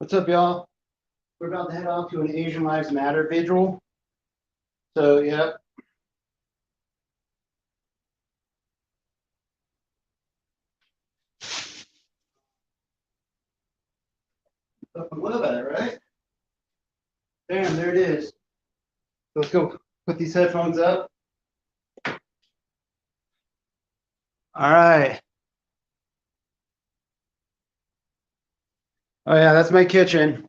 What's up, y'all? We're about to head off to an Asian Lives Matter vigil. So, yeah. Up and love at it, right? Bam, there it is. Let's go put these headphones up. All right. Oh, yeah, that's my kitchen.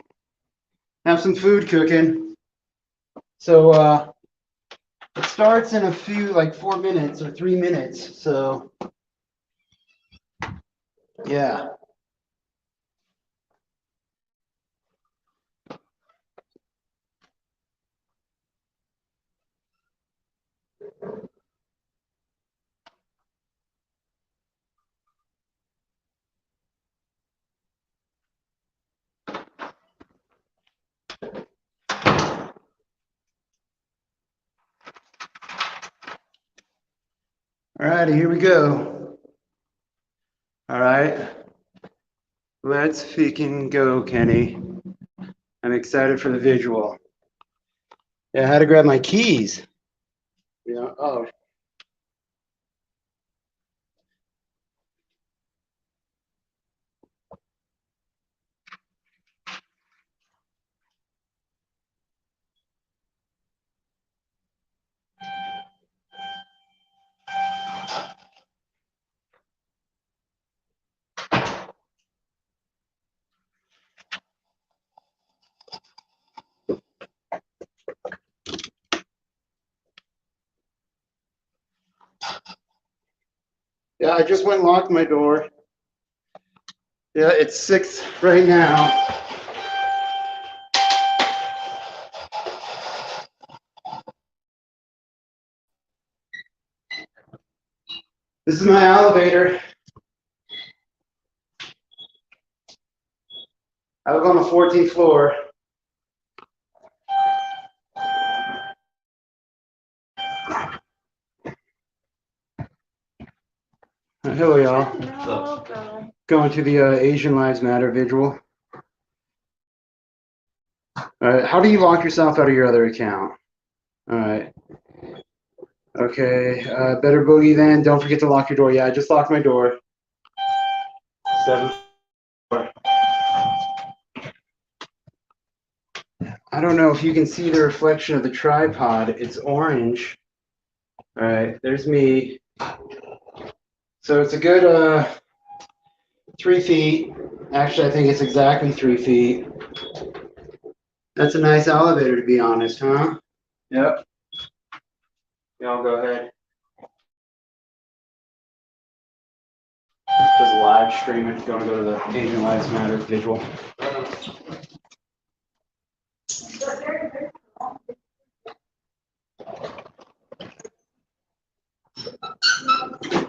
Have some food cooking. So, it starts in a few, like 4 minutes or 3 minutes. So, yeah. All righty, here we go. All right. Let's freaking go, Kenny. I'm excited for the visual. Yeah, I had to grab my keys. Yeah. Oh. Yeah, I just went and locked my door. Yeah, it's 6 right now. This is my elevator. I live on the 14th floor. Hello, y'all. Going to the Asian Lives Matter vigil. All right, how do you lock yourself out of your other account? All right. Okay, better boogie then. Don't forget to lock your door. Yeah, I just locked my door. 7. I don't know if you can see the reflection of the tripod. It's orange. All right, there's me. So it's a good 3 feet. Actually, I think it's exactly 3 feet. That's a nice elevator, to be honest, huh? Yep. Y'all go ahead. Just live stream if you want to go to the Asian Lives Matter visual.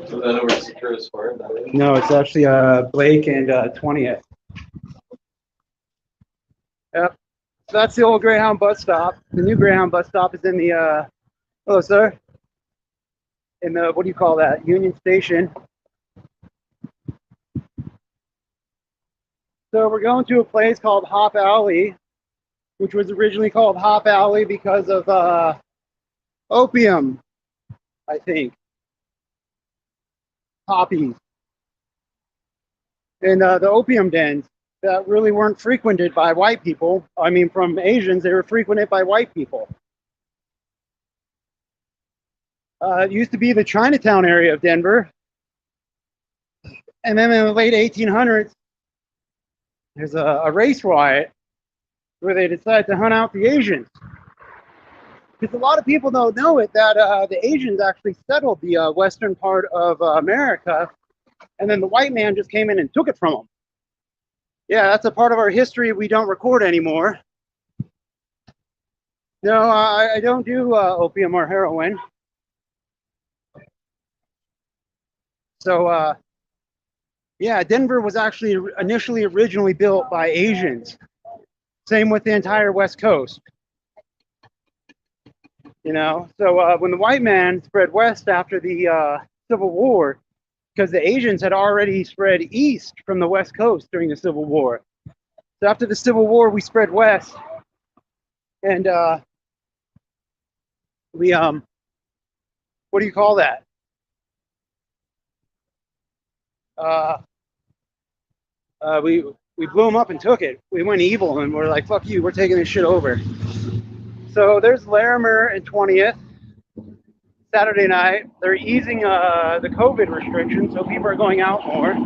So that over Secure Square? No, it's actually Blake and 20th. Yep. So that's the old Greyhound bus stop. The new Greyhound bus stop is in the, hello, sir. In the, what do you call that? Union Station. So we're going to a place called Hop Alley, which was originally called Hop Alley because of opium, I think. Poppies. And the opium dens that really weren't frequented by white people. I mean, from Asians, they were frequented by white people. It used to be the Chinatown area of Denver. And then in the late 1800s, there's a race riot where they decided to hunt out the Asians. Because a lot of people don't know it, that the Asians actually settled the western part of America, and then the white man just came in and took it from them. Yeah, that's a part of our history we don't record anymore. No, I don't do opium or heroin. So, yeah, Denver was actually initially originally built by Asians. Same with the entire West Coast. You know, so when the white man spread west after the Civil War, because the Asians had already spread east from the West Coast during the Civil War. So after the Civil War, we spread west, and we what do you call that? We blew them up and took it. We went evil, and we're like, fuck you, we're taking this shit over. So there's Larimer and 20th. Saturday night, they're easing the COVID restrictions, so people are going out more.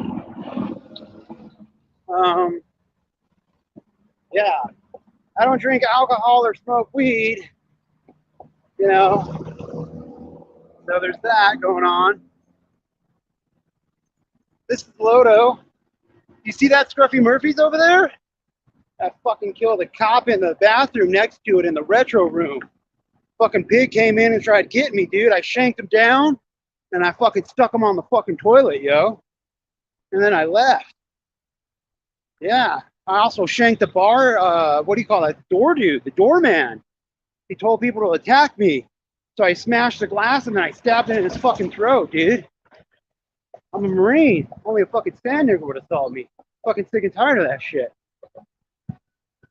Yeah, I don't drink alcohol or smoke weed, you know. So there's that going on. This is Lodo. You see that Scruffy Murphy's over there? I fucking killed a cop in the bathroom next to it in the retro room. Fucking pig came in and tried getting me, dude. I shanked him down and I fucking stuck him on the fucking toilet, yo. And then I left. Yeah. I also shanked the bar, what do you call that? The door dude, the doorman. He told people to attack me. So I smashed the glass and then I stabbed it in his fucking throat, dude. I'm a Marine. Only a fucking sand nigger would have told me. Fucking sick and tired of that shit.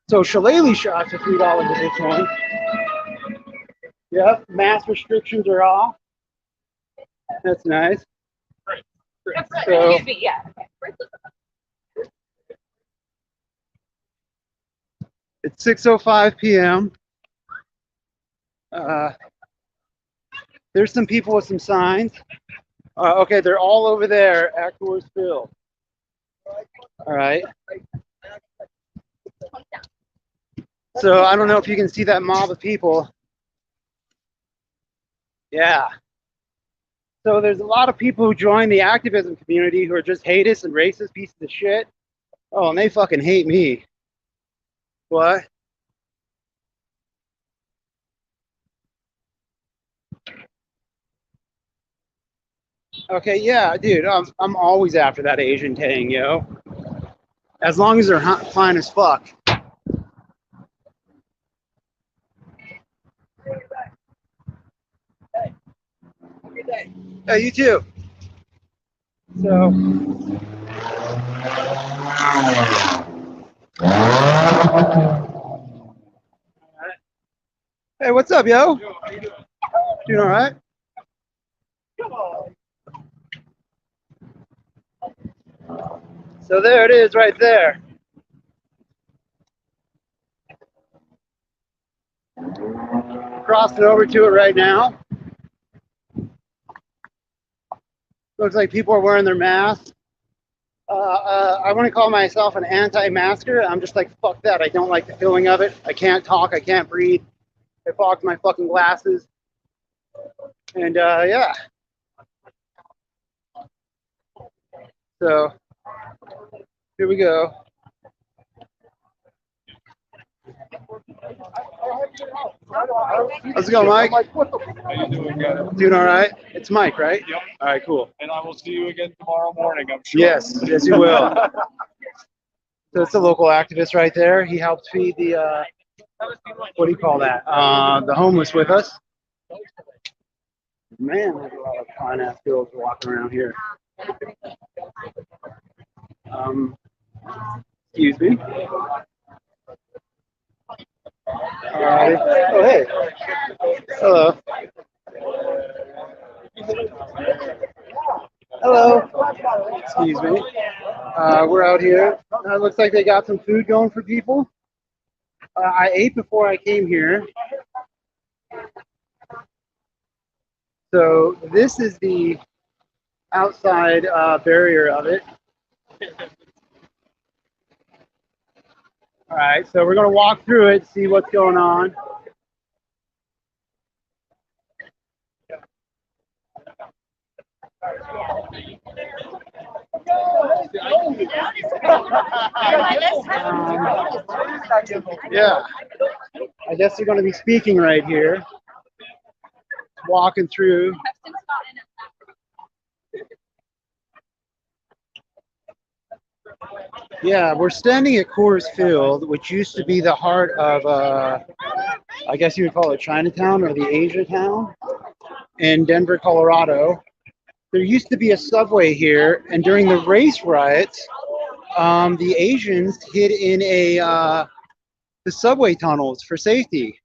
So shillelagh shots are $3 at this one. Yep, mask restrictions are off. That's nice. So, it's 6:05 p.m. There's some people with some signs. Okay, they're all over there at Coors Field. All right. So I don't know if you can see that mob of people. Yeah. So there's a lot of people who join the activism community who are just haters and racist pieces of shit. Oh, and they fucking hate me. What? Okay, yeah, dude, I'm always after that Asian tang, yo. As long as they're fine as fuck. Hey, you too. So. Hey, what's up, yo? Doing all right? So there it is right there. Crossing over to it right now. Looks like people are wearing their masks. I want to call myself an anti-masker. I'm just like, fuck that. I don't like the feeling of it. I can't talk. I can't breathe. It fogs my fucking glasses. And yeah. So here we go. How's it going, Mike? How you doing, guys? Doing all right? It's Mike, right? Yep. All right, cool. And I will see you again tomorrow morning, I'm sure. Yes, yes, you will. So it's a local activist right there. He helped feed the, what do you call that? The homeless with us. Man, there's a lot of fine ass girls walking around here. Excuse me. Oh, hey. Hello. Hello. Excuse me. We're out here. Looks like they got some food going for people. I ate before I came here. So this is the outside barrier of it. All right, so we're going to walk through it, see what's going on. Yeah, I guess you're going to be speaking right here, walking through. Yeah, we're standing at Coors Field, which used to be the heart of, I guess you would call it Chinatown or the Asia town in Denver, Colorado. There used to be a subway here, and during the race riots, the Asians hid in the subway tunnels for safety.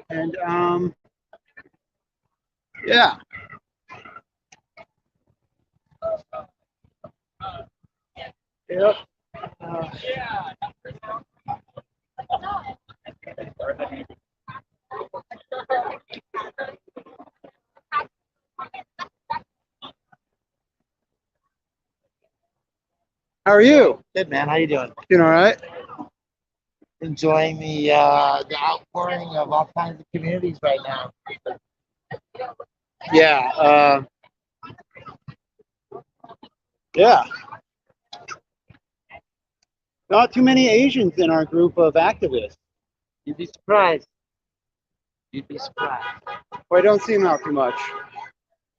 And yeah. Yep. How are you? Good, man. How you doing? Doing all right? Enjoying the outpouring of all kinds of communities right now. Yeah. Yeah. Not too many Asians in our group of activists. You'd be surprised. You'd be surprised. Well, I don't see them out too much.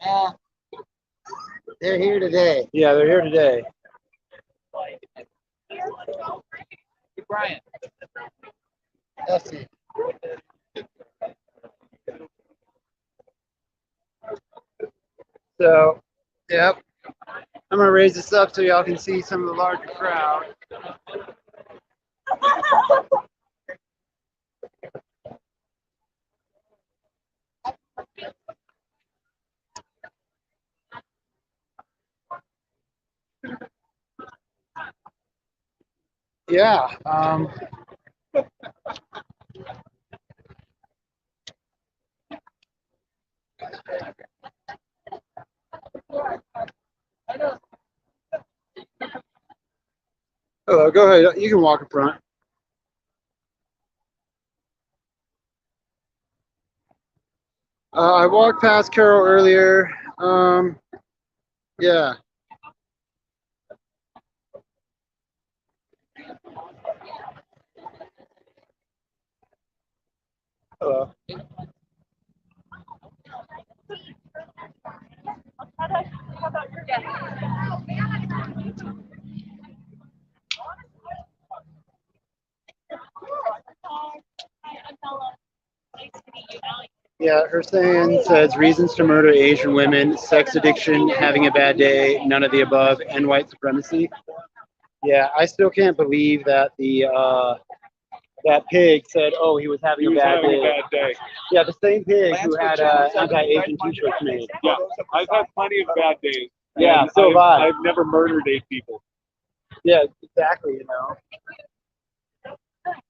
Yeah. They're here today. Yeah, they're here today. Hey, Brian. That's it. So, yep. I'm gonna raise this up so y'all can see some of the larger crowd. Yeah. Hello, go ahead. You can walk in front. I walked past Carol earlier. Yeah. Hello. Yeah, her saying says reasons to murder Asian women, sex addiction, having a bad day, none of the above, and white supremacy. Yeah, I still can't believe that that pig said, "Oh, he was having He was a bad having day." a bad day. Yeah, the same pig who had anti-Asian T-shirts made. Yeah, I've had plenty of bad days. Yeah, and so have I. I've never murdered 8 people Yeah, exactly. You know,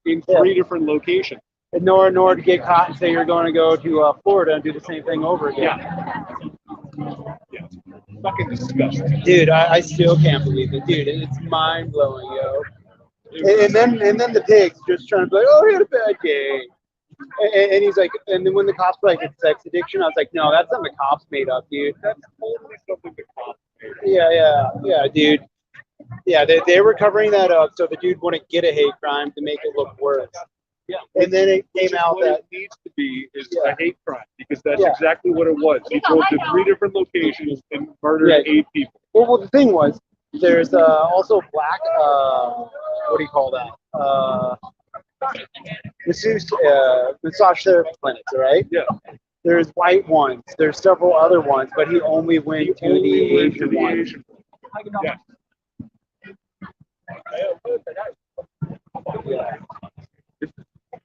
in 3 different locations. and nor to get caught and say you're going to go to Florida and do the same thing over again. Yeah. Fucking disgusting. Dude, I still can't believe it, dude. It's mind blowing, yo. And then the pig's just trying to be like, oh, he had a bad day. And he's like, and then when the cops were like, it's sex addiction, I was like, no, that's something the cops made up, dude. That's totally something the cops made. Yeah, dude. Yeah, they were covering that up so the dude wouldn't get a hate crime to make it look worse. Yeah. And then it came out what that it needs to be is Yeah. a hate crime, because that's Yeah. exactly what it was. He drove to 3 different locations and murdered Yeah. 8 people. well, the thing was, there's also black, what do you call that? Massage therapy clinics, right? Yeah. There's white ones. There's several other ones, but he only went to Only the went to Asian the one. Asian one. Yes. Yeah.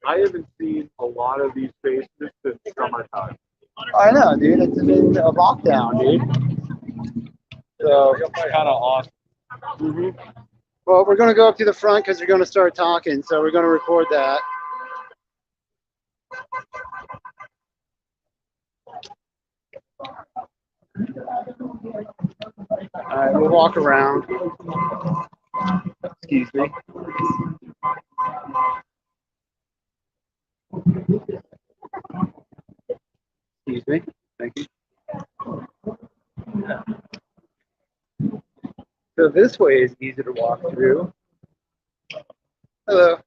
I haven't seen a lot of these faces since summertime. I know, dude. It's been a lockdown, dude. So, It's kind of awesome. well, we're gonna go up to the front because they're gonna start talking. So we're gonna record that. All right, we'll walk around. Excuse me. Excuse me. Thank you. So this way is easy to walk through. Hello.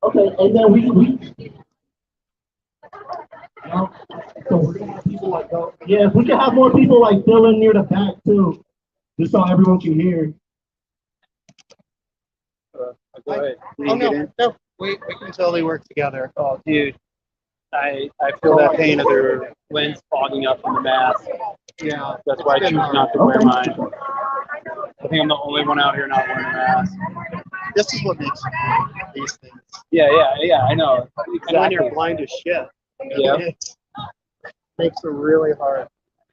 Okay, and then we so we're gonna have people like go. Yeah, if we can have more people like fill in near the back too, just so everyone can hear. Go ahead. You Oh can get no, in. no, we can totally work together. Oh, dude. I feel that pain of their lens fogging up from the mask. Yeah. That's why I choose not to wear mine. I think I'm the only one out here not wearing a mask. This is what makes these things. Yeah, I know. Exactly. And when you're blind as shit. Yeah. It makes it really hard.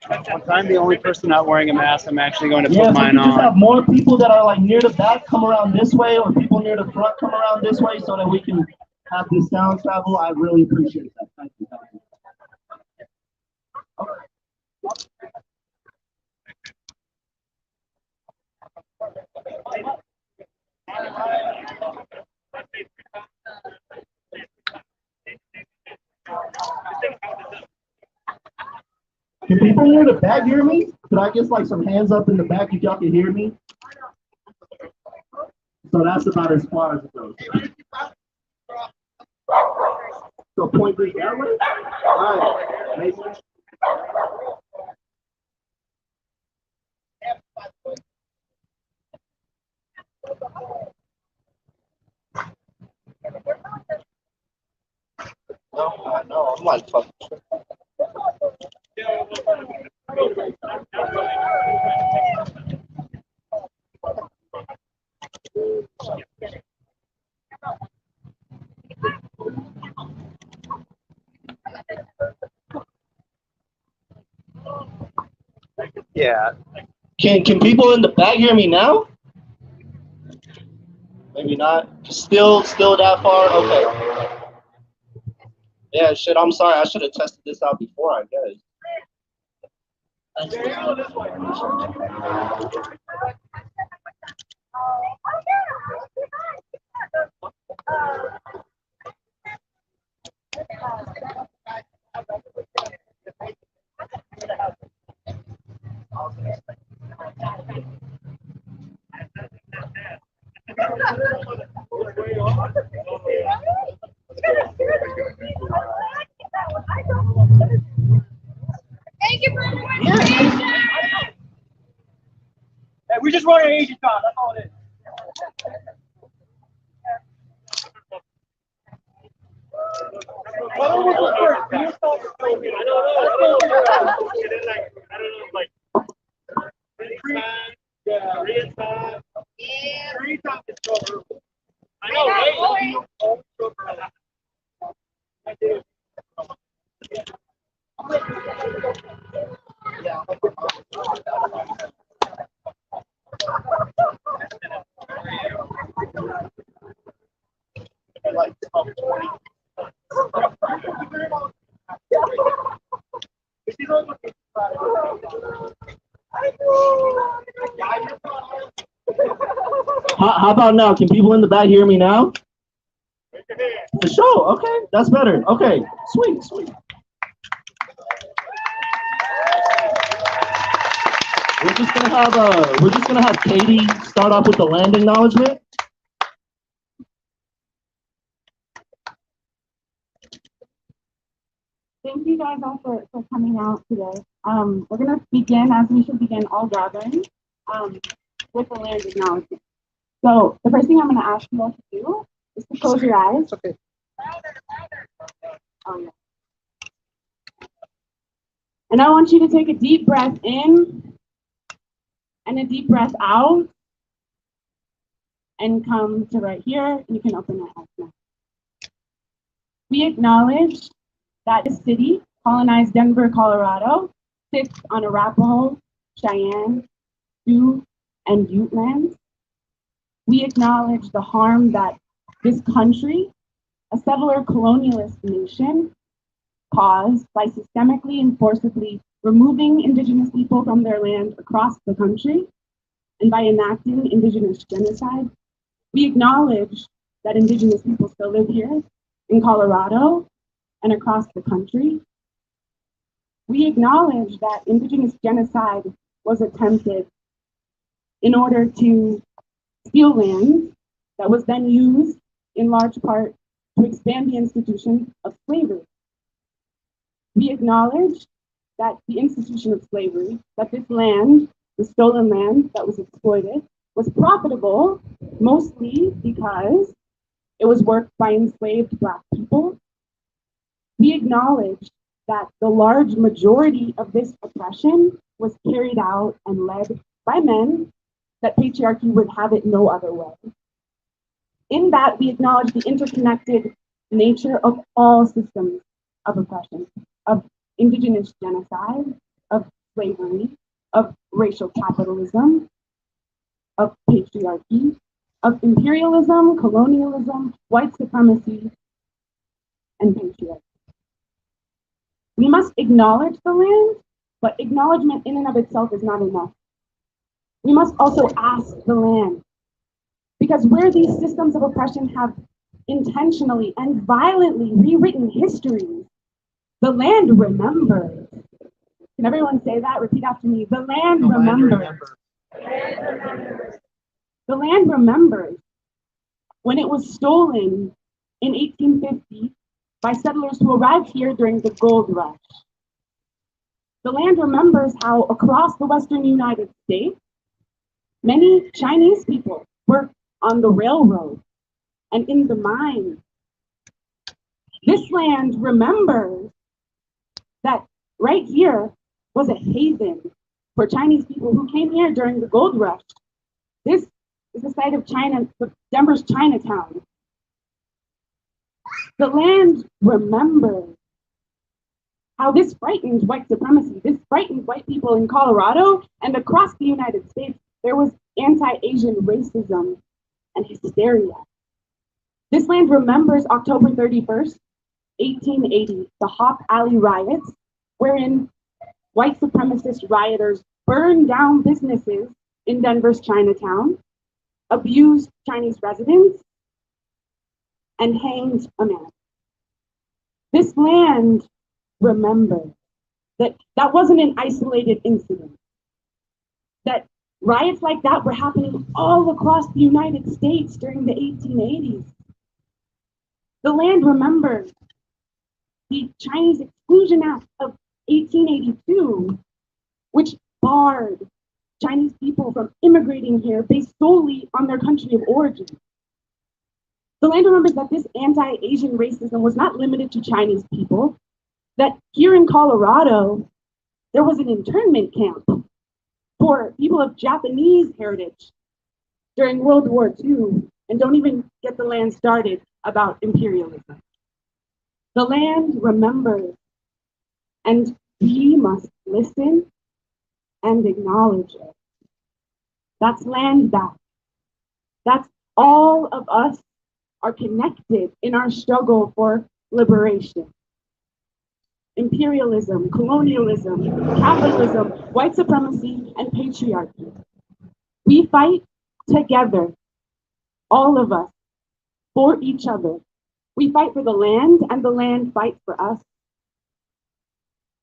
Once I'm the only person not wearing a mask, I'm actually going to Yeah, put if we mine could just on. have more people that are like near the back come around this way, or people near the front come around this way, so that we can have this sound travel. I really appreciate that. Thank you. Thank you. Can people near the back hear me? Could I get like some hands up in the back if y'all can hear me? So that's about as far as it goes. So point this that way? All right. Amazing. No, I'm like fucking. Yeah. Can people in the back hear me now? Maybe not. Still that far? Okay. Yeah, shit, I'm sorry. I should have tested this out before, I guess. Thank you for the invitation. Hey, we just want an Asian talk. That's all it is. How about now? Can people in the back hear me now? For sure. Okay, that's better. Okay, sweet. We're just gonna have Katie start off with the land acknowledgement. Thank you guys all for coming out today. We're going to begin, as we should begin all gatherings, with the land acknowledgement. So the first thing I'm going to ask you all to do is to close your eyes. Okay. Oh, yeah. And I want you to take a deep breath in and a deep breath out and come to right here, and you can open your eyes now. We acknowledge that the city, colonized Denver, Colorado, sits on Arapaho, Cheyenne, Sioux, and Ute lands. We acknowledge the harm that this country, a settler colonialist nation, caused by systemically and forcibly removing Indigenous people from their land across the country and by enacting Indigenous genocide. We acknowledge that Indigenous people still live here in Colorado and across the country. We acknowledge that Indigenous genocide was attempted in order to steal land that was then used in large part to expand the institution of slavery. We acknowledge that the institution of slavery, that this land, the stolen land that was exploited, was profitable mostly because it was worked by enslaved Black people. We acknowledge that the large majority of this oppression was carried out and led by men, that patriarchy would have it no other way. In that, we acknowledge the interconnected nature of all systems of oppression, of indigenous genocide, of slavery, of racial capitalism, of patriarchy, of imperialism, colonialism, white supremacy, and patriarchy. We must acknowledge the land, but acknowledgement in and of itself is not enough. We must also ask the land, because where these systems of oppression have intentionally and violently rewritten history, the land remembers. Can everyone say that? Repeat after me. The land remembers. The land remembers when it was stolen in 1850 by settlers who arrived here during the gold rush. The land remembers how across the western United States, many Chinese people worked on the railroad and in the mines. This land remembers that right here was a haven for Chinese people who came here during the gold rush. This is the site of Denver's Chinatown. The land remembers how this frightened white supremacy, this frightened white people in Colorado and across the United States. There was anti-Asian racism and hysteria. This land remembers October 31st, 1880, the Hop Alley riots, wherein white supremacist rioters burned down businesses in Denver's Chinatown, abused Chinese residents, and hanged a man. This land remembers that that wasn't an isolated incident, that riots like that were happening all across the United States during the 1880s. The land remembers the Chinese Exclusion Act of 1882, which barred Chinese people from immigrating here based solely on their country of origin. The land remembers that this anti-Asian racism was not limited to Chinese people, that here in Colorado, there was an internment camp for people of Japanese heritage during World War II, and don't even get the land started about imperialism. The land remembers, and we must listen and acknowledge it. That's land back. That's all of us are connected in our struggle for liberation. Imperialism, colonialism, capitalism, white supremacy, and patriarchy. We fight together, all of us, for each other. We fight for the land, and the land fights for us.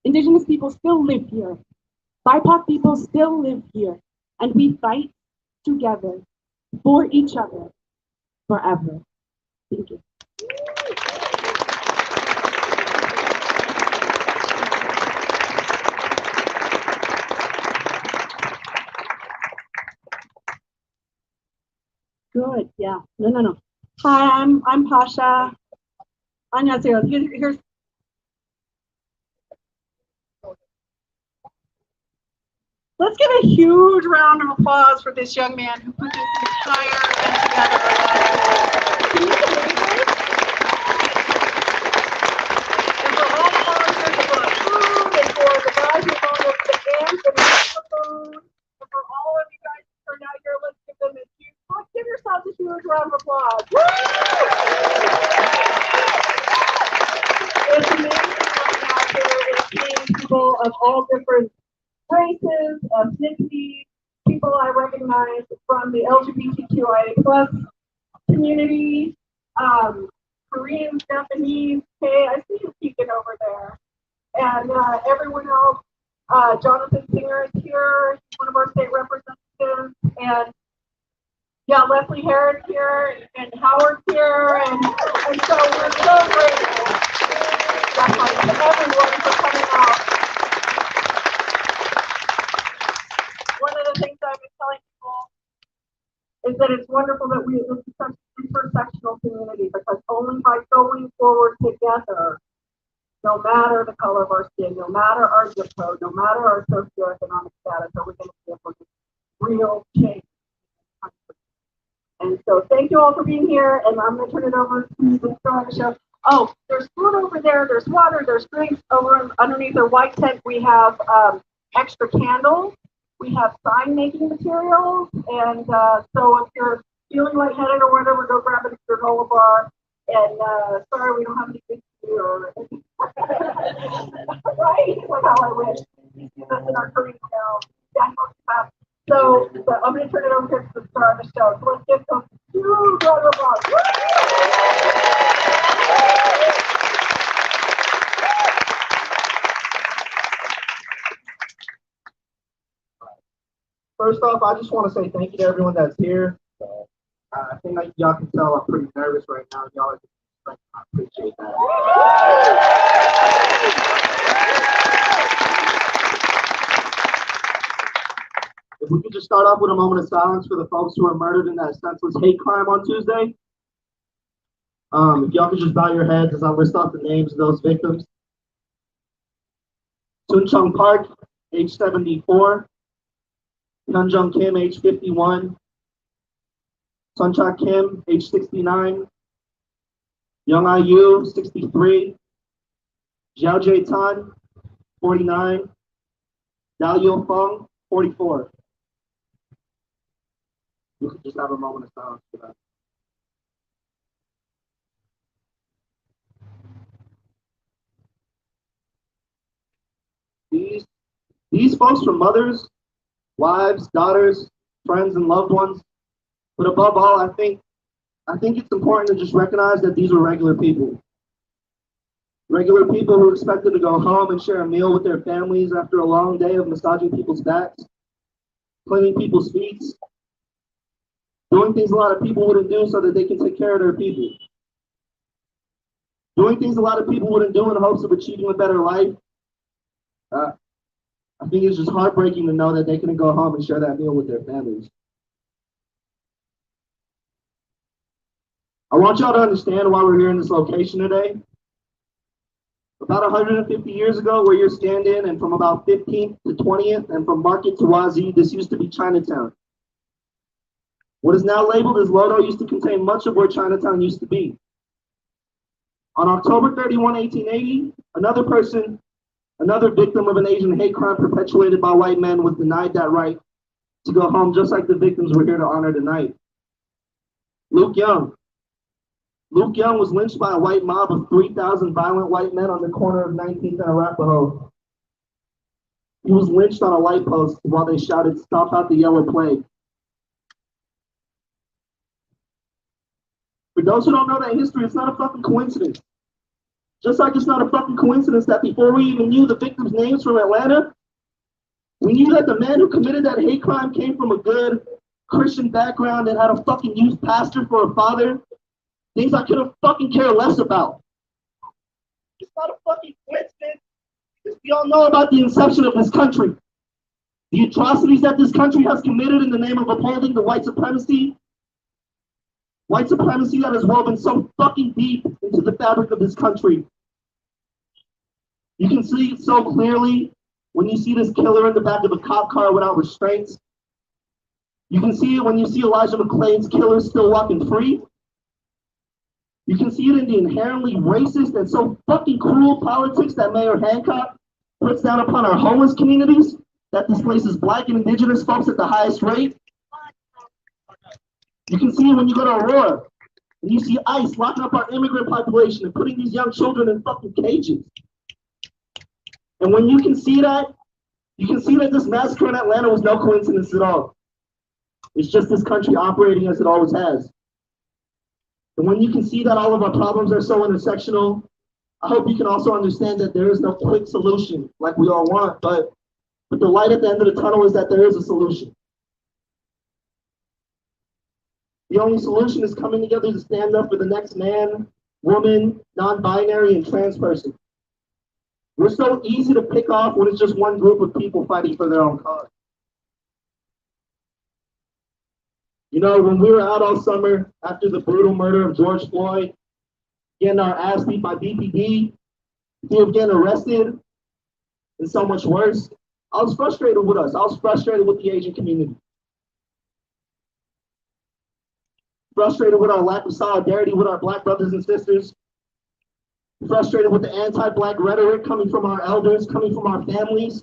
Indigenous people still live here. BIPOC people still live here. And we fight together for each other forever. Thank you. Good, yeah. No. Hi, I'm Pasha. 안녕하세요. Here's Let's give a huge round of applause for this young man who put this entire event together. Can you believe it? And for all the volunteers for the food, and for the guys who volunteered the dance and the food, and for all of you guys who turned out here, let's give them a huge, give yourselves a huge round of applause. Woo! It's amazing looking out there and seeing people of all different races, ethnicities, people I recognize from the LGBTQIA plus community, Koreans, Japanese, hey, I see you peeking over there. And everyone else, Jonathan Singer is here, he's one of our state representatives, and yeah, Leslie Harris here, and Howard's here, and so we're so grateful to everyone for coming out. One of the things I've been telling people is that it's wonderful that this is such an intersectional community, because only by going forward together no matter the color of our skin, no matter our zip code, no matter our socioeconomic status, are we going to be able to get real change. And so thank you all for being here, and I'm going to turn it over to the star of the show. Oh, there's food over there, there's water, there's drinks over underneath our white tent. We have extra candles, we have sign making materials, and so if you're feeling lightheaded or whatever, go grab a granola bar. And sorry, we don't have any things to do or right? Like how I wish. That's in our curriculum now. So I'm going to turn it over to the star of the show. So let's give some huge round of applause. First off, I just want to say thank you to everyone that's here. I think like y'all can tell I'm pretty nervous right now. Y'all are just, I appreciate that. If we could just start off with a moment of silence for the folks who were murdered in that senseless hate crime on Tuesday. If y'all could just bow your heads as I list off the names of those victims. Sun Chung Park, age 74. Hyun Jung Kim, age 51. Sun Cha Kim, age 69. Young Ah Yu, 63. Xiao Jie Tan, 49. Dao Yo Feng, 44. We could just have a moment of silence for that. These folks were mothers, wives, daughters, friends, and loved ones. But above all, I think it's important to just recognize that these were regular people. Regular people who expected to go home and share a meal with their families after a long day of massaging people's backs, cleaning people's feet, doing things a lot of people wouldn't do so that they can take care of their people. Doing things a lot of people wouldn't do in hopes of achieving a better life. I think it's just heartbreaking to know that they couldn't go home and share that meal with their families. I want y'all to understand why we're here in this location today. About 150 years ago, where you're standing, and from about 15th to 20th, and from Market to Wazi, this used to be Chinatown. What is now labeled as Lodo used to contain much of where Chinatown used to be. On October 31, 1880, another victim of an Asian hate crime perpetuated by white men was denied that right to go home, just like the victims we're here to honor tonight. Luke Young. Luke Young was lynched by a white mob of 3,000 violent white men on the corner of 19th and Arapahoe. He was lynched on a light post while they shouted, "Stomp out the yellow plague." For those who don't know that history, it's not a fucking coincidence. Just like it's not a fucking coincidence that before we even knew the victims' names from Atlanta, we knew that the man who committed that hate crime came from a good Christian background and had a fucking youth pastor for a father. Things I couldn't fucking care less about. It's not a fucking coincidence because we all know about the inception of this country. The atrocities that this country has committed in the name of upholding the white supremacy. White supremacy that is woven so fucking deep into the fabric of this country. You can see it so clearly when you see this killer in the back of a cop car without restraints. You can see it when you see Elijah McClain's killer still walking free. You can see it in the inherently racist and so fucking cruel politics that Mayor Hancock puts down upon our homeless communities that displaces Black and Indigenous folks at the highest rate. You can see it when you go to Aurora and you see ICE locking up our immigrant population and putting these young children in fucking cages. And when you can see that, you can see that this massacre in Atlanta was no coincidence at all. It's just this country operating as it always has. And when you can see that all of our problems are so intersectional, I hope you can also understand that there is no quick solution like we all want, but the light at the end of the tunnel is that there is a solution. The only solution is coming together to stand up for the next man, woman, non-binary, and trans person. We're so easy to pick off when it's just one group of people fighting for their own cause. You know, when we were out all summer after the brutal murder of George Floyd, getting our ass beat by BPD, fear of getting arrested, and so much worse. I was frustrated with us. I was frustrated with the Asian community. Frustrated with our lack of solidarity with our Black brothers and sisters. Frustrated with the anti-Black rhetoric coming from our elders, coming from our families.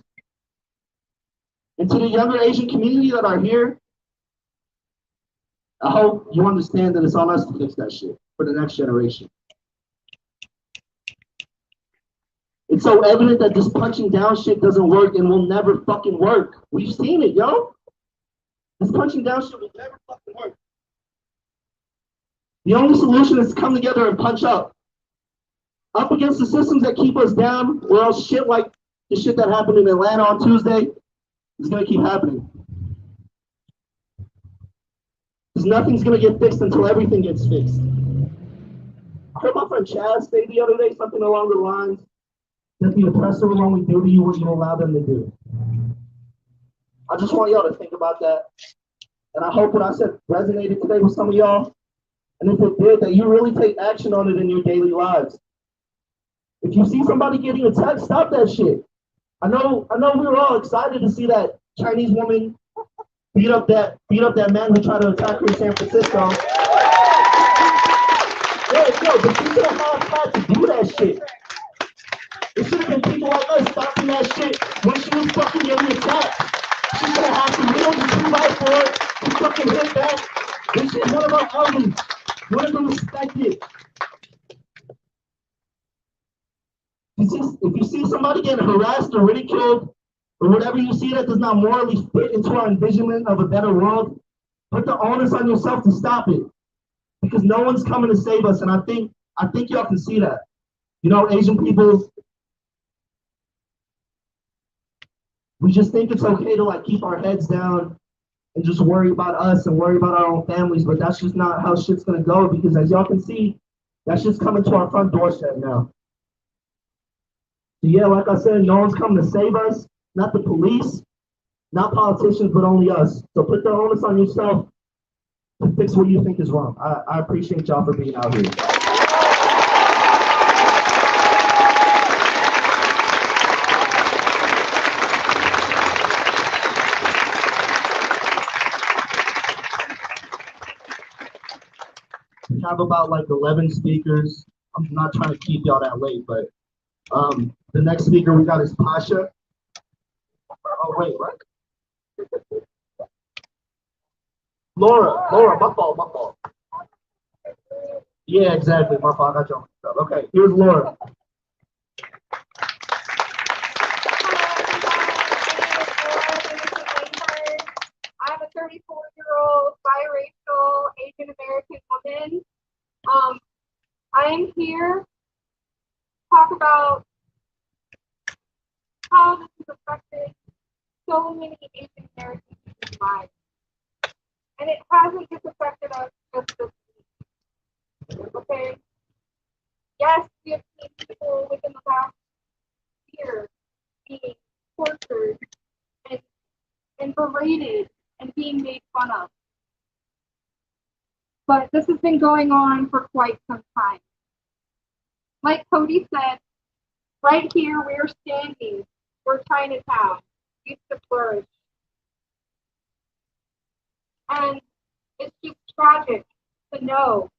And to the younger Asian community that are here, I hope you understand that it's on us to fix that shit for the next generation. It's so evident that this punching down shit doesn't work and will never fucking work. We've seen it, yo. This punching down shit will never fucking work. The only solution is to come together and punch up. Up against the systems that keep us down, or else shit like the shit that happened in Atlanta on Tuesday is gonna keep happening. Because nothing's gonna get fixed until everything gets fixed. I heard my friend Chaz say the other day something along the lines that the oppressor will only do to you what you allow them to do. I just want y'all to think about that. And I hope what I said resonated today with some of y'all. And if it did, that you really take action on it in your daily lives. If you see somebody getting attacked, stop that shit. I know we were all excited to see that Chinese woman beat up that man who tried to attack her in San Francisco. Yeah, but she should have had to do that shit. It should have been people like us stopping that shit when she was fucking getting attacked. She should have had some wheels and 2x4 to fucking hit back. And she's one of our elders. One of them respected. If you see somebody getting harassed or ridiculed, or whatever you see that does not morally fit into our envisionment of a better world, put the onus on yourself to stop it. Because no one's coming to save us, and I think y'all can see that. You know, Asian people, we just think it's okay to like keep our heads down and just worry about us and worry about our own families, but that's just not how shit's gonna go, because as y'all can see, that shit's coming to our front doorstep now. So yeah, like I said, no one's coming to save us, not the police, not politicians, but only us. So put the onus on yourself to fix what you think is wrong. I appreciate y'all for being out here. We have about like 11 speakers. I'm not trying to keep y'all that late, but the next speaker we got is Pasha. Oh wait, what? Laura, my fault. Yeah, exactly, my fault. I got you. Okay, here's Laura. I'm a 34-year-old biracial Asian American woman. I am here to talk about how this has affected so many Asian American people's lives. And it hasn't just affected us just this week. Okay? Yes, we have seen people within the last year being tortured and berated and being made fun of. But this has been going on for quite some time. Like Cody said, right here we're standing where Chinatown used to flourish. And it's just tragic to know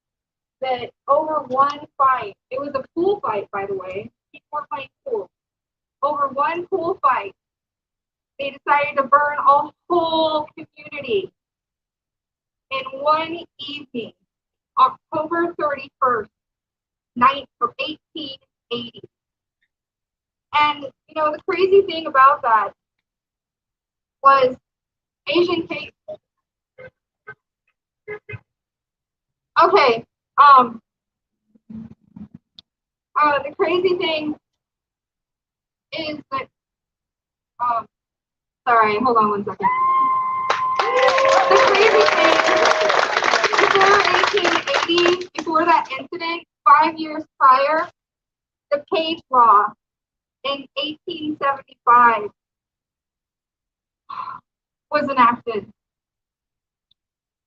that over one fight, it was a pool fight, by the way, people were playing pool. Over one pool fight, they decided to burn a whole community in one evening, October 31st, 1880. And, you know, the crazy thing about that was Asian case. Okay, the crazy thing is that, sorry, hold on one second. The crazy thing, before 1880, before that incident, 5 years prior, the Page Law in 1875 was enacted.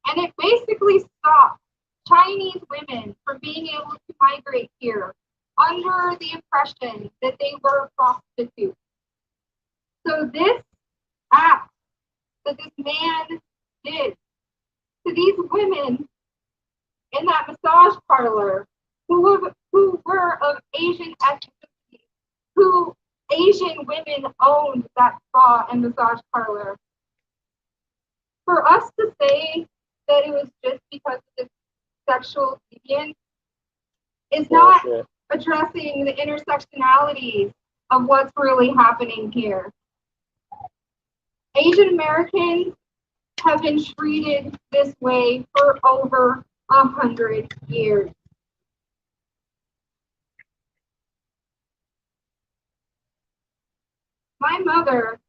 And it basically stopped Chinese women from being able to migrate here under the impression that they were prostitutes. So this act that this man did to these women in that massage parlor who were of Asian ethnicity, who Asian women owned that spa and massage parlor. For us to say that it was just because of this sexual deviance is not addressing the intersectionalities of what's really happening here. Asian Americans have been treated this way for over 100 years. My mother,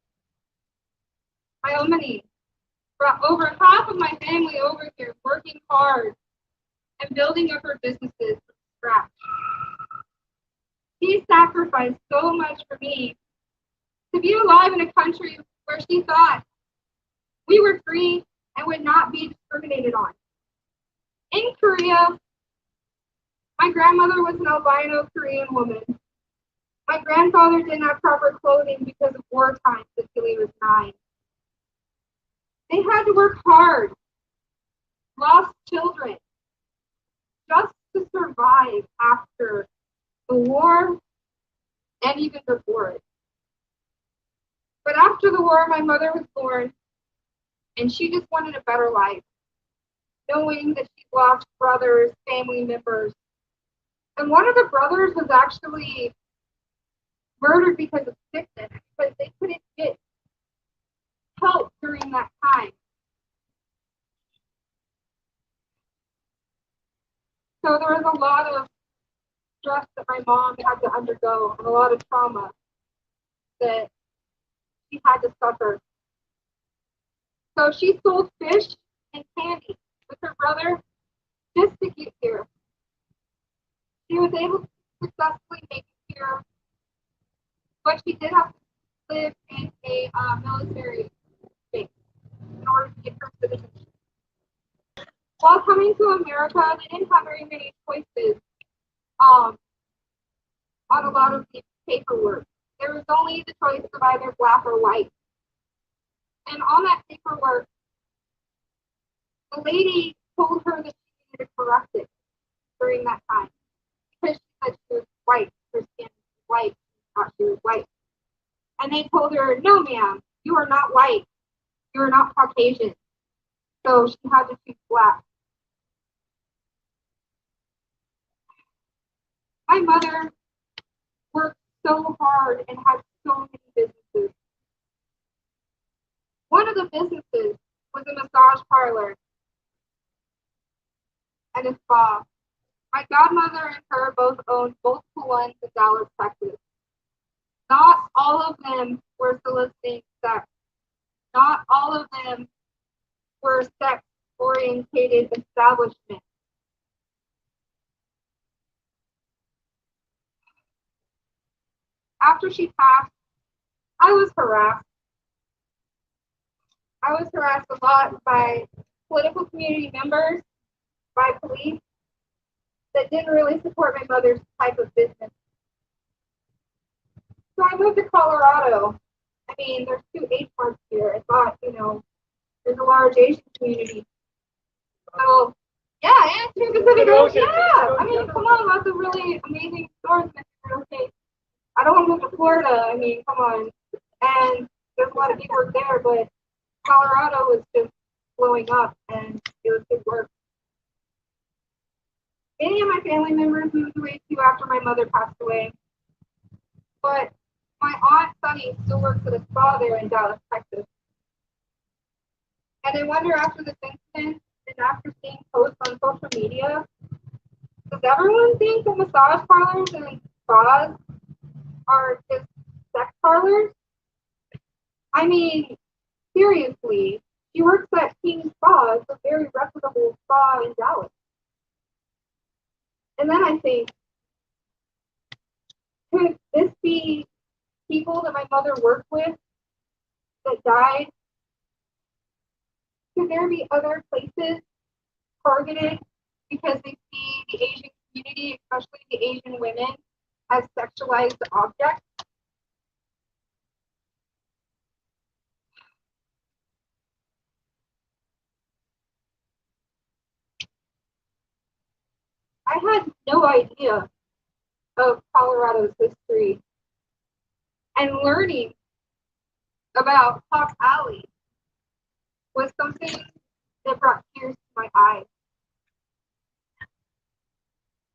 my Omani, brought over half of my family over here working hard and building up her businesses from scratch. She sacrificed so much for me to be alive in a country where she thought we were free and would not be discriminated on. In Korea, my grandmother was an albino Korean woman. My grandfather didn't have proper clothing because of war times until he was 9. They had to work hard, lost children, just to survive after the war and even before it. But after the war, my mother was born, and she just wanted a better life, knowing that she lost brothers, family members. And one of the brothers was actually murdered because of sickness, because they couldn't get help during that time. So there was a lot of stress that my mom had to undergo and a lot of trauma that she had to suffer. So she sold fish and candy with her brother just to get here. She was able to successfully make it here, but she did have to live in a military base in order to get her citizenship. While coming to America, they didn't have very many choices on a lot of the paperwork. There was only the choice of either black or white. And on that paperwork, the lady told her that she needed to correct it during that time because she said she was white, her skin was white, she thought she was white. And they told her, no, ma'am, you are not white, you are not Caucasian. So she had to choose black. My mother worked so hard and had so many businesses. One of the businesses was a massage parlor and a spa. My godmother and her both owned multiple ones in Dallas, Texas. Not all of them were soliciting sex. Not all of them were sex-orientated establishments. After she passed, I was harassed. I was harassed a lot by political community members, by police that didn't really support my mother's type of business. So I moved to Colorado. I mean, there's 2 H marks here. I thought, there's a large Asian community. So, yeah, and 2 Pacific Ocean. Yeah, I mean, come on, lots of really amazing stores in real estate. I don't want to move to Florida. I mean, come on. And there's a lot of people work there, but Colorado was just blowing up, and it was good work. Many of my family members moved away too after my mother passed away. But my aunt Sunny still works at a spa there in Dallas, Texas. And I wonder after this incident and after seeing posts on social media, does everyone think that massage parlors and spas are just sex parlors? I mean, seriously, she works at King Spa. It's a very reputable spa in Dallas. And then I think, could this be people that my mother worked with that died? Could there be other places targeted because they see the Asian community, especially the Asian women, as sexualized objects. I had no idea of Colorado's history, and learning about Hawk Alley was something that brought tears to my eyes.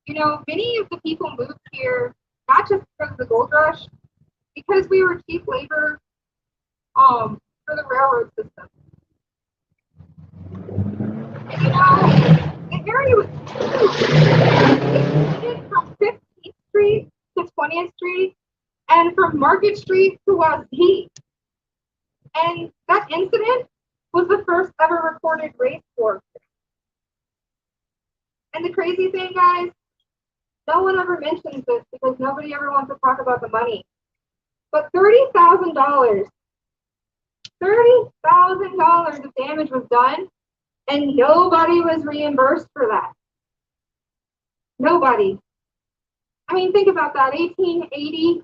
You know, many of the people moved here not just because of the gold rush, because we were cheap labor for the railroad system. And, you know, the area was huge. It extended from 15th Street to 20th Street and from Market Street to West Heath. And that incident was the first ever recorded race war. And the crazy thing, guys, no one ever mentions this because nobody ever wants to talk about the money. But $30,000 of damage was done, and nobody was reimbursed for that. Nobody. I mean, think about that. 1880,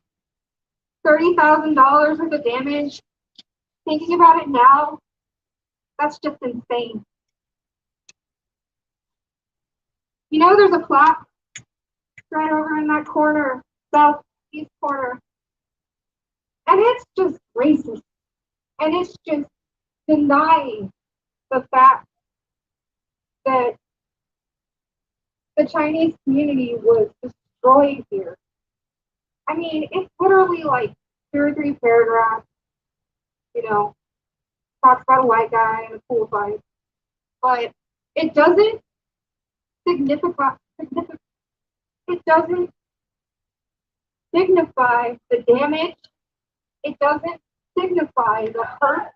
$30,000 worth of damage. Thinking about it now, that's just insane. You know, there's a plaque right over in that corner, southeast corner. And it's just racist. And it's just denying the fact that the Chinese community was destroyed here. I mean, it's literally like 2 or 3 paragraphs, you know, talks about a white guy in a pool fight. But it doesn't signify the damage. It doesn't signify the hurt.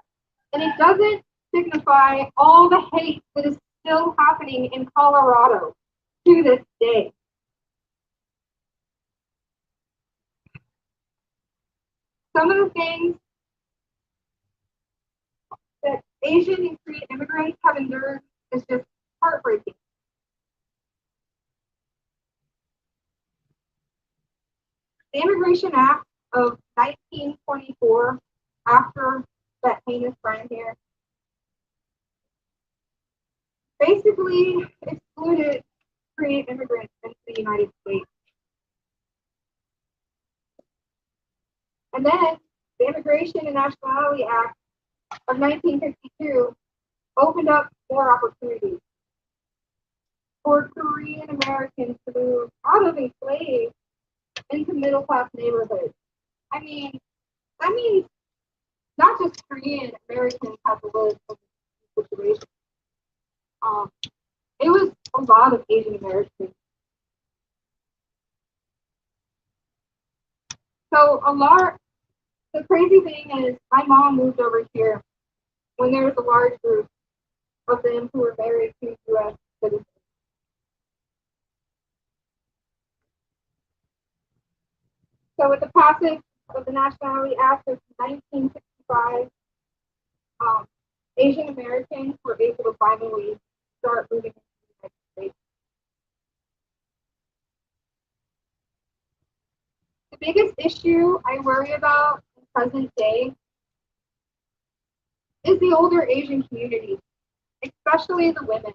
And it doesn't signify all the hate that is still happening in Colorado to this day. Some of the things that Asian and Korean immigrants have endured is just heartbreaking. The Immigration Act of 1924, after that heinous crime here, basically excluded Korean immigrants into the United States. And then the Immigration and Nationality Act of 1952 opened up more opportunities for Korean Americans to move out of enslaved into middle class neighborhoods. I mean, that means not just Korean Americans have to live in this situation. It was a lot of Asian Americans. So the crazy thing is my mom moved over here when there was a large group of them who were married to U.S. citizens. So with the passage of the Nationality Act of 1965, Asian Americans were able to finally start moving into the United States. The biggest issue I worry about in present day is the older Asian community, especially the women.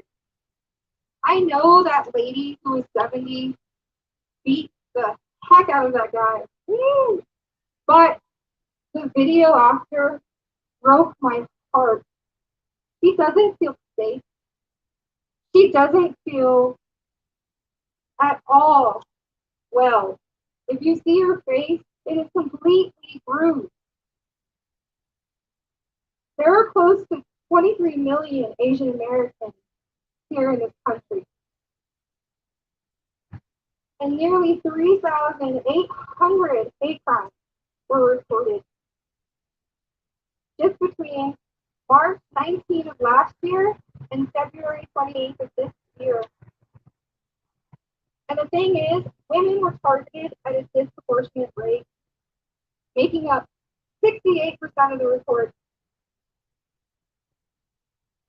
I know that lady who was 70 beat the heck out of that guy. Woo! But the video after broke my heart. She doesn't feel safe. She doesn't feel at all well. If you see her face, it is completely bruised. There are close to 23 million Asian Americans here in this country. And nearly 3,800 hate crimes were reported just between March 19 of last year and February 28th of this year. And the thing is, women were targeted at a disproportionate rate, making up 68% of the reports.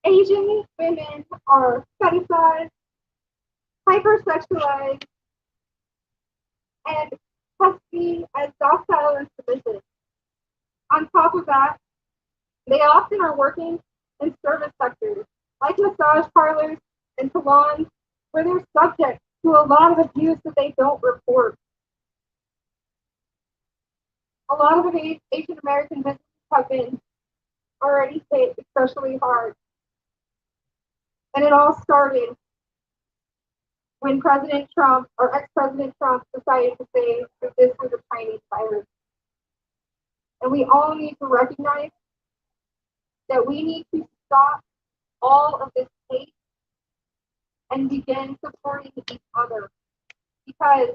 Asian women are fetishized, hypersexualized, and has seen as docile and submissive. On top of that, they often are working in service sectors, like massage parlors and salons, where they're subject to a lot of abuse that they don't report. A lot of Asian American businesses have been already hit especially hard. And it all started when President Trump, or ex-President Trump, decided to say that this was a Chinese virus. And we all need to recognize that we need to stop all of this hate and begin supporting each other, because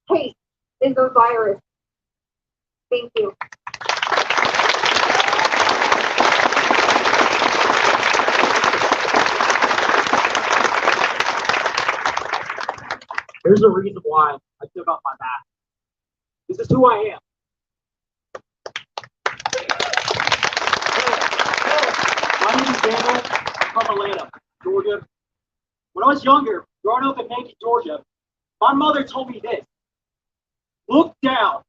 hate is a virus. Thank you. Here's the reason why I took off my mask. This is who I am. My name is Daniel. I'm from Atlanta, Georgia. When I was younger, growing up in Macon, Georgia, my mother told me this: look down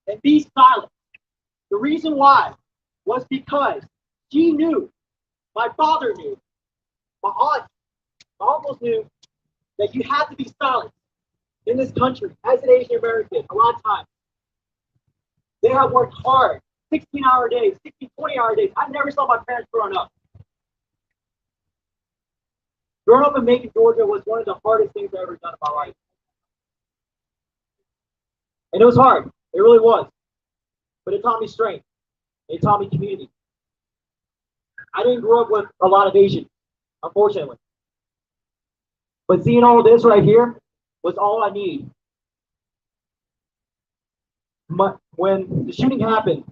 and be silent. The reason why was because she knew, my father knew, my aunt, my uncles knew that you had to be silent in this country as an Asian American. A lot of times, they have worked hard, 16-hour days, 16, 20-hour days. I never saw my parents growing up. Growing up in Macon, Georgia was one of the hardest things I ever done in my life. And it was hard. It really was. But it taught me strength. It taught me community. I didn't grow up with a lot of Asians, unfortunately. But seeing all of this right here was all I need. When the shooting happened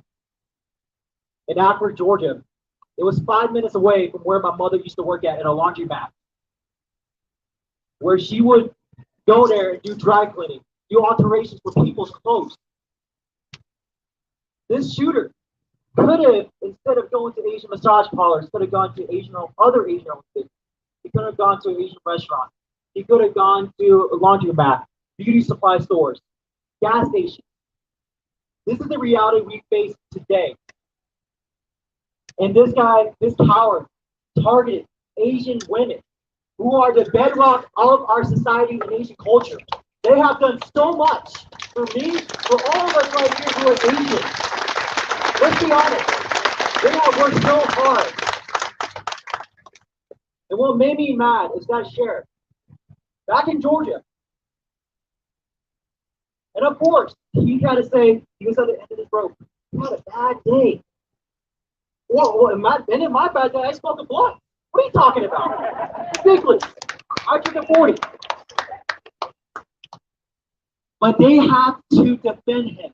in Akron, Georgia, it was 5 minutes away from where my mother used to work at a laundromat, where she would go there and do dry cleaning, do alterations for people's clothes. This shooter could have, instead of going to Asian massage parlors, could have gone to other Asian businesses. He could have gone to an Asian restaurant. He could have gone to a laundromat, beauty supply stores, gas stations. This is the reality we face today. And this guy, this coward, targeted Asian women, who are the bedrock of our society and Asian culture. They have done so much for me, for all of us right here who are Asian. Let's be honest. They have worked so hard. And what made me mad is that sheriff back in Georgia. And of course, he had to say, he was at the end of this rope. He had a bad day. Well, in my bad day, I smoked a blunt. What are you talking about? Ridiculous. I took a 40. But they have to defend him.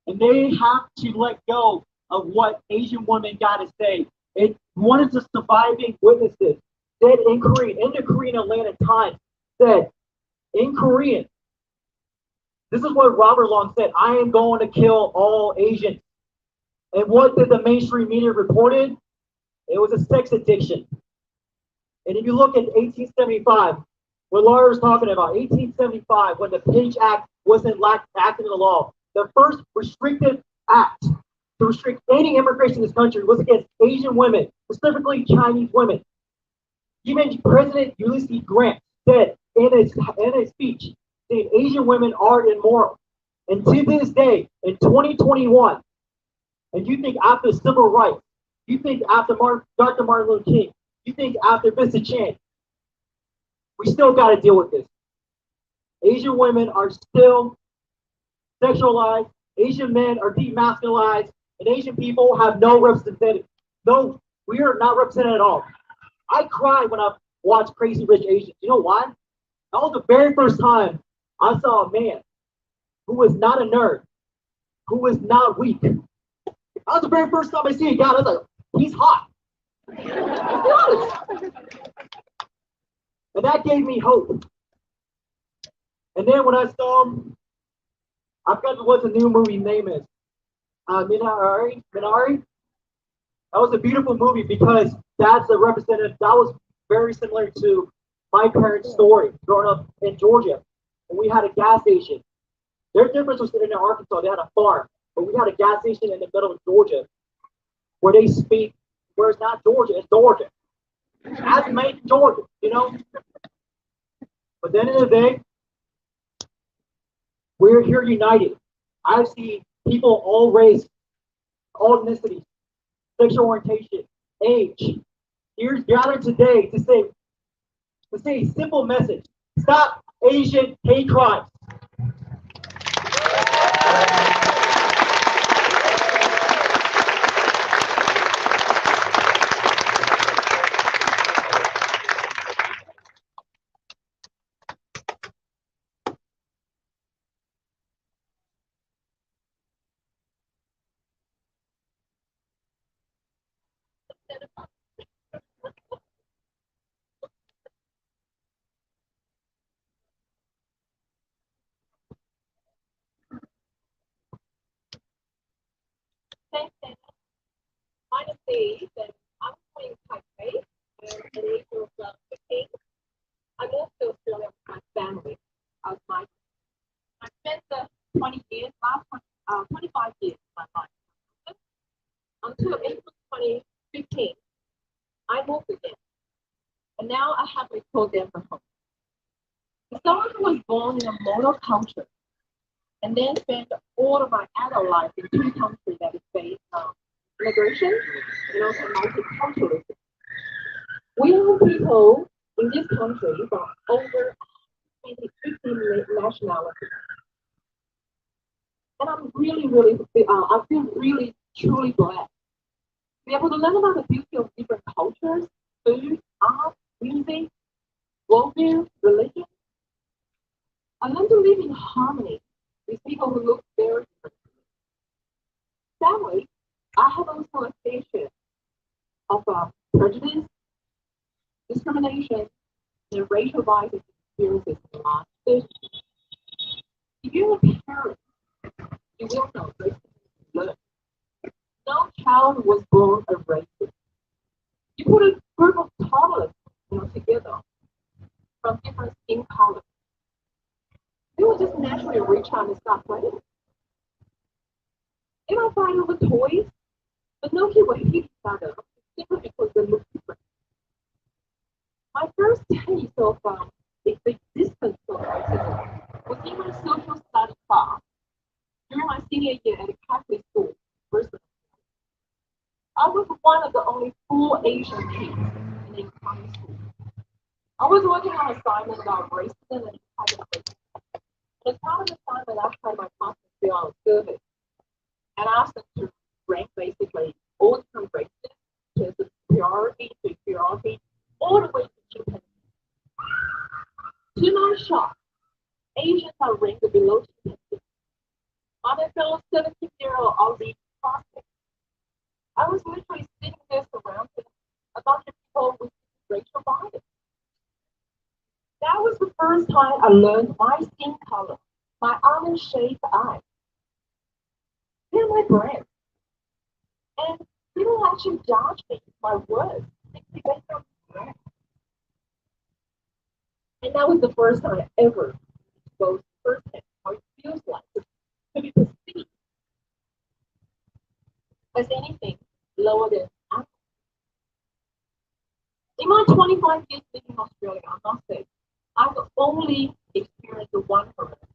And they have to let go of what Asian women got to say. And one of the surviving witnesses said in Korean, in the Korean Atlanta Times, said in Korean, this is what Robert Long said: I am going to kill all Asians. And what did the mainstream media reported? It was a sex addiction. And if you look at 1875, what Laura was talking about, 1875, when the Page Act wasn't acted in the law, the first restrictive act to restrict any immigration in this country was against Asian women, specifically Chinese women. Even President Ulysses Grant said in his speech, saying Asian women are immoral. And to this day, in 2021, and you think after civil rights, you think after Dr. Martin Luther King, you think after Mr. Chan, we still got to deal with this. Asian women are still sexualized, Asian men are demasculized, and Asian people have no representation. No, we are not represented at all. I cried when I watched Crazy Rich Asians. You know why? That was the very first time I saw a man who was not a nerd, who was not weak. That was the very first time I see a guy. I was like, he's hot. Let's be honest. And that gave me hope. And then when I saw him, I forgot what the new movie name is. Minari. That was a beautiful movie because that's a representative. That was very similar to my parents' story growing up in Georgia. and we had a gas station. Their difference was in Arkansas, they had a farm, but we had a gas station in the middle of Georgia where they speak, where it's not Georgia, it's Georgia. As made in Georgia, you know? But then in the day, we're here united. I see people, all race, all ethnicities, sexual orientation, age. Here's gathered today to say a simple message. Stop Asian hate crimes. Thanks, Anna. My name is and I'm playing Taipei at the age of 15. I moved to Australia with my family. I spent 20 years, 25 years of my life. Until April 2015, I moved again. And now I have returned them from home. As someone who was born in a monoculture and then spent all of my adult life in two countries that is based on immigration and also multiculturalism. We have people in this country from over 15 nationalities. And I feel really, truly blessed to be able to learn about the beauty of different cultures, food, art, music, worldview, religion. I learned to live in harmony with people who look very different. Sadly, I have also a station of prejudice, discrimination, and racial bias experiences in the last 30 years. If you're a parent, you will know racism is learned. No child was born a racist. You put a group of toddlers together from different skin colors. They will just naturally reach out and start playing. They might fight over toys, but no kid will hit each other simply because they look different. My first taste of the existence of racism was in my social studies class during my senior year at a Catholic school. I was one of the only 4 Asian kids in the entire school. I was working on an assignment about racism and anti-racism. As part of the assignment, I had my class to fill out a survey and asked them to rank basically all different races, to superiority to inferiority, all the way to chimpanzee. To my shock, Asians are ranked below chimpanzees. On a fellow 17-year-old Aussie prospect, I was literally sitting there surrounded a bunch of people with racial bias. That was the first time I learned my skin color, my almond-shaped eyes. They're my brand. And people actually judge me, my words, simply based on brand. And that was the first time I ever exposed firsthand how it feels like to be perceived as anything lower than us. In my 25 years living in Australia, I must say, I've only experienced one harassment.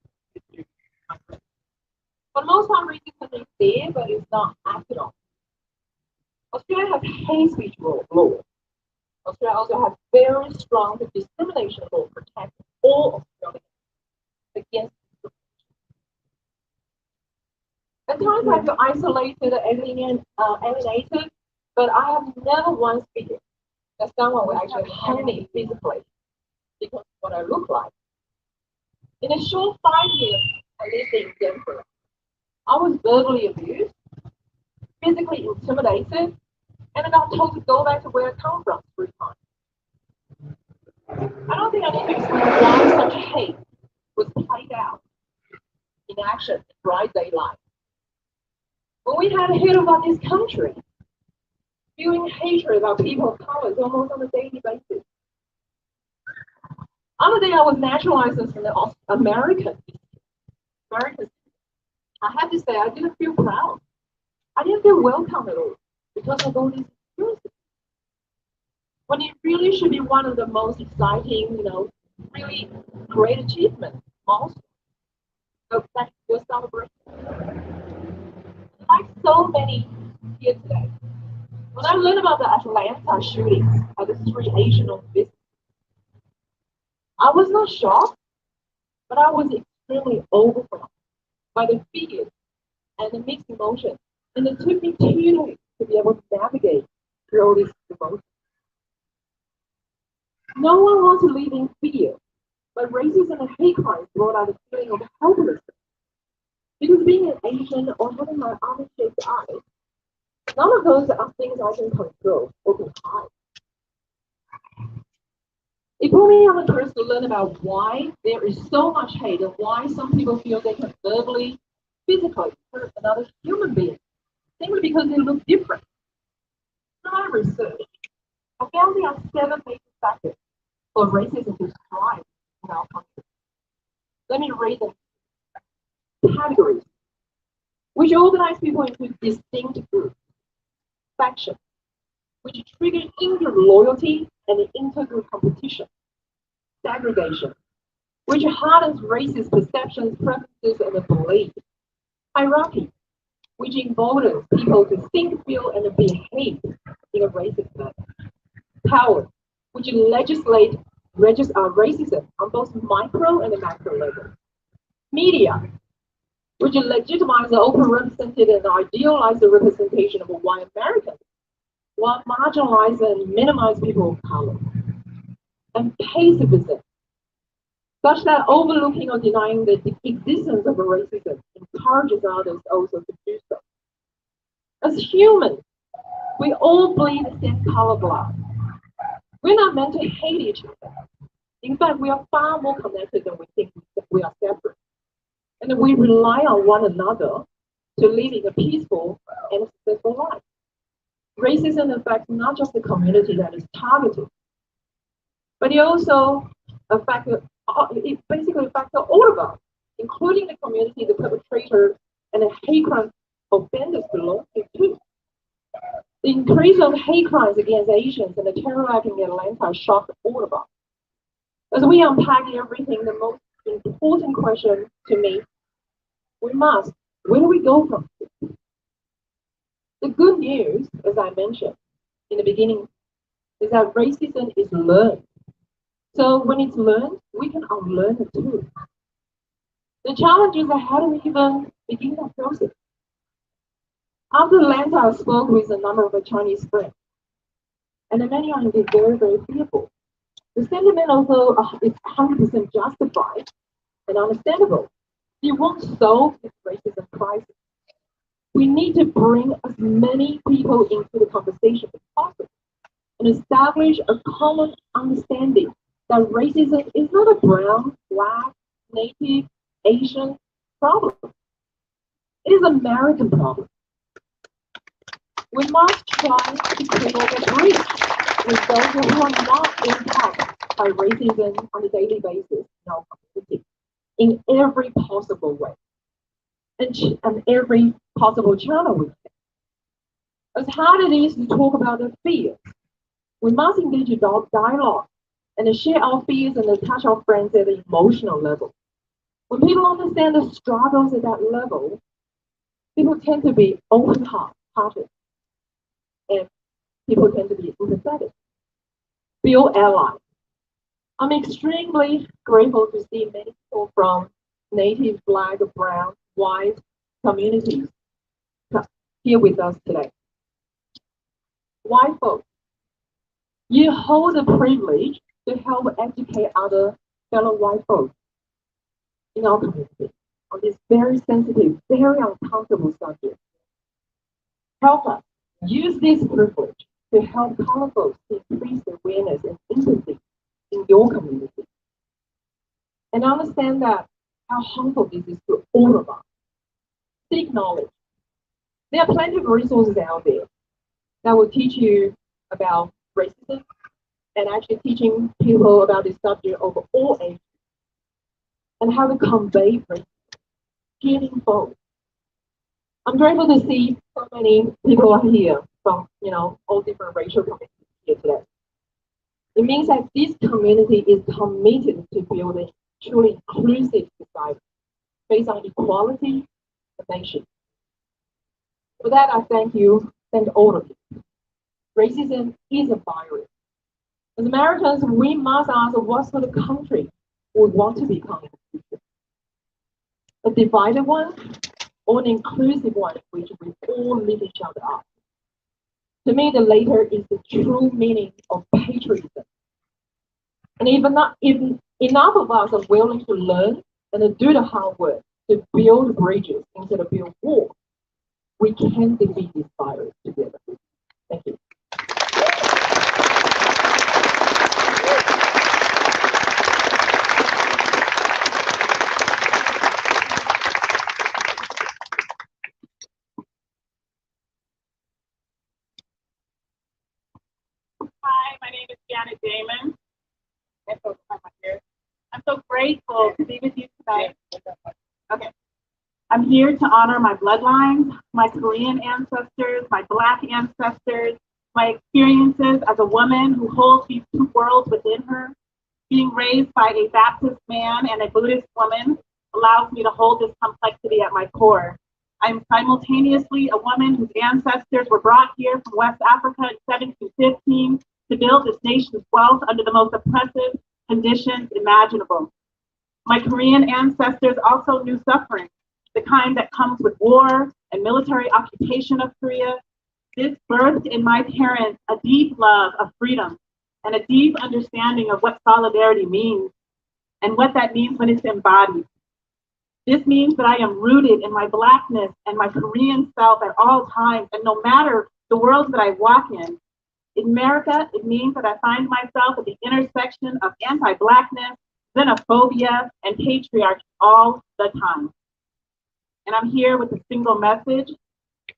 But most time racism is there, but it's not acted on. Australia has hate speech law. Australia also has very strong discrimination law protecting all Australians against discrimination. At times I feel isolated, alienated, but I have never once figured that someone will actually harm me physically because of what I look like. In a short 5 years I lived in Denver, I was verbally abused, physically intimidated, and I got told to go back to where I come from 3 times. I don't think I need to explain why such hate was played out in action in bright daylight. When we had a hate about this country, feeling hatred about people of color almost on a daily basis. Other day I was naturalized as an American. American. I have to say I didn't feel proud. I didn't feel welcome at all because of all these experiences. When it really should be one of the most exciting, really great achievements, milestones of that your celebration. Like so many here today, when I learned about the Atlanta shootings at the three Asian business, I was not shocked, but I was extremely overwhelmed by the fears and the mixed emotions. And it took me 2 days to be able to navigate through all these emotions. No one wants to live in fear, but racism and hate crimes brought out a feeling of helplessness. Because being an Asian or having my almond-shaped eyes, none of those are things I can control or can hide. It put me on the course to learn about why there is so much hate and why some people feel they can verbally, physically hurt another human being simply because they look different. In my research, I found there are 7 major factors for racism to thrive in our country. Let me read them. Categories, which organize people into distinct groups. Faction, which trigger inter loyalty and intergroup competition. Segregation, which hardens racist perceptions, preferences, and beliefs. Hierarchy, which emboldens people to think, feel, and behave in a racist manner. Power, which legislates racism on both micro and macro levels. Media, which legitimizes the overrepresented and idealized representation of white Americans, while marginalizing and minimize people of color. And pacifism, such that overlooking or denying the existence of racism encourages others also to do so. As humans, we all bleed the same color blood. We're not meant to hate each other. In fact, we are far more connected than we think we are separate. And we rely on one another to live in a peaceful and successful life. Racism affects not just the community that is targeted, but it also affects, it basically affects all of us, including the community the perpetrator and the hate crime offenders belong to too. The increase of hate crimes against Asians and the terror attack in Atlanta shocked all of us. As we unpack everything, the most important question to me, where do we go from here? The good news, as I mentioned in the beginning, is that racism is learned. So when it's learned, we can unlearn it too. The challenge is how do we even begin that process? After Atlanta, I spoke with a number of Chinese friends, and many are indeed very, very fearful. The sentiment, although it's 100% justified and understandable, it won't solve this racism crisis. We need to bring as many people into the conversation as possible and establish a common understanding that racism is not a brown, black, native, Asian problem. It is an American problem. We must try to create a bridge with those who are not impacted by racism on a daily basis in our community in every possible way and every possible channel we can. As hard it is to talk about the fears, we must engage in dialogue and share our fears and touch our friends at the emotional level. When people understand the struggles at that level, people tend to be open-hearted and people tend to be empathetic. Feel allies. I'm extremely grateful to see many people from native, black, brown, white communities here with us today. White folks, you hold the privilege to help educate other fellow white folks in our community on this very sensitive, very uncomfortable subject. Help us use this privilege to help color folks increase awareness and empathy in your community. And understand that how harmful this is to all of us. Seek knowledge. There are plenty of resources out there that will teach you about racism and actually teaching people about this subject of all ages and how to convey racism, healing both. I'm grateful to see so many people are here from, all different racial communities here today. It means that this community is committed to building truly inclusive society based on equality and nation. For that, I thank all of you. Racism is a virus. As Americans, we must ask what sort of country we want to become in the future. A divided one or an inclusive one in which we all lift each other up. To me, the latter is the true meaning of patriotism. And if enough of us are willing to learn and to do the hard work to build bridges instead of build walls, we can defeat this virus together. Thank you. Hi, my name is Janet Damon. I'm so grateful to be with you tonight. Okay. I'm here to honor my bloodlines, my Korean ancestors, my Black ancestors, my experiences as a woman who holds these two worlds within her. Being raised by a Baptist man and a Buddhist woman allows me to hold this complexity at my core. I'm simultaneously a woman whose ancestors were brought here from West Africa in 1715 to build this nation's wealth under the most oppressive conditions imaginable. My Korean ancestors also knew suffering, the kind that comes with war and military occupation of Korea. This birthed in my parents a deep love of freedom and a deep understanding of what solidarity means and what that means when it's embodied. This means that I am rooted in my Blackness and my Korean self at all times, and no matter the worlds that I walk in. In America, it means that I find myself at the intersection of anti-Blackness, xenophobia, and patriarchy all the time. And I'm here with a single message.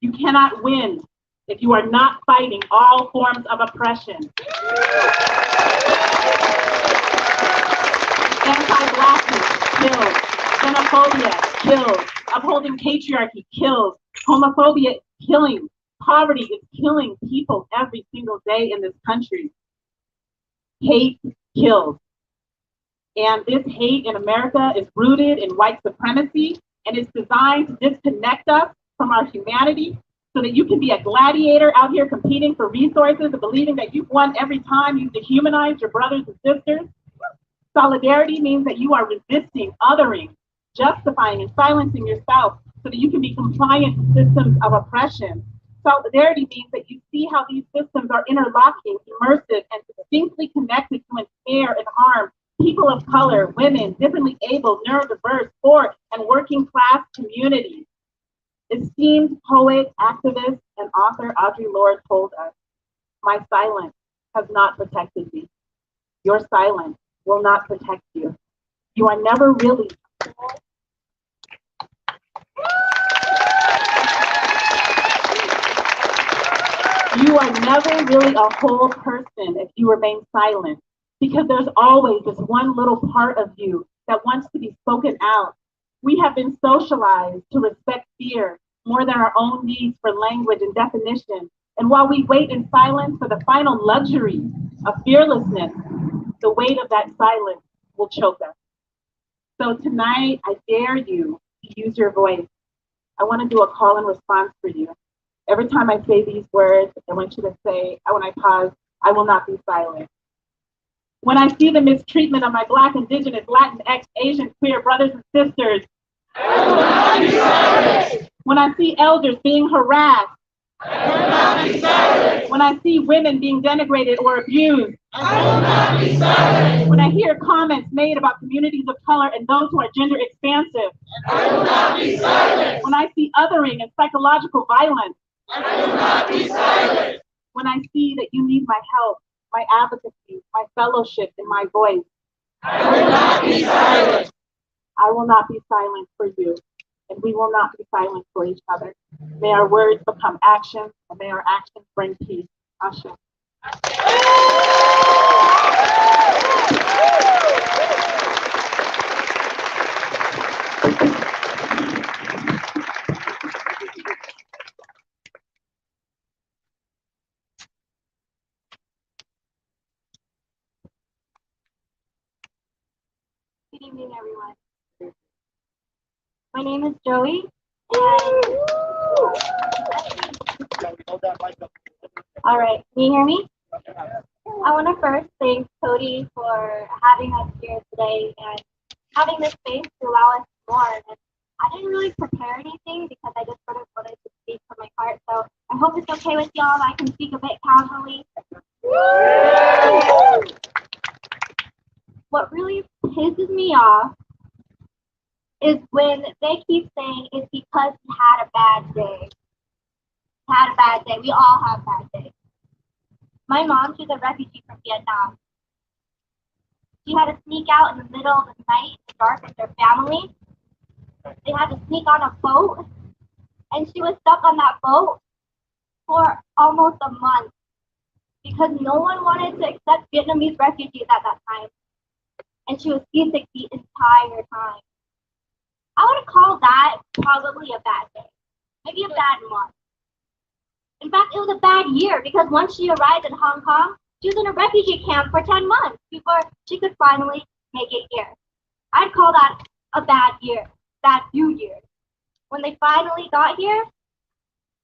You cannot win if you are not fighting all forms of oppression. Anti-Blackness kills. Xenophobia kills. Upholding patriarchy kills. Homophobia is killing. Poverty is killing people every single day in this country. Hate kills. And this hate in America is rooted in white supremacy, and it's designed to disconnect us from our humanity so that you can be a gladiator out here competing for resources and believing that you've won every time you dehumanize your brothers and sisters. Solidarity means that you are resisting, othering, justifying, and silencing yourself so that you can be compliant to systems of oppression. Solidarity means that you see how these systems are interlocking, immersive, and distinctly connected to ensnare and harm people of color, women, differently able, neurodiverse, poor, and working class communities. Esteemed poet, activist, and author Audre Lorde told us, "My silence has not protected me. Your silence will not protect you. You are never really You are never really a whole person if you remain silent, because there's always this one little part of you that wants to be spoken out. We have been socialized to respect fear more than our own needs for language and definition. And while we wait in silence for the final luxury of fearlessness, the weight of that silence will choke us. So tonight, I dare you to use your voice. I want to do a call and response for you. Every time I say these words, I want you to say, when I pause, I will not be silent. When I see the mistreatment of my Black, Indigenous, Latinx, Asian, queer brothers and sisters, I will not be silent. When I see elders being harassed, I will not be silent. When I see women being denigrated or abused, I will not be silent. When I hear comments made about communities of color and those who are gender expansive, I will not be silent. When I see othering and psychological violence, I will not be silent. When I see that you need my help, my advocacy, my fellowship, and my voice, I will not be silent. I will not be silent for you, and we will not be silent for each other. May our words become actions, and may our actions bring peace. Ashe. Good evening, everyone. My name is Joey, and all right, can you hear me? I want to first thank Cody for having us here today and having this space to allow us to learn. And I didn't really prepare anything because I just sort of wanted to speak from my heart. So I hope it's okay with y'all. I can speak a bit casually. What really pisses me off is when they keep saying it's because he had a bad day. Had a bad day. We all have bad days. My mom, she's a refugee from Vietnam. She had to sneak out in the middle of the night in the dark with her family. They had to sneak on a boat, and she was stuck on that boat for almost a month because no one wanted to accept Vietnamese refugees at that time. And she was seasick the entire time. I would call that probably a bad day, maybe a bad month. In fact, it was a bad year because once she arrived in Hong Kong, she was in a refugee camp for 10 months before she could finally make it here. I'd call that a bad year, bad few years. When they finally got here,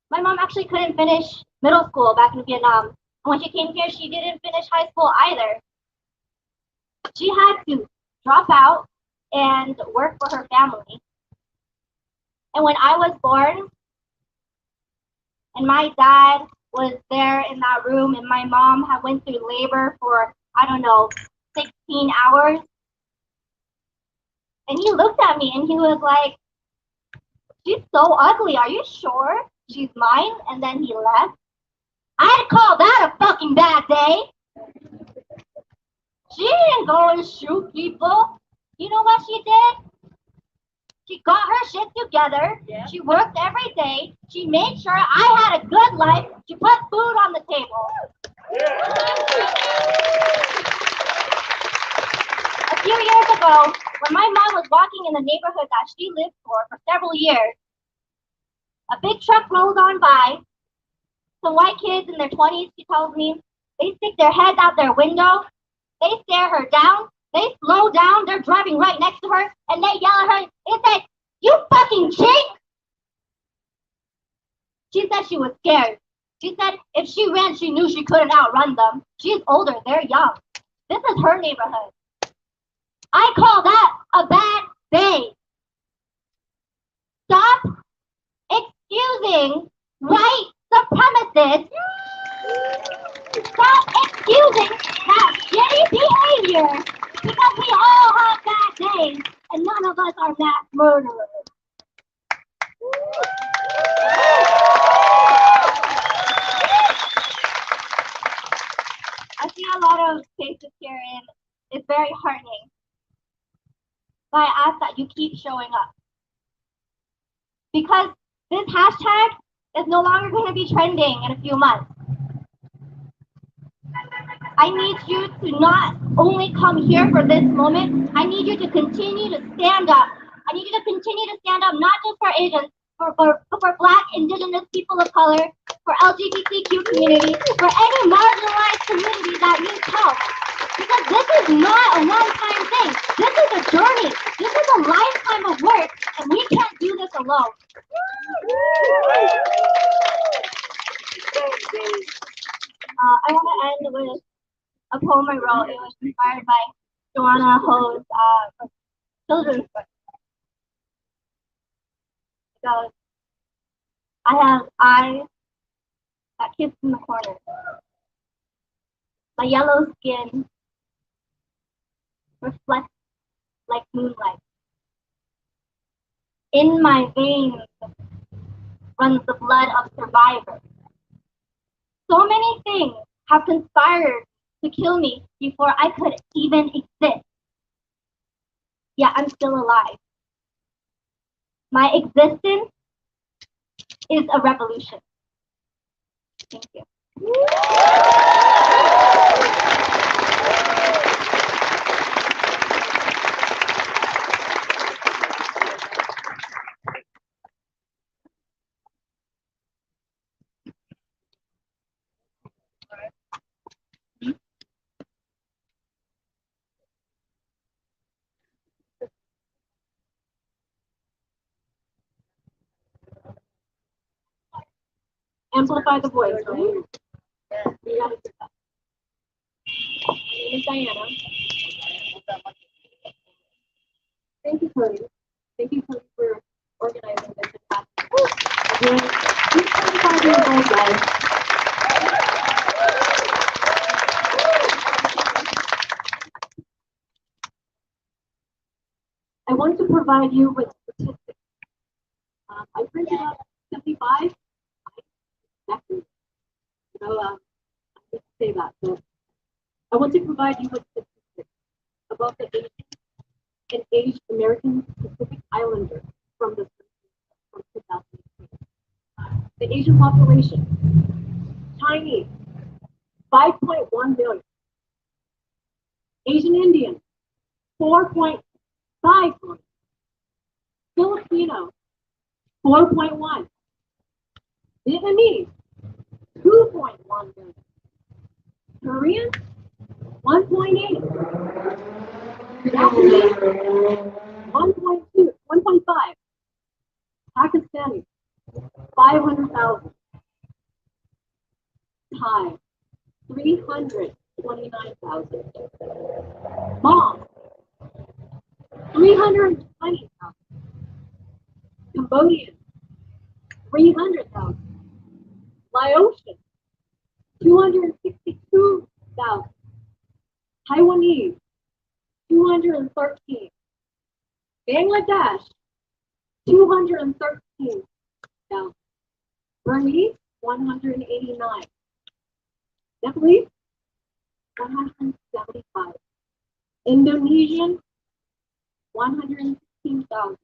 my mom actually couldn't finish middle school back in Vietnam. And when she came here, she didn't finish high school either. She had to drop out and work for her family. And when I was born, and my dad was there in that room, and my mom had went through labor for, 16 hours. And he looked at me and he was like, "She's so ugly. Are you sure she's mine?" And then he left. I'd call that a fucking bad day. She didn't go and shoot people. You know what she did? She got her shit together. Yeah. She worked every day. She made sure I had a good life. She put food on the table. Yeah. A few years ago, when my mom was walking in the neighborhood that she lived for several years, a big truck rolls on by. Some white kids in their 20s, she tells me, they stick their heads out their window. They stare her down. They slow down. They're driving right next to her, and they yell at her. They said, "You fucking chink!" She said she was scared. She said if she ran, she knew she couldn't outrun them. She's older. They're young. This is her neighborhood. I call that a bad day. Stop excusing white supremacists. Stop excusing that shitty behavior because we all have bad days and none of us are mass murderers. I see a lot of cases here and it's very heartening. But I ask that you keep showing up. Because this hashtag is no longer going to be trending in a few months. I need you to not only come here for this moment, I need you to continue to stand up. I need you to continue to stand up, not just for Asians, for Black, Indigenous people of color, for LGBTQ community, for any marginalized community that needs help. Because this is not a one-time thing. This is a journey. This is a lifetime of work, and we can't do this alone. I want to end with a poem I wrote. It was inspired by Joanna Ho's children's book. It goes, "I have eyes that kiss in the corner. My yellow skin reflects like moonlight. In my veins runs the blood of survivors. So many things have conspired to kill me before I could even exist. Yet I'm still alive. My existence is a revolution." Thank you. Amplify the voice, right? You gotta do that. My name is Diana. Thank you, Cody. Thank you, Cody, for organizing this. He's 25 years old, guys. I want to provide you with statistics. I printed out 75. Exactly. I didn't say that, but I want to provide you with statistics about the Asian and aged American Pacific Islanders from 2018. The Asian population, Chinese, 5.1 million. Asian Indian, 4.5 million. Filipino, 4.1. Vietnamese, 2.1 million. Korean, 1.8. Japanese, 1.2, 1.5. Pakistani, 500,000. Thai, 329,000. Mom, 320,000. Cambodian, 300,000. Laotian, 262,000. Taiwanese, 213. Bangladesh, 213,000. Burmese, 189. Nepalese, 175. Indonesian, 116,000.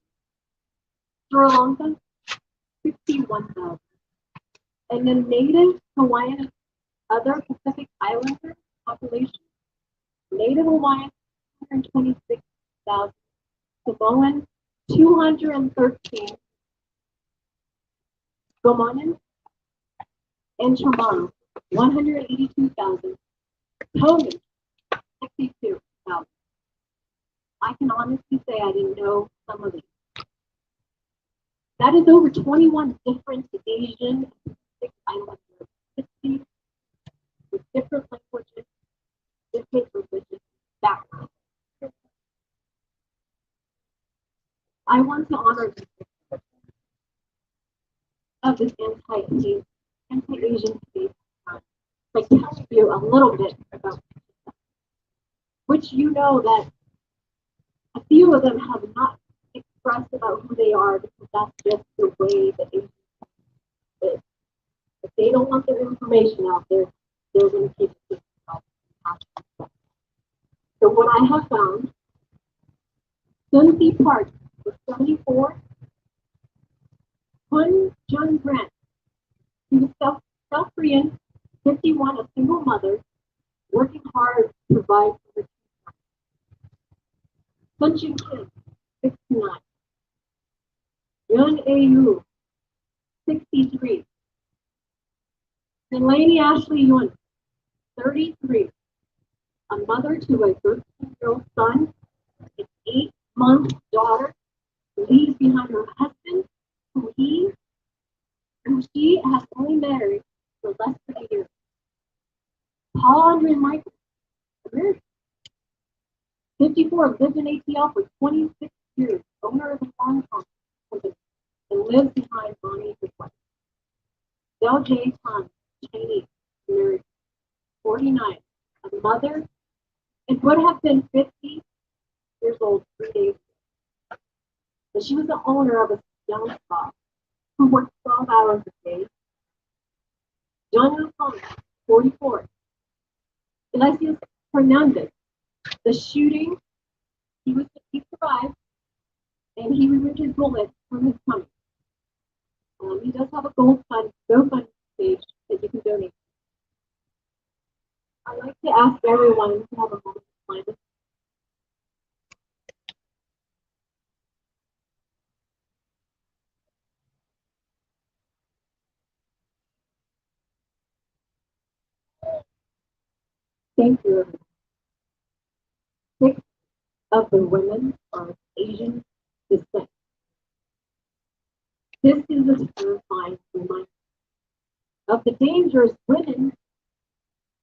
Sri Lanka, 61,000. And the native Hawaiian and other Pacific Islander population, Native Hawaiian, 126,000. Samoan, 213. Gomonan and Chamorro, 182,000. Tongan, 62,000. I can honestly say I didn't know some of these. That is over 21 different Asian and Pacific Islander cities with different languages, different religious backgrounds. I want to honor the of this anti-Asian space by telling you a little bit about which you know that a few of them have not expressed about who they are because that's just the way that Asian is. If they don't want their information out there, they're going to keep it to themselves. So what I have found, Sunsi Park was 74. Hun Jun Grant, he was South Korean, 51, a single mother, working hard to provide for her children. Sun Jin Kim, 69. Yun A.U., 63. Delaney Ashley Yun, 33. A mother to a 13-year-old son, an 8-month daughter, leaves behind her husband, who she has only married for less than a year. Paul Andre Michael, American, 54, lived in ATL for 26 years, owner of a farm company, and lives behind Bonnie, his wife. Del J. Tan, Chinese, married, 49, a mother, and would have been 50 years old 3 days ago. But she was the owner of a young spa who worked 12 hours a day. John Lupon, 44. Iglesias Hernandez, the shooting, he survived, and he removed his bullet from his tummy. He does have a GoFundMe page that you can donate. I'd like to ask everyone to have a moment of silence. Thank you, everyone. 6 of the women are of Asian descent. This is a terrifying reminder of the dangers women,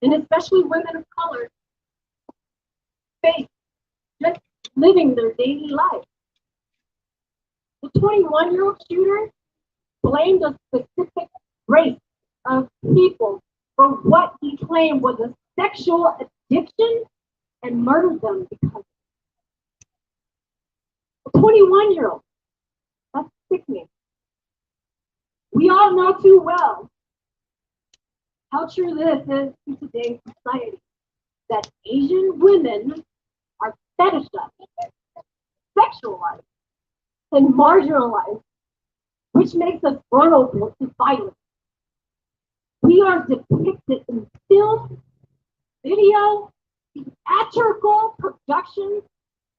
and especially women of color, face just living their daily life. The 21-year-old shooter blamed a specific race of people for what he claimed was a sexual addiction and murdered them because a 21-year-old. That's sickening. We all know too well how true this is in today's society, that Asian women are fetishized, sexualized, and marginalized, which makes us vulnerable to violence. We are depicted in film, video, theatrical productions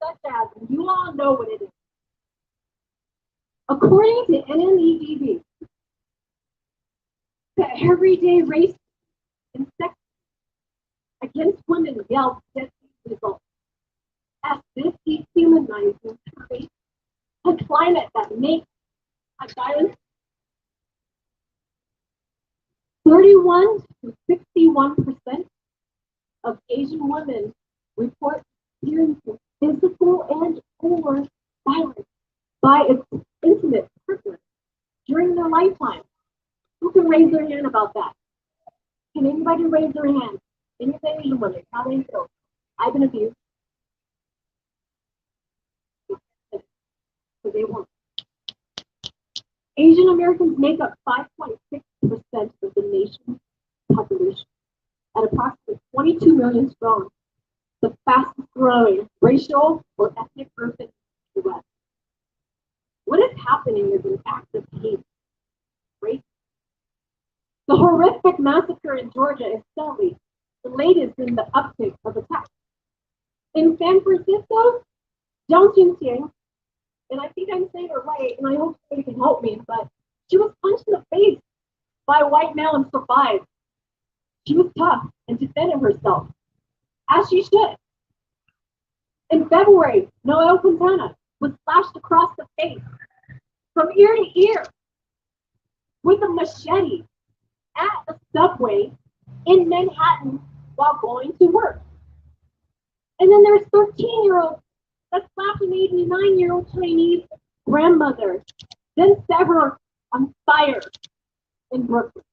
such as, you all know what it is. According to NMEDB, the everyday race and sex against women yelled against these results, as this dehumanizing race, a climate that makes a violence 31 to 61% of Asian women report experiencing physical and or violence by its intimate partner during their lifetime. Who can raise their hand about that? Can anybody raise their hand? Any of the Asian women, how they feel? I've been abused. So they won't. Asian Americans make up 5.6% of the nation's population, at approximately 22 million strong, the fastest growing racial or ethnic group in the U.S. What is happening is an act of hate, race. The horrific massacre in Georgia is sadly the latest in the uptick of attacks. In San Francisco, Zhang Jinxiang, and I think I'm saying it right, and I hope somebody can help me, but she was punched in the face by a white male and survived. She was tough and defended herself, as she should. In February, Noel Quintana was slashed across the face from ear to ear with a machete at a subway in Manhattan while going to work. And then there's 13-year-old that slapped an 89-year-old Chinese grandmother, then set her on fire in Brooklyn.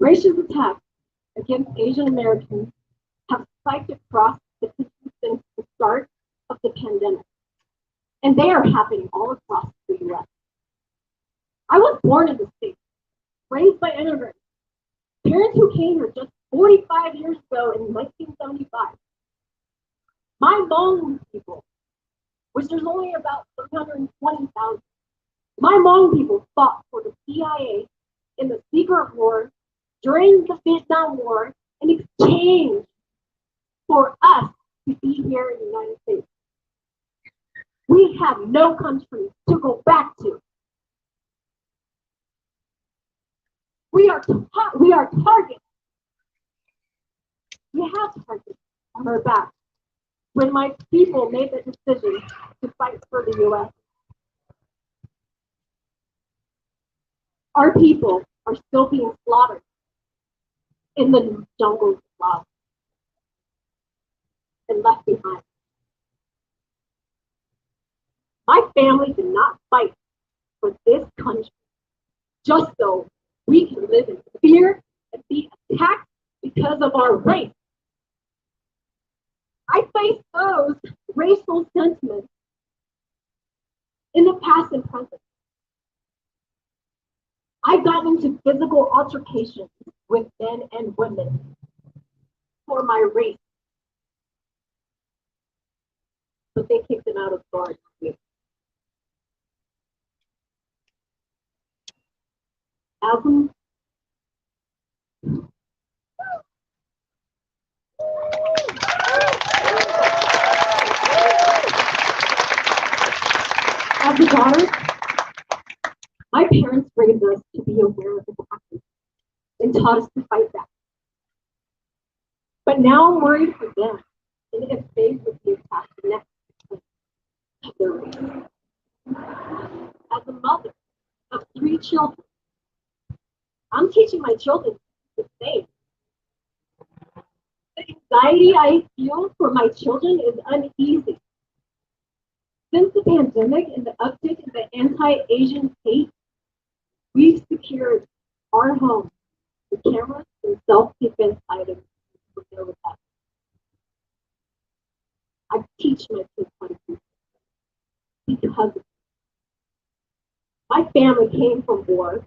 Racist attacks against Asian Americans have spiked across the country since the start of the pandemic, and they are happening all across the U.S. I was born in the States, raised by immigrants, parents who came here just 45 years ago in 1975. My Hmong people, which there's only about 320,000, my Hmong people fought for the CIA in the secret war during the Vietnam War in exchange for us to be here in the United States. We have no country to go back to. We are targets. We have targets on our back when my people made the decision to fight for the U.S. Our people are still being slaughtered in the jungles of love and left behind. My family did not fight for this country just so we can live in fear and be attacked because of our race. I face those racial sentiments in the past and present. I got into physical altercations with men and women for my race, but they kicked them out of guard. Album. As a daughter, my parents raised us to be aware of the practice and taught us to fight back. But now I'm worried for them and if they would be attacked next of their race. as a mother of 3 children, I'm teaching my children the same. The anxiety I feel for my children is uneasy. Since the pandemic and the uptick in the anti-Asian hate, we've secured our home with cameras and self-defense items to deal with that. I teach my kids how to do this because my family came from war,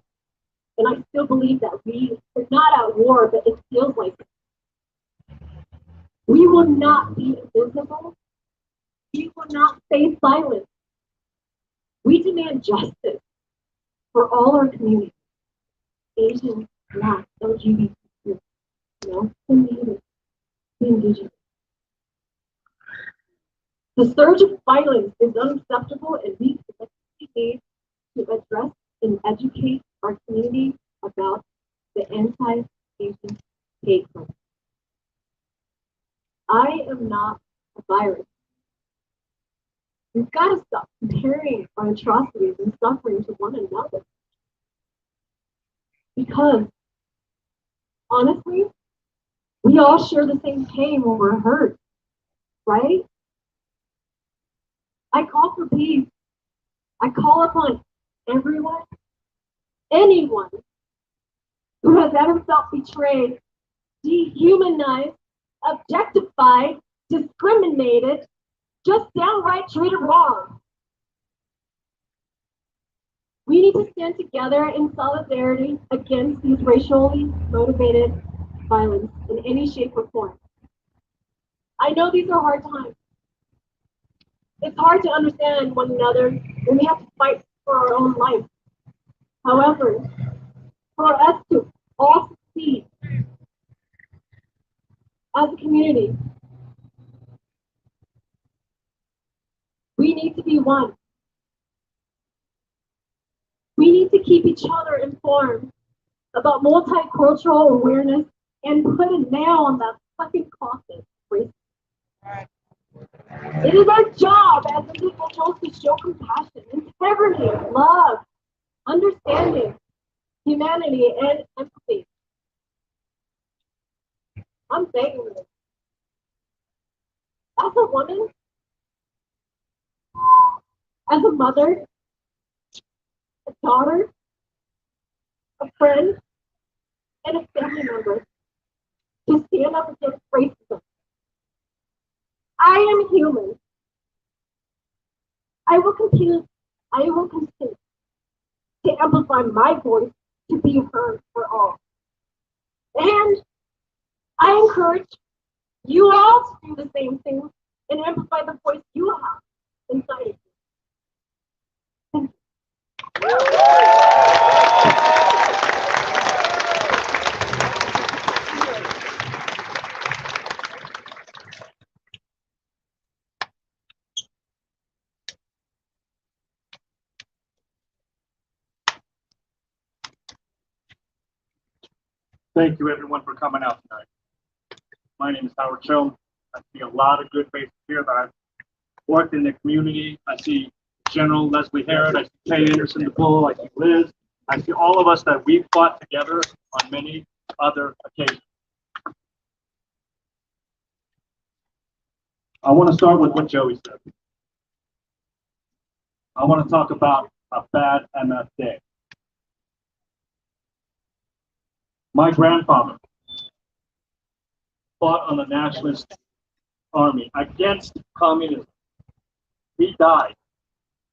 and I still believe that we're not at war, but it feels like it. We will not be invisible. We will not stay silent. We demand justice for all our communities, Asian, Black, LGBTQ, Native, Indigenous. The surge of violence is unacceptable, and we collectively need to address and educate our community about the anti-Asian hate crime. I am not a virus. We've got to stop comparing our atrocities and suffering to one another. Because, honestly, we all share the same pain when we're hurt, right? I call for peace. I call upon everyone, anyone who has ever felt betrayed, dehumanized, objectified, discriminated, just downright treated wrong. We need to stand together in solidarity against these racially motivated violence in any shape or form. I know these are hard times. It's hard to understand one another when we have to fight for our own life. However, for us to all succeed as a community, we need to be one. We need to keep each other informed about multicultural awareness and put a nail on that fucking coffin. It is our job as individuals to show compassion, integrity, love, understanding, humanity, and empathy. I'm begging you. As a woman, as a mother, a daughter, a friend, and a family member, to stand up against racism. I am human. I will continue to amplify my voice to be heard for all. And I encourage you all to do the same thing and amplify the voice you have inside of you. Thank Thank you, everyone, for coming out tonight. My name is Howard Cho. I see a lot of good faces here that I've worked in the community. I see General Leslie Herod. I see Kay Anderson DePull. I see Liz. I see all of us that we've fought together on many other occasions. I want to start with what Joey said. I want to talk about a bad MF day. My grandfather fought on the nationalist army against communism. He died.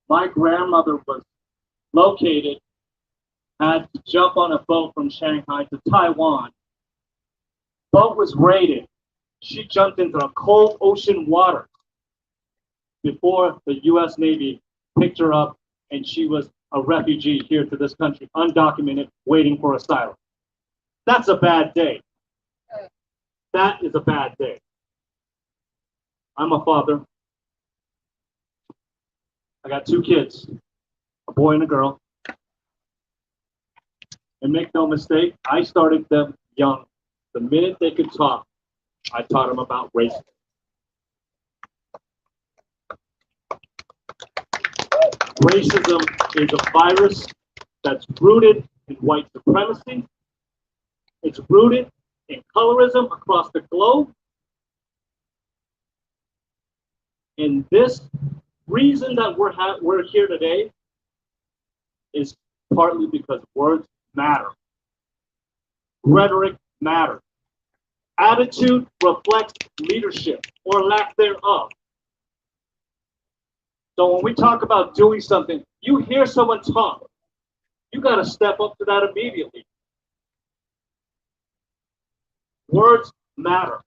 My grandmother was located, had to jump on a boat from Shanghai to Taiwan. Boat was raided. She jumped into the cold ocean water before the U.S. Navy picked her up, and she was a refugee here to this country, undocumented, waiting for asylum. That's a bad day. That is a bad day. I'm a father. I got 2 kids, a boy and a girl. And make no mistake, I started them young. The minute they could talk, I taught them about racism. Racism is a virus that's rooted in white supremacy. It's rooted in colorism across the globe. And this reason that we're here today is partly because words matter. Rhetoric matters. Attitude reflects leadership or lack thereof. So when we talk about doing something, you hear someone talk, you got to step up to that immediately. Words matter.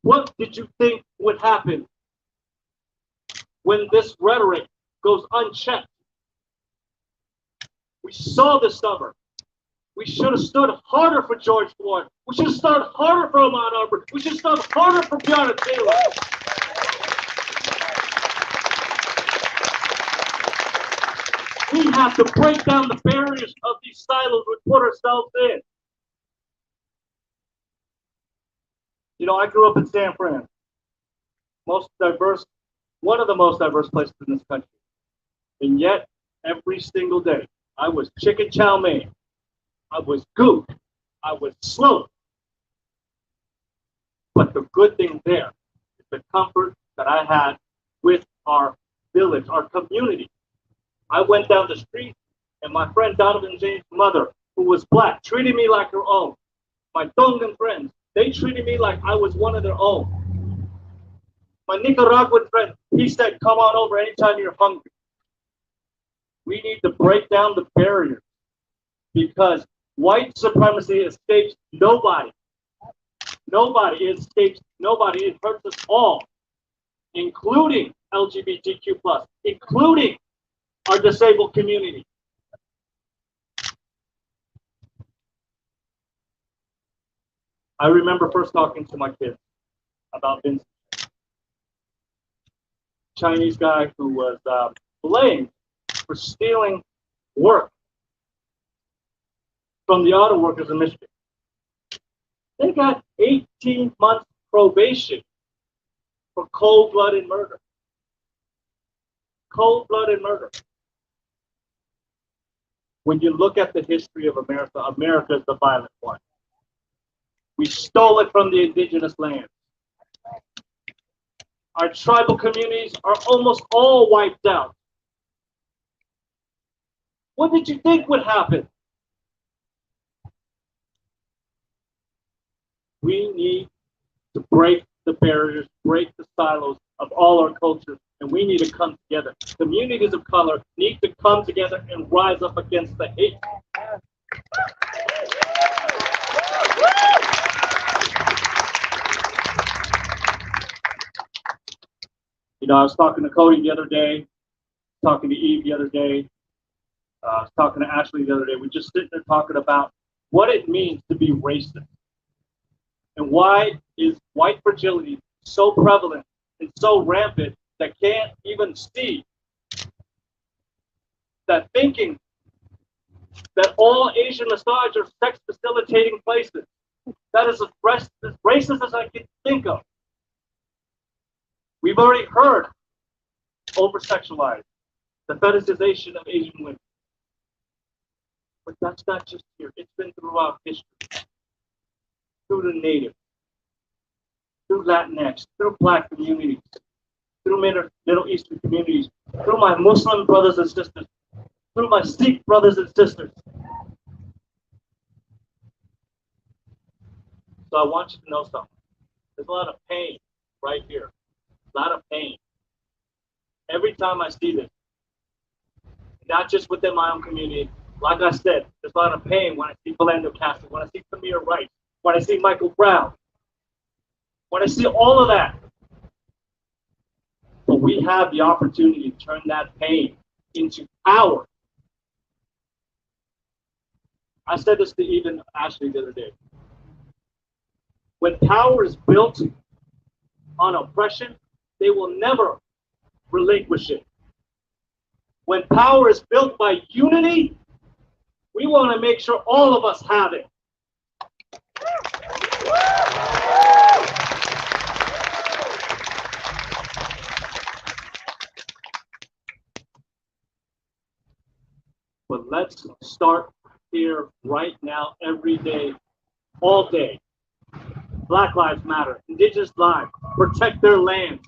What did you think would happen when this rhetoric goes unchecked? We saw this summer. We should have stood harder for George Floyd. We should have stood harder for Ahmaud Arbery. We should have stood harder for Breonna Taylor. We have to break down the barriers of these silos we put ourselves in. You know, I grew up in San Fran, one of the most diverse places in this country. And yet, every single day, I was chicken chow mein. I was goop. I was slow. But the good thing there is the comfort that I had with our village, our community. I went down the street, and my friend Donovan James' mother, who was black, treated me like her own. My Tongan friends, they treated me like I was one of their own. My Nicaraguan friend, he said, come on over anytime you're hungry. We need to break down the barriers because white supremacy escapes nobody. Nobody escapes nobody. It hurts us all, including LGBTQ+, including our disabled community. I remember first talking to my kids about Vincent, Chinese guy who was blamed for stealing work from the auto workers in Michigan. They got 18 months probation for cold-blooded murder. Cold-blooded murder. When you look at the history of America, America is the violent one. We stole it from the indigenous lands. Our tribal communities are almost all wiped out. What did you think would happen? We need to break the barriers, break the silos of all our cultures, and we need to come together. Communities of color need to come together and rise up against the hate. You know, I was talking to Cody the other day, talking to Eve the other day, I was talking to Ashley the other day. We're just sitting there talking about what it means to be racist. And why is white fragility so prevalent and so rampant that can't even see that thinking that all Asian massage are sex facilitating places. That is as racist as I can think of. We've already heard over-sexualized, the fetishization of Asian women. But that's not just here. It's been throughout history. Through the natives, through Latinx, through black communities, through Middle Eastern communities, through my Muslim brothers and sisters, through my Sikh brothers and sisters. So I want you to know something. There's a lot of pain right here. A lot of pain. Every time I see this, not just within my own community, like I said, there's a lot of pain when I see Philando Castile, when I see Tamir Rice, when I see Michael Brown, when I see all of that. But we have the opportunity to turn that pain into power. I said this to even Ashley the other day. When power is built on oppression, they will never relinquish it. When power is built by unity, we want to make sure all of us have it. But let's start here right now, every day, all day. Black Lives Matter, Indigenous lives, protect their lands,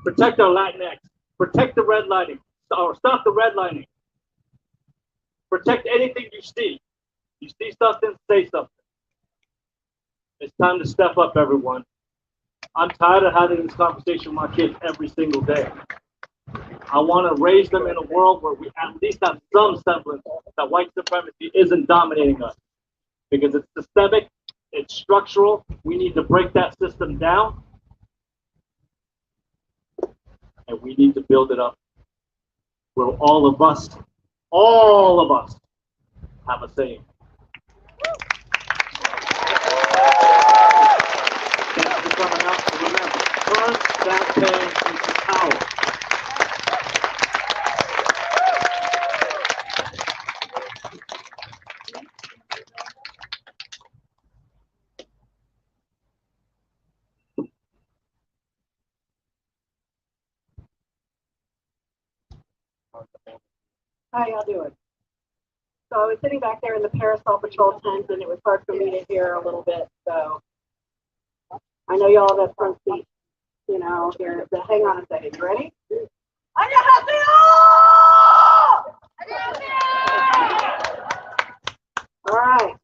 protect our Latinx, protect the redlining, or stop the redlining. Protect anything you see. You see something, say something. It's time to step up, everyone. I'm tired of having this conversation with my kids every single day. I want to raise them in a world where we at least have some semblance that white supremacy isn't dominating us. Because it's systemic, it's structural. We need to break that system down. And we need to build it up where all of us have a say. Thanks for coming out. And remember, turn that pain into power. How y'all doing? So I was sitting back there in the Parasol Patrol tent, and it was hard for me to hear a little bit. So I know y'all have front seat, you know, here. But hang on a second. You ready? All right.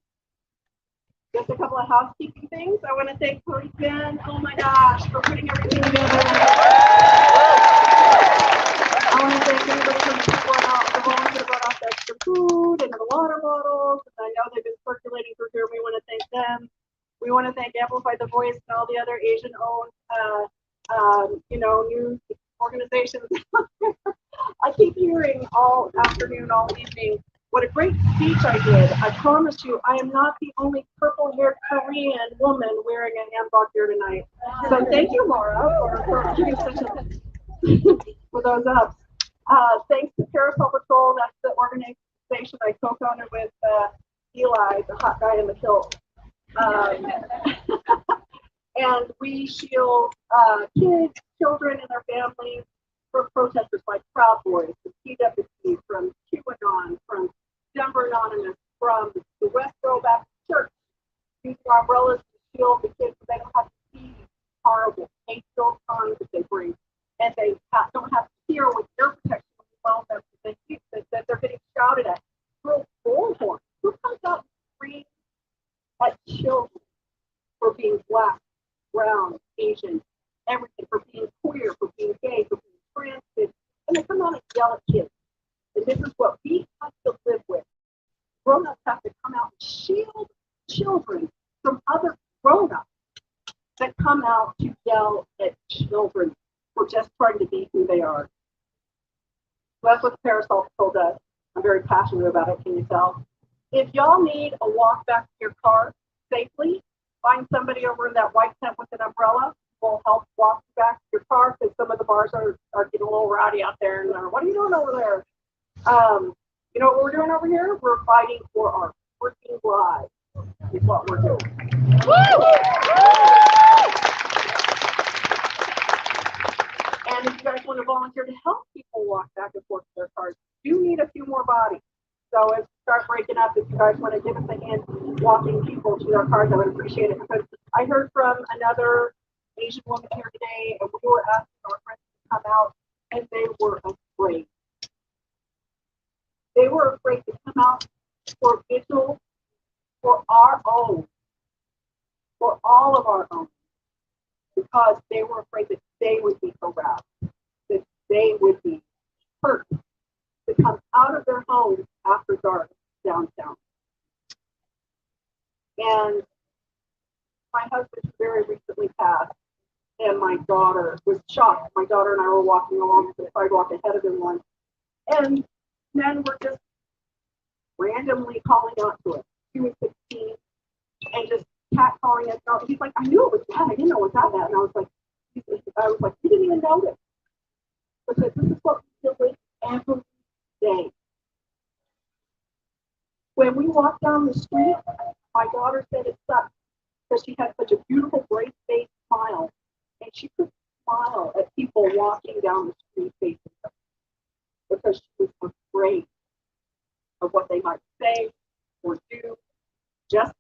Just a couple of housekeeping things. I want to thank Cody Ben. Oh my gosh, for putting everything together. I want to thank everybody from the volunteer brought out the extra food and the water bottles. And I know they've been circulating through here. We want to thank them. We want to thank Amplify the Voice and all the other Asian-owned, news organizations. I keep hearing all afternoon, all evening, what a great speech I did. I promise you, I am not the only purple-haired Korean woman wearing a hanbok here tonight. So thank you, Laura, for giving such a for those ups. Thanks to Parasol Patrol, that's the organization I co-founded with Eli, the hot guy in the kilt. And we shield kids, children, and their families from protesters like Proud Boys, from PWC, from QAnon, from Denver Anonymous, from the West Row Baptist Church, using umbrellas to shield the kids so they don't have to see horrible, hate-filled signs that they bring, and they don't have to hear with ear protection when you phone them that they're getting shouted at. Real bullhorn. Who comes out and screams at children for being black, brown, Asian, everything, for being queer, for being gay, for being trans kids, and they come out and yell at kids. And this is what we have to live with. Grown-ups have to come out and shield children from other grown-ups that come out to yell at children for just trying to be who they are. So that's what the Parasol Patrol does. I'm very passionate about it, can you tell? If y'all need a walk back to your car safely, find somebody over in that white tent with an umbrella. Will help walk you back to your car because some of the bars are getting a little rowdy out there. And what are you doing over there? You know what we're doing over here? We're fighting for our freaking lives. Is what we're doing. And if you guys want to volunteer to help people walk back and forth to their cars, you need a few more bodies. So as we start breaking up, if you guys want to give us a hand walking people to their cars, I would appreciate it. Because I heard from another Asian woman here today, and we were asking our friends to come out, and they were afraid. They were afraid to come out for vigil for our own, for all of our own, because they were afraid that they would be harassed, that they would be hurt, to come out of their homes after dark downtown. And my husband very recently passed, and my daughter was shocked. My daughter and I were walking along the sidewalk ahead of him once, and men were just randomly calling out to us. He was 16, and just catcalling us. And he's like, I knew it was bad. I didn't know it was that bad. And I was like, you didn't even notice. Because this is what we deal with every day. When we walked down the street, my daughter said it sucked because she had such a beautiful, bright-faced smile, and she could smile at people walking down the street facing her because she was afraid of what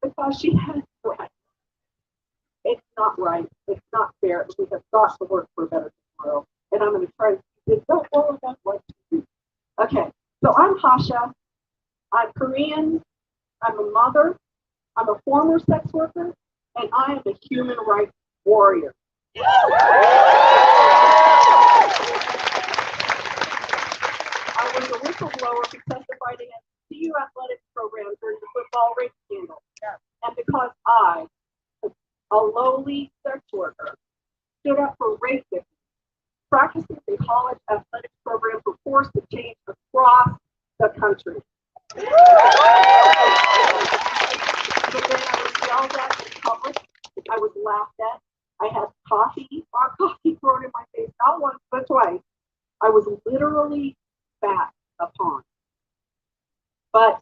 just because she has breasts. It's not right. It's not fair. We have got to work for a better tomorrow. And I'm going to try to do all of that what to do. Okay, so I'm Hasha. I'm Korean. I'm a mother. I'm a former sex worker. And I am a human rights warrior. I was a whistleblower who testified against the CU athletics program during the football rape scandal. And because I, a lowly sex worker, stood up for rape victims, practices in college athletics programs were forced to change across the country. But then I was yelled at in public. I was laughed at. I had hot coffee thrown in my face, not once, but twice. I was literally spat upon. But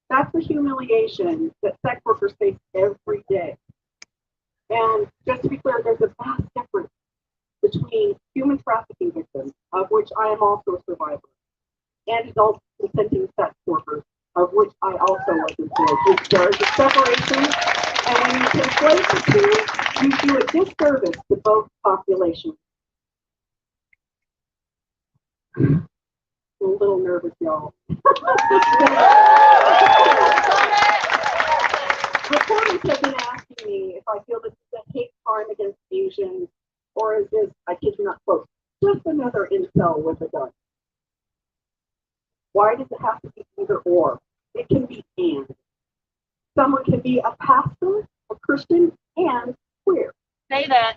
that's the humiliation that sex workers face every day. And just to be clear, there's a vast difference between human trafficking victims, of which I am also a survivor, and adult consenting sex workers, of which I also was employed. There is a separation, and when you conflate the two, you do a disservice to both populations. I'm a little nervous, y'all. Reporters have been asking me if I feel this is a hate crime against Asians, or is this, I kid you not, quote, just another incel with a gun? Why does it have to be either or? It can be and. Someone can be a pastor, a Christian, and queer. Say that.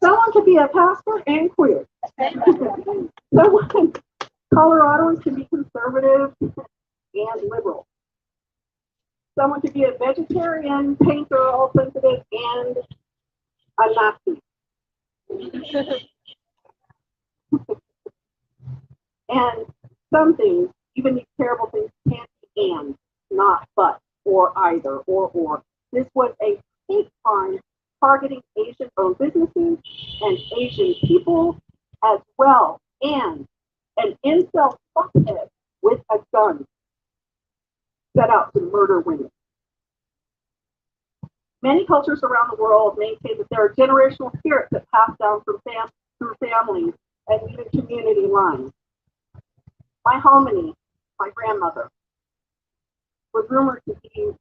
Someone can be a pastor and queer. Someone, Coloradoans can be conservative and liberal. Someone can be a vegetarian, painter, all sensitive, and a Nazi. And some things, even these terrible things, can't be and, not but, or either, or. This was a hate crime targeting Asian-owned businesses and Asian people as well, and an incel fuckhead with a gun set out to murder women. Many cultures around the world maintain that there are generational spirits that pass down through families and even community lines. My hominy, my grandmother, was rumored to be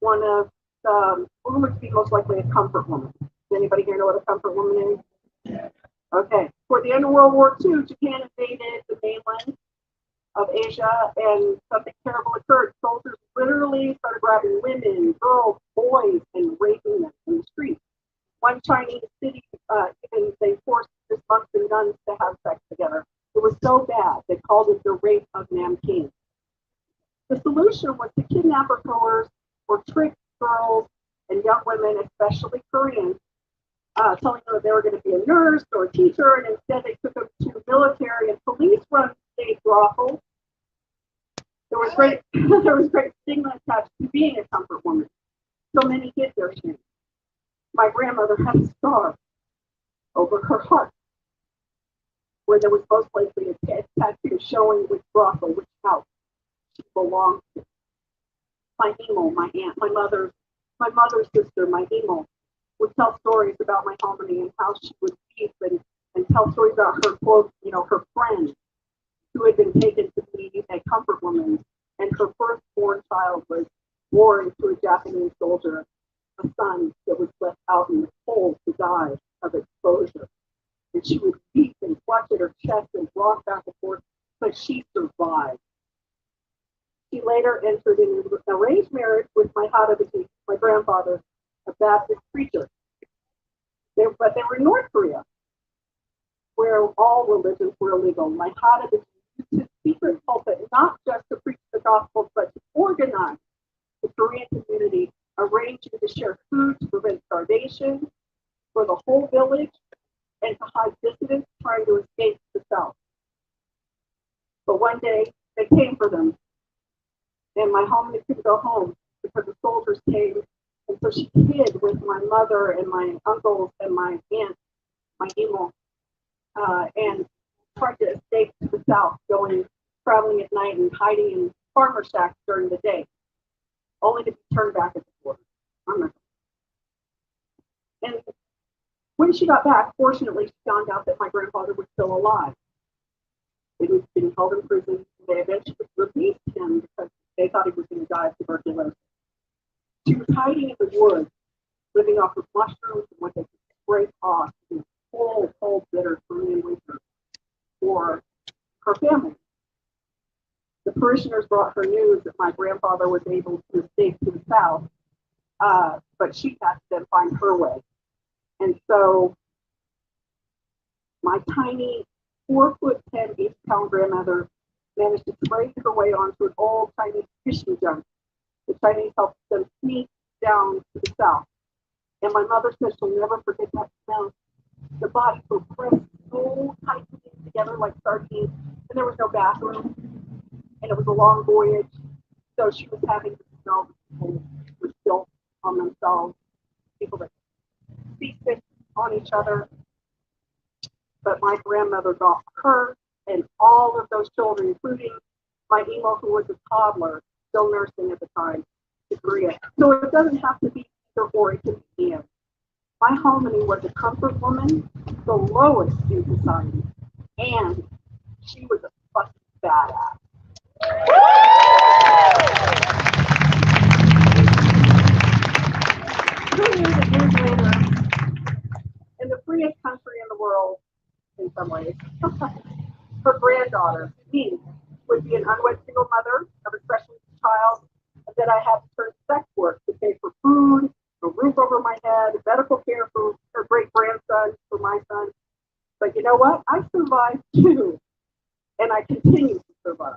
rumored to be most likely a comfort woman. Does anybody here know what a comfort woman is? Yeah. Okay. Toward the end of World War II, Japan invaded the mainland of Asia, and something terrible occurred. Soldiers literally started grabbing women, girls, boys, and raping them in the streets. One Chinese city, even they forced just monks and nuns to have sex together. It was so bad, they called it the rape of Nanking. The solution was to kidnap or coerce or trick girls and young women, especially Koreans, telling them that they were going to be a nurse or a teacher, and instead they took them to military and police-run state brothels. There was great stigma attached to being a comfort woman. So many hid their shame. My grandmother had a scar over her heart, where there was most likely a tattoo showing which brothel, which house she belonged to. My emo, my aunt, my mother's sister, my emo, would tell stories about my hominy and how she would weep and tell stories about her, quote, her friend who had been taken to be a comfort woman, and her firstborn child was born to a Japanese soldier, a son that was left out in the cold to die of exposure. And she would weep and clutch at her chest and rock back and forth, but she survived. She later entered into an arranged marriage with my Hadabaji, my grandfather, a Baptist preacher. But they were in North Korea, where all religions were illegal. My Hadabaji used his secret pulpit not just to preach the gospel, but to organize the Korean community, arranging to share food to prevent starvation for the whole village, and to hide dissidents trying to escape to the south. But one day, they came for them, and my homie couldn't go home because the soldiers came, and so she hid with my mother and my uncles and my aunt, my emo, and tried to escape to the south, traveling at night and hiding in farmer shacks during the day, only to be turned back at the border. when she got back, fortunately, she found out that my grandfather was still alive. He was being held in prison. They eventually released him because they thought he was going to die of tuberculosis. She was hiding in the woods, living off of mushrooms and what they could scrape off in the cold, cold, bitter Korean winter for her family. The parishioners brought her news that my grandfather was able to escape to the south, but she had to then find her way. And so my tiny 4'10" 8-pound grandmother managed to trade her way onto an old Chinese fishing junk. The Chinese helped them sneak down to the south. And my mother said she'll never forget that smell. The bodies were pressed so tightly together like sardines, and there was no bathroom, and it was a long voyage. So she was having to smell the people with guilt on themselves, people that feasted on each other. But my grandmother got her and all of those children, including my emo, who was a toddler, still nursing at the time, to Korea. So it doesn't have to be either or, it can be and. My harmony was a comfort woman, the lowest in society, and she was a fucking badass. 2 years later, in the freest country in the world, in some ways, her granddaughter, me, would be an unwed single mother of a special needs child, and then I had to turn sex work to pay for food, a roof over my head, medical care for her great grandson, for my son. But you know what? I survived too, and I continue to survive,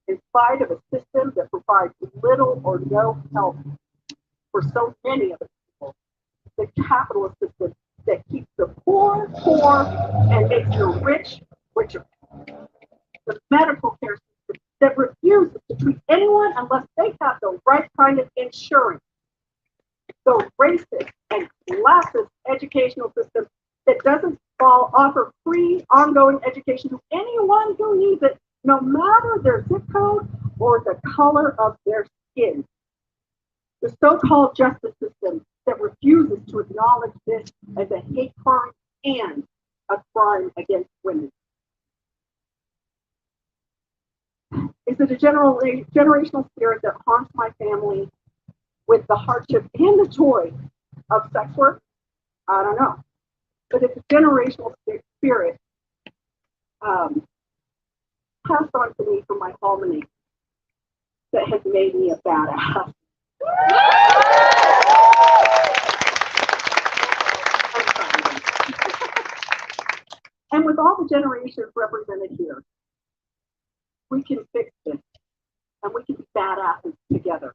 in spite of a system that provides little or no help for so many of the people. The capitalist system that keeps the poor poor and makes the rich richer. The medical care system that refuses to treat anyone unless they have the right kind of insurance. The racist and classist educational system that doesn't offer free ongoing education to anyone who needs it, no matter their zip code or the color of their skin. The so-called justice system that refuses to acknowledge this as a hate crime and a crime against women. Is it a generational spirit that haunts my family with the hardship and the joy of sex work? I don't know. But it's a generational spirit passed on to me from my harmony that has made me a badass. And with all the generations represented here, we can fix this and we can be badasses together,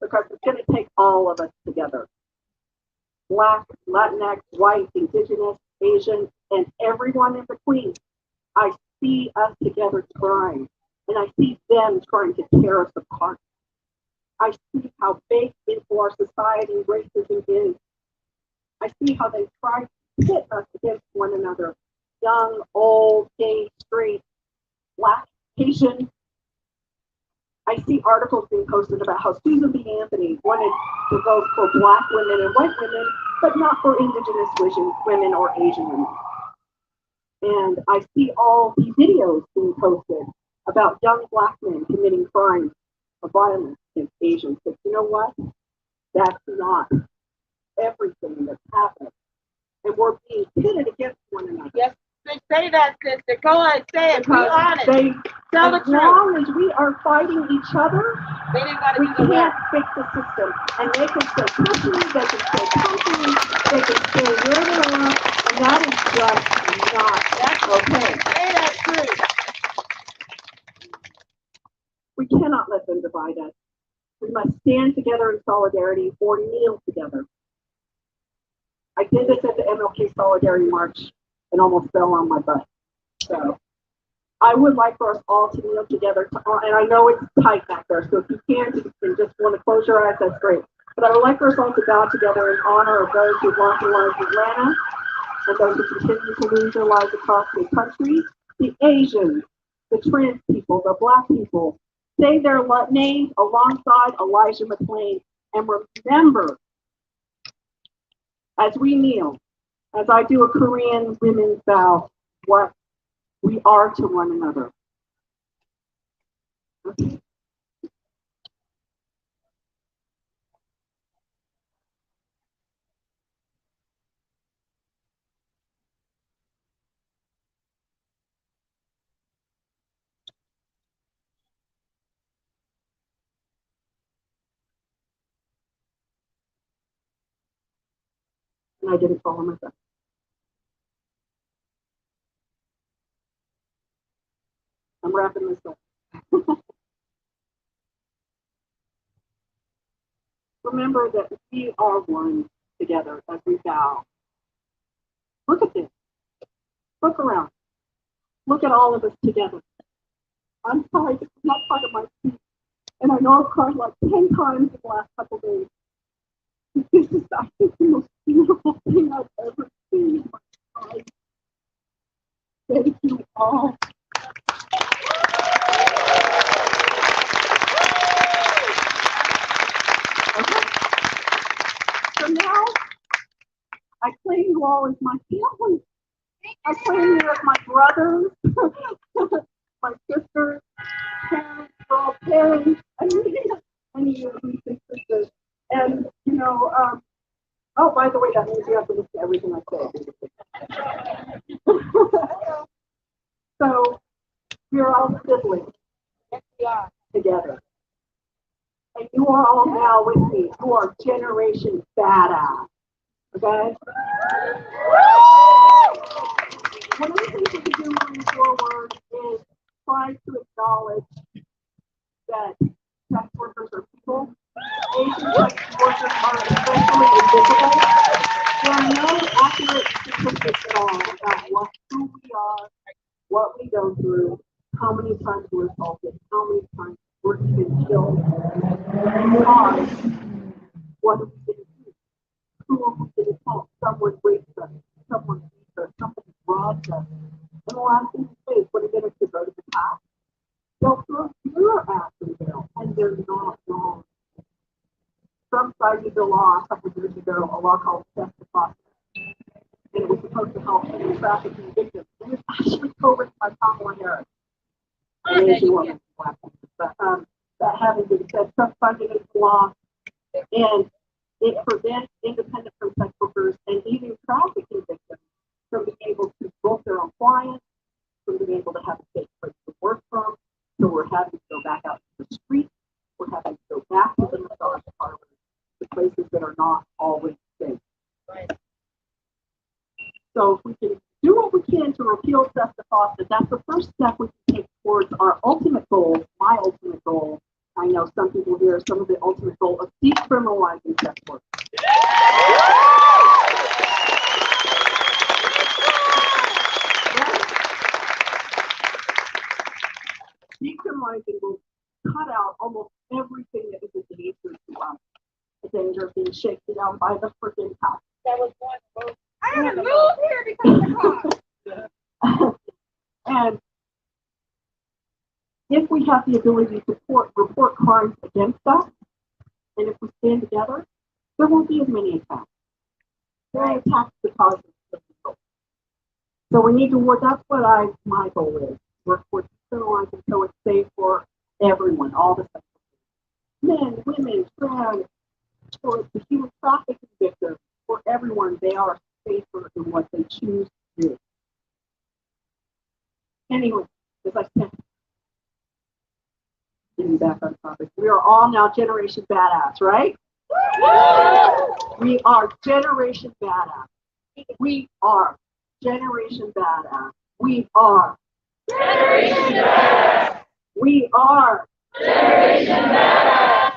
because it's going to take all of us together. Black, Latinx, white, Indigenous, Asian, and everyone in between. I see us together trying, and I see them trying to tear us apart. I see how baked into our society racism is. I see how they try to pit us against one another. Young, old, gay, straight, Black, Asian. I see articles being posted about how Susan B. Anthony wanted to vote for Black women and white women, but not for Indigenous women or Asian women. And I see all these videos being posted about young Black men committing crimes of violence against Asians. But you know what? That's not everything that's happening. And we're being pitted against one another. Yes, say that, sister. Go on, say it. Be honest. Tell the as truth. long as we are fighting each other, They didn't gotta we be the can't worst. fix the system. And they can stay pushy, they can stay comfy, they can stay where they are, and that is just not okay. Say that truth. We cannot let them divide us. We must stand together in solidarity or kneel together. I did this at the MLK Solidarity March and almost fell on my butt. So I would like for us all to kneel together. And I know it's tight back there, so if you can just want to close your eyes, that's great. But I would like for us all to bow together in honor of those who've lost their lives in Atlanta and those who continue to lose their lives across the country. The Asians, the trans people, the Black people, say their names alongside Elijah McClain, and remember, as we kneel, as I do a Korean women's vow, what we are to one another. Okay. And I didn't follow myself. I'm wrapping this up. Remember that we are one together as we vow. Look at this. Look around. Look at all of us together. I'm sorry, this is not part of my speech. And I know I've cried like 10 times in the last couple days. This is, I think, the most beautiful thing I've ever seen in my life. Thank you all. Okay. So now, I claim you all as my family. I claim you as my brothers, my sisters, parents, we're all parents. I need you to be sisters. And, you know, oh, by the way, that means you have to listen to everything I say. So, we're all siblings. Yes, we are. Together. And you are all now with me. You are Generation Badass. Okay? One of the things we can do moving forward is try to acknowledge that sex workers are people. Asian sex workers are especially invisible. There are no accurate statistics at all about who we are, what we go through, how many times we're assaulted, how many times we're even killed. Because what have we been doing? Who have we been assaulted? Someone raped us, someone beat us, somebody robbed us. And the last thing to say is, what are they going to go to the top? They'll throw your ass in jail, and they're not wrong. Trump cited the law a couple of years ago, a law called testify. And it was supposed to help human trafficking victims. And it's actually co-written by Kamala Harris. An Asian woman, black woman. But that having been said, Trump cited the law, and it prevents independent from sex workers and even trafficking victims from being able to book their own clients, from being able to have a safe place to work from. So we're having to go back out to the streets. We're having to go back to the massage parlors, the places that are not always safe. Right. So if we can do what we can to repeal Sesta, that's the first step we can take towards our ultimate goal, my ultimate goal. I know some people here, some of the ultimate goal of decriminalizing sex work. Decriminalizing will cut out almost everything that is a danger to us. The danger of being shaken down by the freaking cops. That was one of those. I haven't moved here because of the cops. And if we have the ability to report crimes against us, and if we stand together, there won't be as many attacks. There are attacks because of people. So we need to work. That's what my goal is. Work towards criminalizing so it's safe for everyone, all the sexual men, women, trans, for the human trafficking victims, for everyone. They are safer in what they choose to do. Anyway, as I said, getting back on topic, we are all now Generation Badass, right? We are Generation Badass. We are Generation Badass. We are Generation Badass. We are Generation Badass.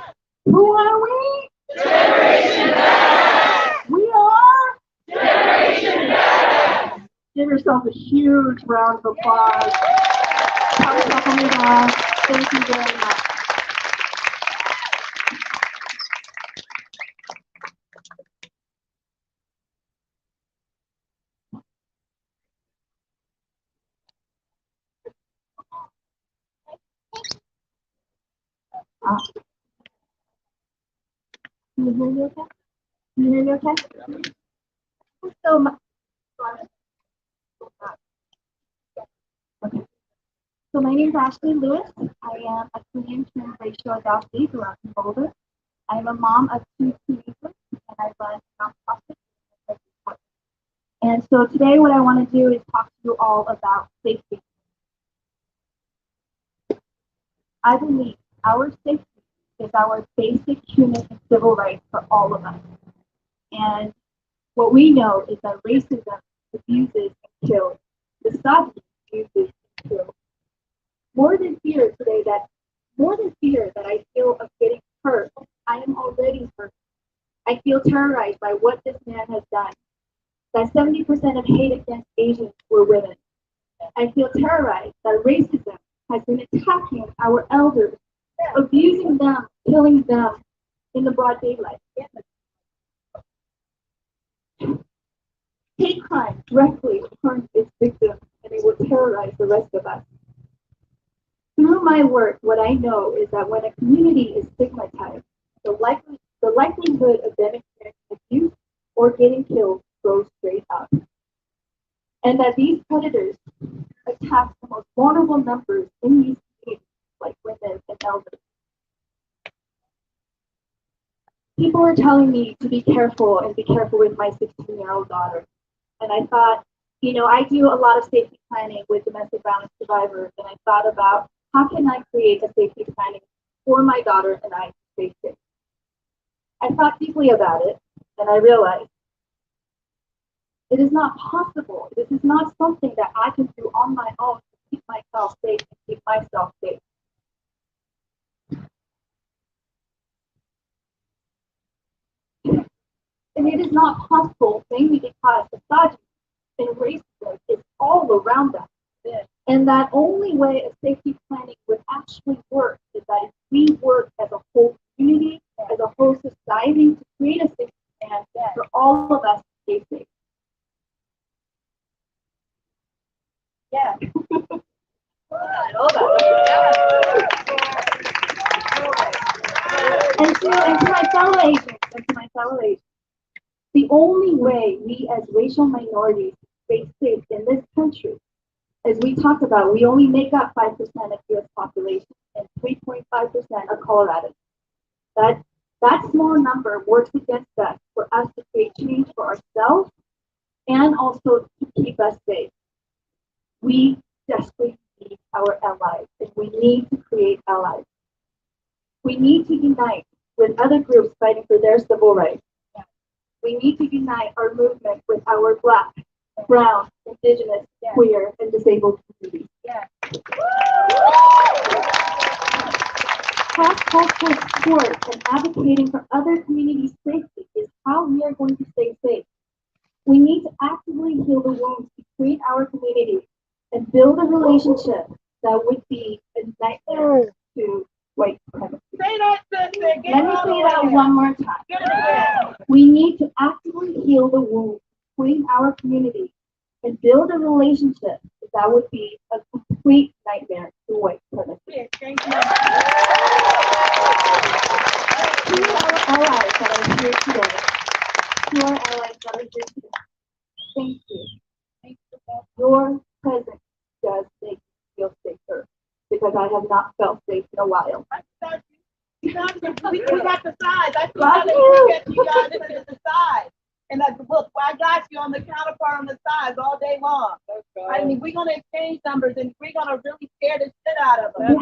Who are we? Generation Badass. We are Generation Badass. Give yourself a huge round of applause. Thank you very much. Can you hear me okay? Can you hear me okay? So Okay. So my name is Ashley Lewis. I am a Korean transracial adoptee who lives in Boulder. I am a mom of two teenagers, and I run a nonprofit. And so today what I want to do is talk to you all about safety. I believe our safety is our basic human and civil right for all of us. And what we know is that racism abuses and kills. Misogyny abuses and kills. More than fear that I feel of getting hurt, I am already hurt. I feel terrorized by what this man has done. That 70% of hate against Asians were women. I feel terrorized that racism has been attacking our elders, abusing them, killing them in the broad daylight. Hate crime directly harms its victims, and it will terrorize the rest of us. Through my work, what I know is that when a community is stigmatized, the likelihood of them experiencing abuse or getting killed goes straight up. And that these predators attack the most vulnerable members in these communities, like women and elders. People are telling me to be careful and be careful with my 16-year-old daughter. And I thought, I do a lot of safety planning with domestic violence survivors, and I thought about how can I create a safety planning for my daughter and I to stay safe. I thought deeply about it, and I realized it is not possible. This is not something that I can do on my own to keep myself safe and keep myself safe. And it is not possible mainly because misogyny and racism is all around us. And that only way a safety planning would actually work is that if we work as a whole community, as a whole society, to create a safety plan for all of us to stay safe. Yeah. And to my fellow agents, the only way we as racial minorities stay safe in this country, as we talked about, we only make up 5% of U.S. population and 3.5% of Colorado. That small number works against us for us to create change for ourselves and also to keep us safe. We desperately need our allies, and we need to create allies. We need to unite with other groups fighting for their civil rights. We need to unite our movement with our Black, brown, indigenous, queer, and disabled communities. Cross-cultural support and advocating for other communities' safety is how we are going to stay safe. We need to actively heal the wounds to create our community and build a relationship that would be a nightmare to white supremacy. Let me say that one more time. We need to actively heal the wounds between our community and build a relationship that would be a complete nightmare to white supremacy. To our allies that are here today, thank you. Your presence does make me feel safer because I have not felt safe in a while. We got the sides. I thought that you guys to the side. And look, I got you on the counterpart on the sides all day long. I mean, we're gonna exchange numbers and we're gonna really scare the shit out of them.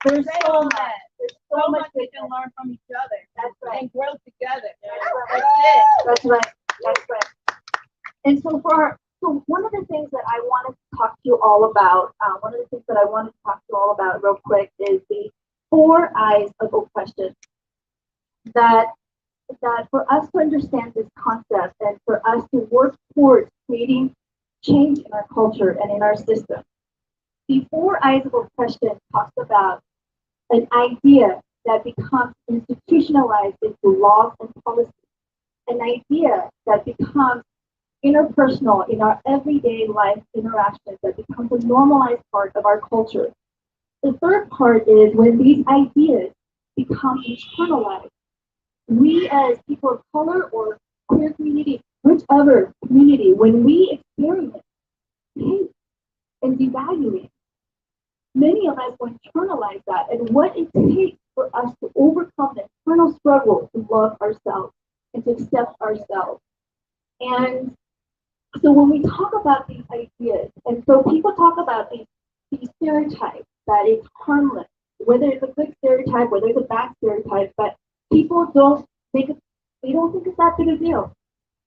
There's so much we can learn from each other. That's right. And grow together. That's right. And so one of the things that I wanted to talk to you all about, real quick is the 4 eyes of oppression. That for us to understand this concept and for us to work towards creating change in our culture and in our system. The 4 eyes of oppression talks about an idea that becomes institutionalized into laws and policies, an idea that becomes interpersonal in our everyday life interactions, that becomes a normalized part of our culture. The third part is when these ideas become internalized. We as people of color or queer community, whichever community, when we experience hate and devaluing, many of us will internalize that and what it takes for us to overcome the internal struggle to love ourselves and to accept ourselves. And so when we talk about these ideas, and so people talk about these stereotypes that it's harmless, whether it's a good stereotype, whether it's a bad stereotype, but people don't think they don't think it's that big a deal.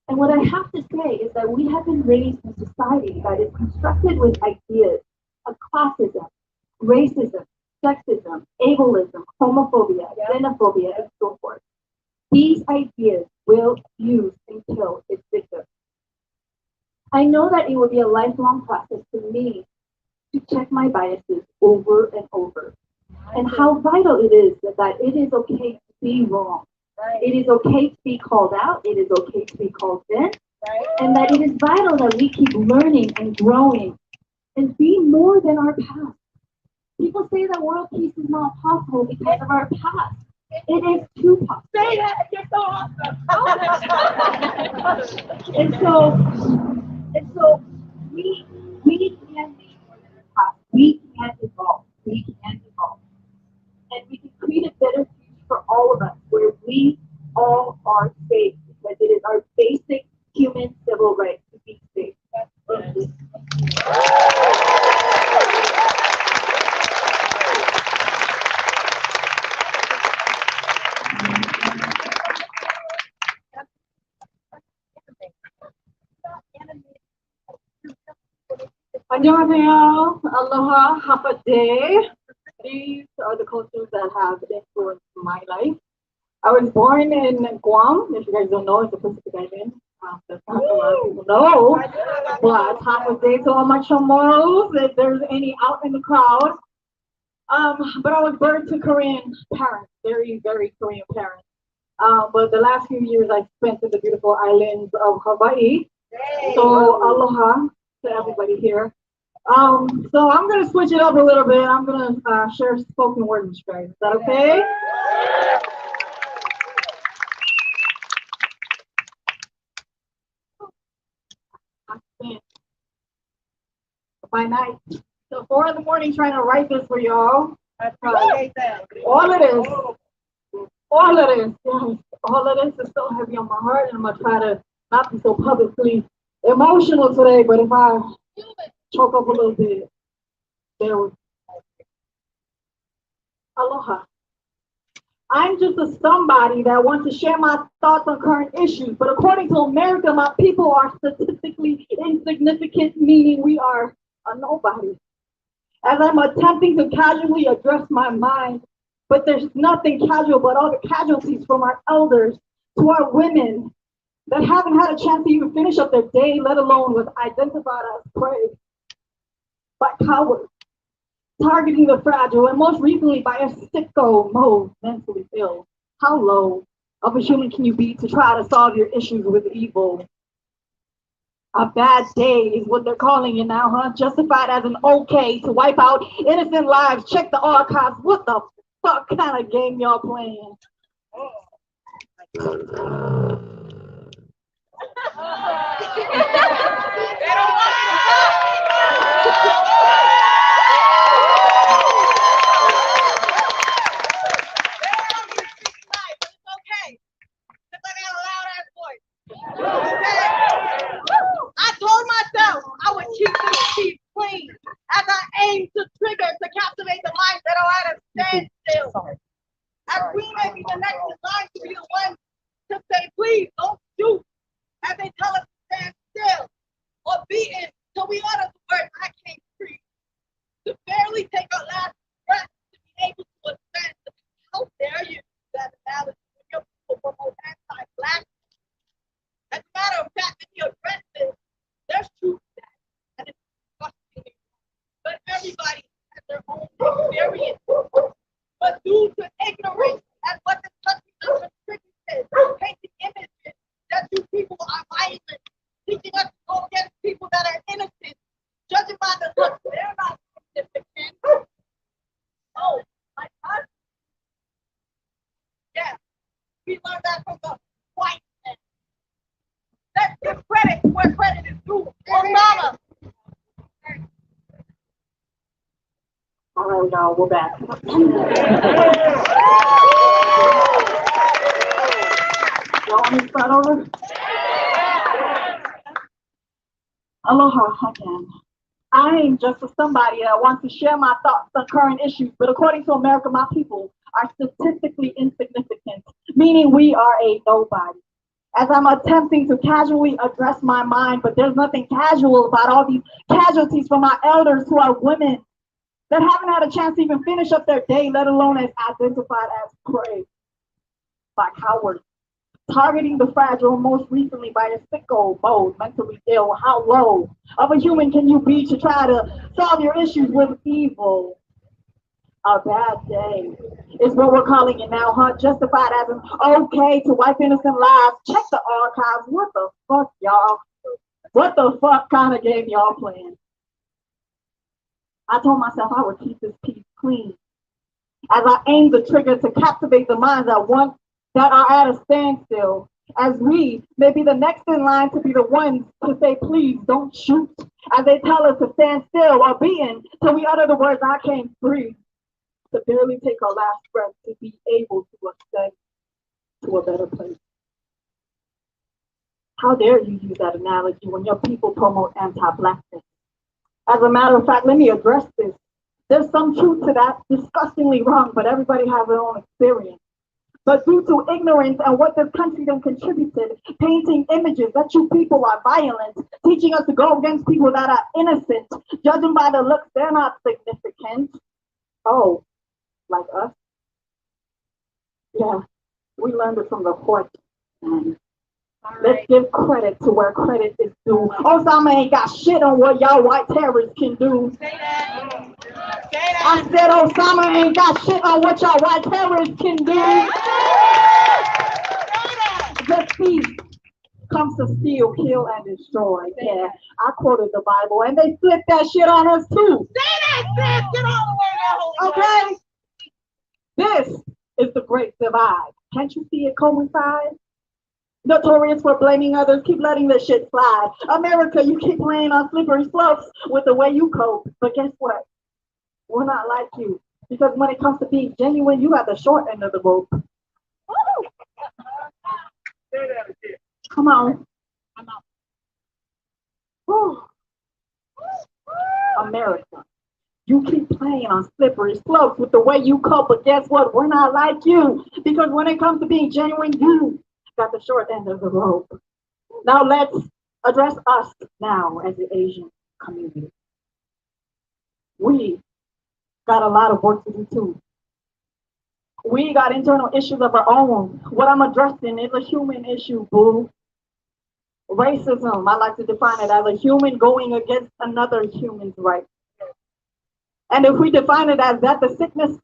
And what I have to say is that we have been raised in a society that is constructed with ideas of classism, racism, sexism, ableism, homophobia, xenophobia, and so forth. These ideas will use and kill its victims. I know that it will be a lifelong process for me to check my biases over and over. And how vital it is that it is okay to be wrong. It is okay to be called out. It is okay to be called in. And that it is vital that we keep learning and growing and be more than our past. People say that world peace is not possible because of our past. It is too possible. Say that, you're so awesome. and so we can be more than our past. We can evolve. We can evolve. And we can create a better future for all of us where we all are safe because it is our basic human civil right to be safe. Annyeonghaseyo, aloha, happy day. These are the cultures that have influenced my life. I was born in Guam. If you guys don't know, it's a Pacific Island. That's not a lot of people know. But happy day to all my chamorros, if there's any out in the crowd. But I was born to Korean parents, very, very Korean parents. But the last few years I spent in the beautiful islands of Hawaii. So aloha to everybody here. So I'm gonna switch it up a little bit. I'm gonna share spoken word with you guys. Is that okay? I spent by night till 4 in the morning trying to write this for y'all. That's right. All of this, all of this, yes, all of this is so heavy on my heart, and I'm gonna try to not be so publicly emotional today. But if I choke up a little bit, there was aloha. I'm just a somebody that wants to share my thoughts on current issues, but according to America, my people are statistically insignificant, meaning we are a nobody. As I'm attempting to casually address my mind, but there's nothing casual but all the casualties from our elders to our women that haven't had a chance to even finish up their day, let alone was identified as prey by cowards, targeting the fragile, and most recently by a sicko mode, mentally ill. How low of a human can you be to try to solve your issues with evil? A bad day is what they're calling it now, huh? Justified as an okay to wipe out innocent lives. Check the archives. What the fuck kind of game y'all playing? I told myself I would keep this piece clean as I aim to trigger to captivate the minds that are at a standstill. As we may be the next in line to be the ones to say, please don't shoot, as they tell us to stand still or beaten till we utter the word I can't breathe. To barely take our last breath to be able to ascend. How dare you do that analogy when your people promote anti-black? As a matter of fact, in the addresses, there's truth to that. And it's disgusting. But everybody has their own experience. But due to ignorance at what the country is restricted, painting images that you people are violent, teaching us to go against people that are innocent, judging by the looks, they're not significant. Oh, my God. We learned that from the white man. Let's give credit where credit is due. Obama. All right, y'all, we're back. Y'all want me to start over? Aloha again. I ain't just somebody that wants to share my thoughts on current issues, but according to America, my people are statistically insignificant, meaning we are a nobody. As I'm attempting to casually address my mind, but there's nothing casual about all these casualties from our elders who are women that haven't had a chance to even finish up their day, let alone as identified as prey by cowards. Targeting the fragile, most recently by a sicko mode, mentally ill. How low of a human can you be to try to solve your issues with evil? A bad day is what we're calling it now, huh? Justified as an okay to wipe innocent lives. Check the archives. What the fuck, y'all? What the fuck kind of game y'all playing? I told myself I would keep this piece clean as I aim the trigger to captivate the minds that are at a standstill, as we may be the next in line to be the ones to say, please don't shoot, as they tell us to stand still or beaten till we utter the words, I can't breathe, to barely take our last breath, to be able to ascend to a better place. How dare you use that analogy when your people promote anti-blackness? As a matter of fact, let me address this. There's some truth to that, disgustingly wrong, but everybody has their own experience. But due to ignorance and what this country then contributed, painting images that you people are violent, teaching us to go against people that are innocent, judging by the looks, they're not significant. Oh, like us? Yeah, we learned it from the court. Let's give credit to where credit is due. Osama ain't got shit on what y'all white terrorists can do. Say that. I said Osama ain't got shit on what y'all white terrorists can do. The thief comes to steal, kill, and destroy. Yeah, I quoted the Bible, and they flipped that shit on us too. Say that, sis. Get all the way there, Okay? This is the great divide. Can't you see it coincide? Notorious for blaming others, keep letting this shit slide. America, you keep playing on slippery slopes with the way you cope. But guess what? We're not like you. Because when it comes to being genuine, you have the short end of the rope. Come on. Woo. America, you keep playing on slippery slopes with the way you cope, but guess what? We're not like you. Because when it comes to being genuine, you got the short end of the rope. Now let's address us now as the Asian community. We got a lot of work to do too. We got internal issues of our own. What I'm addressing is a human issue, boo. Racism, I like to define it as a human going against another human's rights. And if we define it as that, the sickness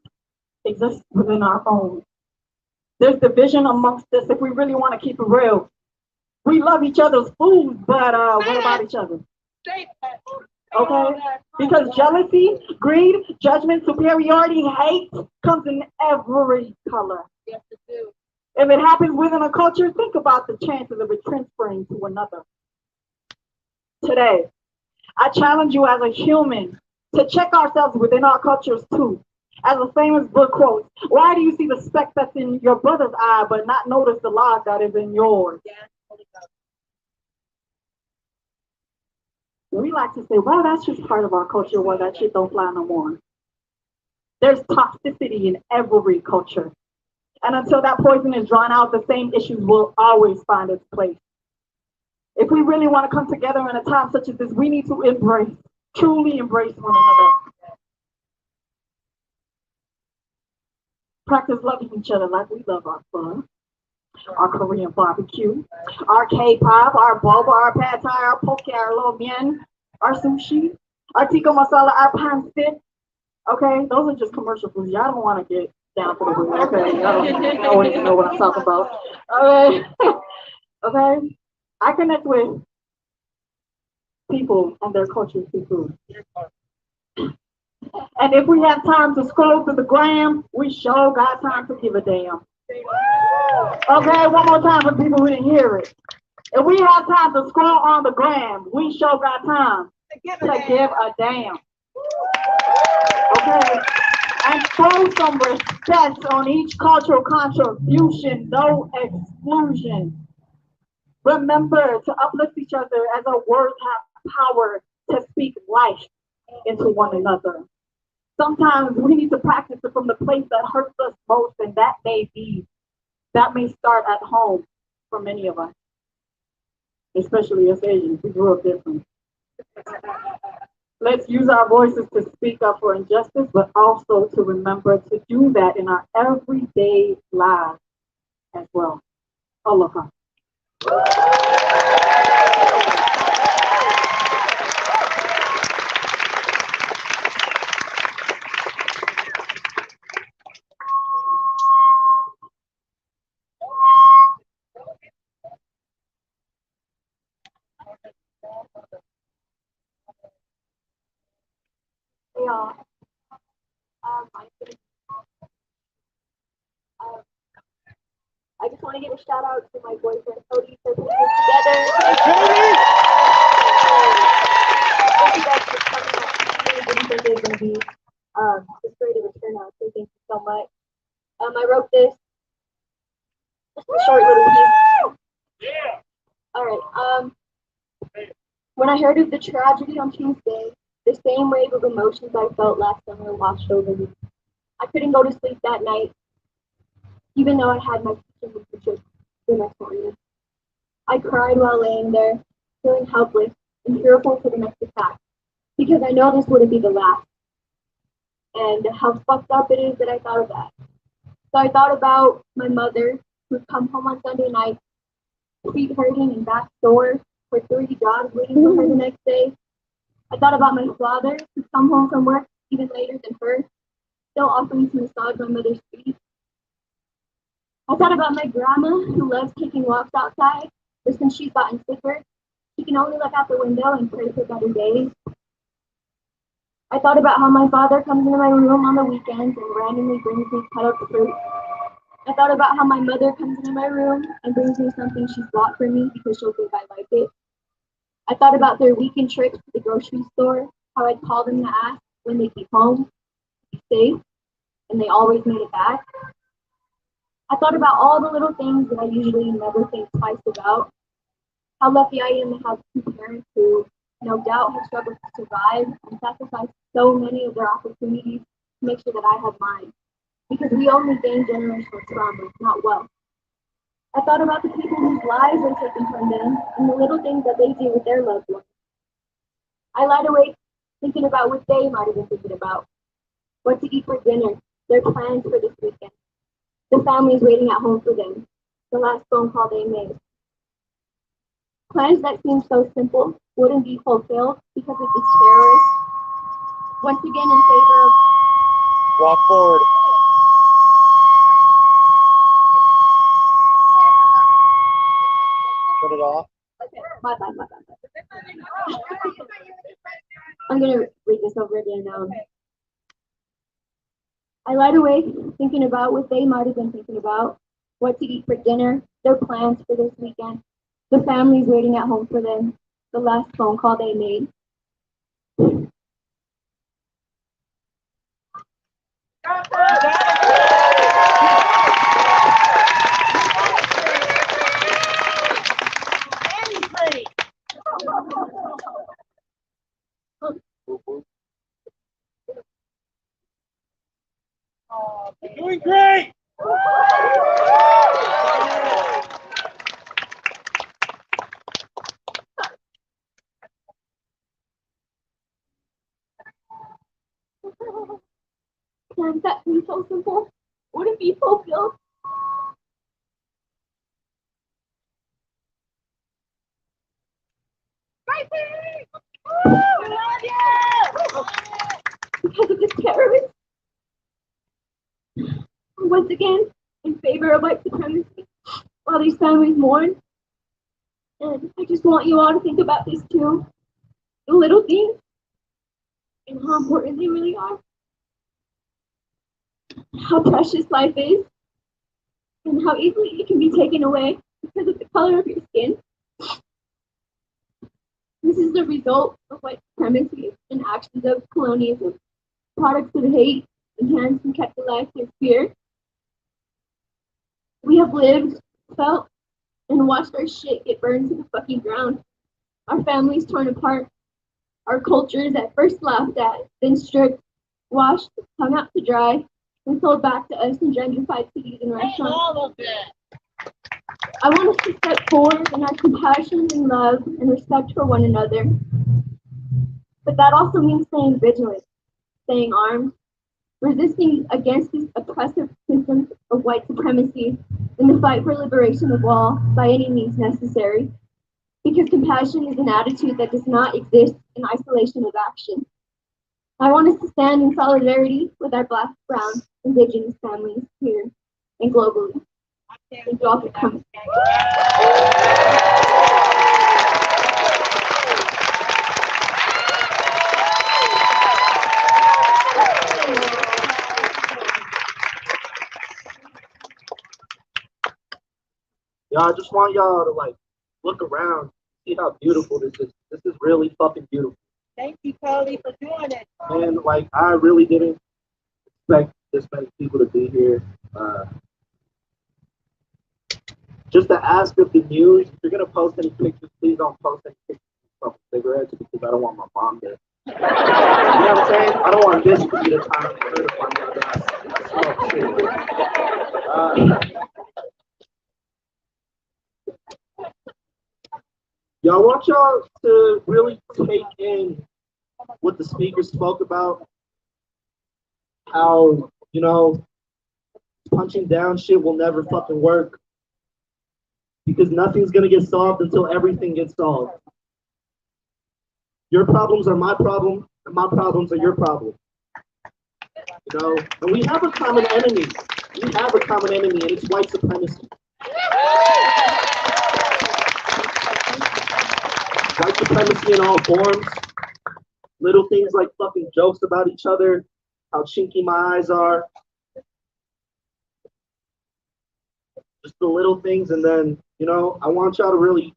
exists within our own. There's division amongst us if we really want to keep it real. We love each other's food, but what about each other? Okay? Because jealousy, greed, judgment, superiority, hate comes in every color. Yes, it do. If it happens within a culture, think about the chances of it transferring to another. Today, I challenge you as a human to check ourselves within our cultures too. As a famous book quotes, why do you see the speck that's in your brother's eye but not notice the log that is in yours? We like to say, well, that's just part of our culture where that shit don't fly no more. There's toxicity in every culture. And until that poison is drawn out, the same issues will always find its place. If we really want to come together in a time such as this, we need to embrace, truly embrace one another. Practice loving each other like we love our fun, our Korean barbecue, our K-pop, our boba, our pad thai, our poke, our lo mein, our sushi, our tikka masala, our pan stick. Okay, those are just commercial foods. Y'all don't want to get down to the root. Okay, y'all don't even know what I'm talking about. Okay, okay. I connect with people and their cultures through food. And if we have time to scroll through the gram, we sure got time to give a damn. Okay, one more time for people who didn't hear it. If we have time to scroll on the gram, we sure got time to give a damn. Okay? And show some respect on each cultural contribution, no exclusion. Remember to uplift each other as our words have power to speak life into one another. Sometimes we need to practice it from the place that hurts us most, and that may start at home for many of us, especially us Asians. We grew up different. Let's use our voices to speak up for injustice, but also to remember to do that in our everyday lives as well. Aloha. Hey y'all. I just want to give a shout out to my boyfriend Cody for putting this together. Thank you guys for coming out. I really didn't think it was going to be this great of a turnout, so thank you so much. I wrote this, just a short little piece. Yeah. All right. When I heard of the tragedy on Tuesday, the same wave of emotions I felt last summer washed over me. I couldn't go to sleep that night, even though I had my teaching teacher the next morning. I cried while laying there, feeling helpless and fearful for the next attack, because I know this wouldn't be the last. And how fucked up it is that I thought of that. So I thought about my mother, who'd come home on Sunday night, feet hurting and back sore, with 3 jobs waiting for her the next day. I thought about my father, who'd come home from work even later than her, still offering to massage my mother's feet. I thought about my grandma, who loves taking walks outside, but since she's gotten sicker, she can only look out the window and pray for better days. I thought about how my father comes into my room on the weekends and randomly brings me cut up fruit. I thought about how my mother comes into my room and brings me something she's bought for me because she'll think I like it. I thought about their weekend trips to the grocery store, how I'd call them to ask when they came home, to be safe, and they always made it back. I thought about all the little things that I usually never think twice about. How lucky I am to have 2 parents who, no doubt, have struggled to survive and sacrificed so many of their opportunities to make sure that I have mine. Because we only gain generational trauma, not wealth. I thought about the people whose lives are taken from them and the little things that they do with their loved ones. I lied awake thinking about what they might have been thinking about. What to eat for dinner, their plans for this weekend, the families waiting at home for them, the last phone call they made. Plans that seem so simple wouldn't be fulfilled because of the terrorists, once again in favor of... Walk forward. Put it off. Okay, my bad. I'm gonna read this over again. I lied awake thinking about what they might have been thinking about, what to eat for dinner, their plans for this weekend, the families waiting at home for them, the last phone call they made. You're doing great! Plans that seem so simple wouldn't be fulfilled. Because of the terrorists. Once again, in favor of white supremacy, while these families mourn. And I just want you all to think about this too. The little things and how important they really are. How precious life is. and how easily it can be taken away because of the color of your skin. This is the result of white supremacy and actions of colonialism, products of hate, enhanced and kept alive through fear. We have lived, felt, and watched our shit get burned to the fucking ground. Our families torn apart. Our cultures at first laughed at, then stripped, washed, hung out to dry, and sold back to us in gentrified cities and restaurants. All of it. I want us to step forward in our compassion and love and respect for one another. But that also means staying vigilant, staying armed, resisting against these oppressive systems of white supremacy in the fight for liberation of all by any means necessary. Because compassion is an attitude that does not exist in isolation of action. I want us to stand in solidarity with our Black, Brown, Indigenous families here and globally. Thank you all for coming. Y'all, I just want y'all to like look around, see how beautiful this is. This is really fucking beautiful. Thank you, Cody, for doing it. And like, I really didn't expect this many people to be here. Just to ask of the news, if you're gonna post any pictures, please don't post any pictures of cigarettes because I don't want my mom to. You know what I'm saying? I don't want this to be the time for her to find out that I smoke cigarettes. Y'all want y'all to really take in what the speaker spoke about. How, you know, punching down shit will never fucking work. Because nothing's gonna get solved until everything gets solved. Your problems are my problem, and my problems are your problem. You know, and we have a common enemy. We have a common enemy, and it's white supremacy. White supremacy in all forms. Little things like fucking jokes about each other, how chinky my eyes are. Just the little things, and then, you know, I want y'all to really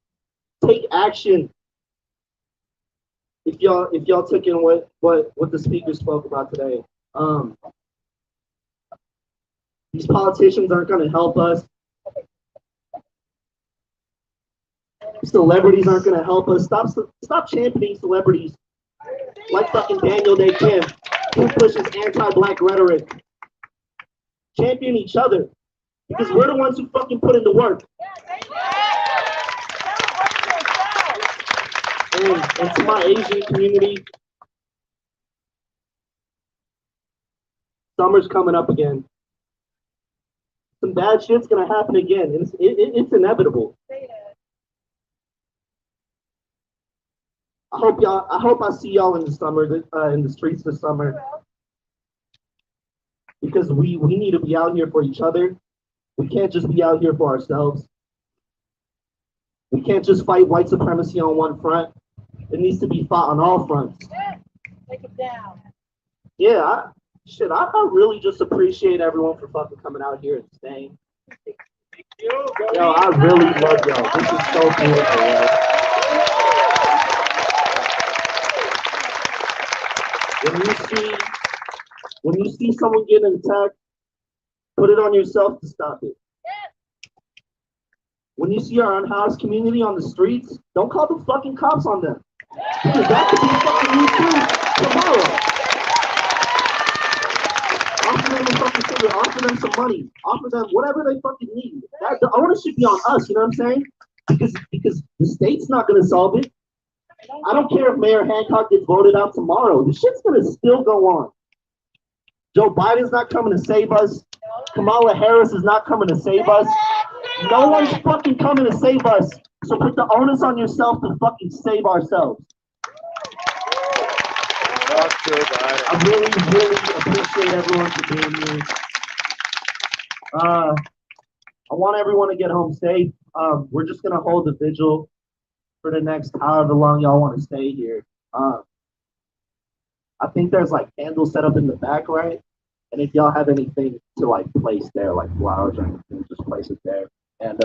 take action. If y'all took in what the speaker spoke about today. These politicians aren't gonna help us. Celebrities aren't gonna help us. Stop championing celebrities like fucking Daniel Day Kim, who pushes anti-black rhetoric. Champion each other. Because we're the ones who fucking put in the work. And to my Asian community, summer's coming up again. Some bad shit's gonna happen again, and it's inevitable. I hope I see y'all in the summer, in the streets this summer, because we need to be out here for each other. We can't just be out here for ourselves. We can't just fight white supremacy on one front. It needs to be fought on all fronts. Take it down. Yeah, I really just appreciate everyone for fucking coming out here and staying. Yo, I really love y'all. This is so beautiful, yo. When you see someone getting attacked, put it on yourself to stop it. When you see our unhoused community on the streets, don't call the fucking cops on them. Because that could be fucking you too tomorrow. Offer them a fucking cigarette, offer them some money, offer them whatever they fucking need. The onus should be on us, you know what I'm saying? Because the state's not gonna solve it. I don't care if Mayor Hancock gets voted out tomorrow. The shit's gonna still go on. Joe Biden's not coming to save us. Kamala Harris is not coming to save us. No one's fucking coming to save us. So put the onus on yourself to fucking save ourselves. I really, really appreciate everyone for being here. I want everyone to get home safe. We're just gonna hold the vigil for the next however long y'all want to stay here. I think there's like candles set up in the back, right? And if y'all have anything to like place there, like flowers or anything, just place it there. And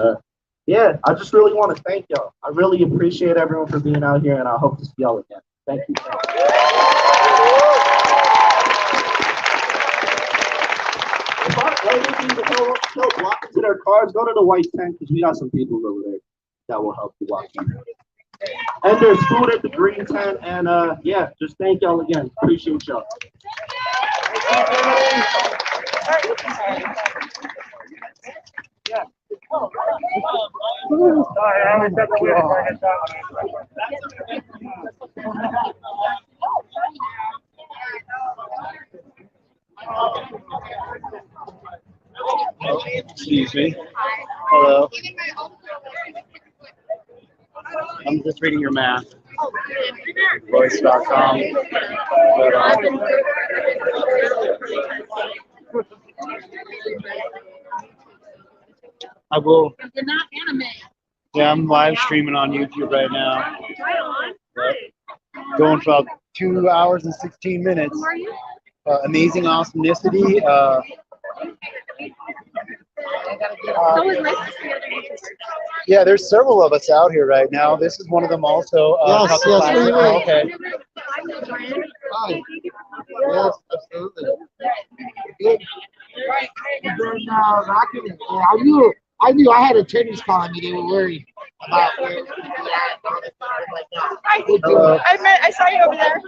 yeah, I just really want to thank y'all. I really appreciate everyone for being out here, and I hope to see y'all again. Thank you. If I ladies need to help walk into their cars, go to the white tent because we got some people over there that will help you walk in. And there's food at the green tent, and yeah, just thank y'all again. Appreciate y'all. Sorry, I always have to wait before I get Excuse me. Hello. I'm just reading your math. Voice.com. I will. You're not anime. Yeah, I'm live streaming on YouTube right now. Yep. Going for about 2 hours and 16 minutes. Who are you? Amazing awesomenicity. So is my sister. Yeah, there's several of us out here right now. This is one of them also. Yes, yes, we will. Okay. Hi. Yes, absolutely. Good. You've been rocking it. Yeah, I knew I had attorneys calling me. They were worried about where we were at and all this stuff like that. Hello. I saw you over there.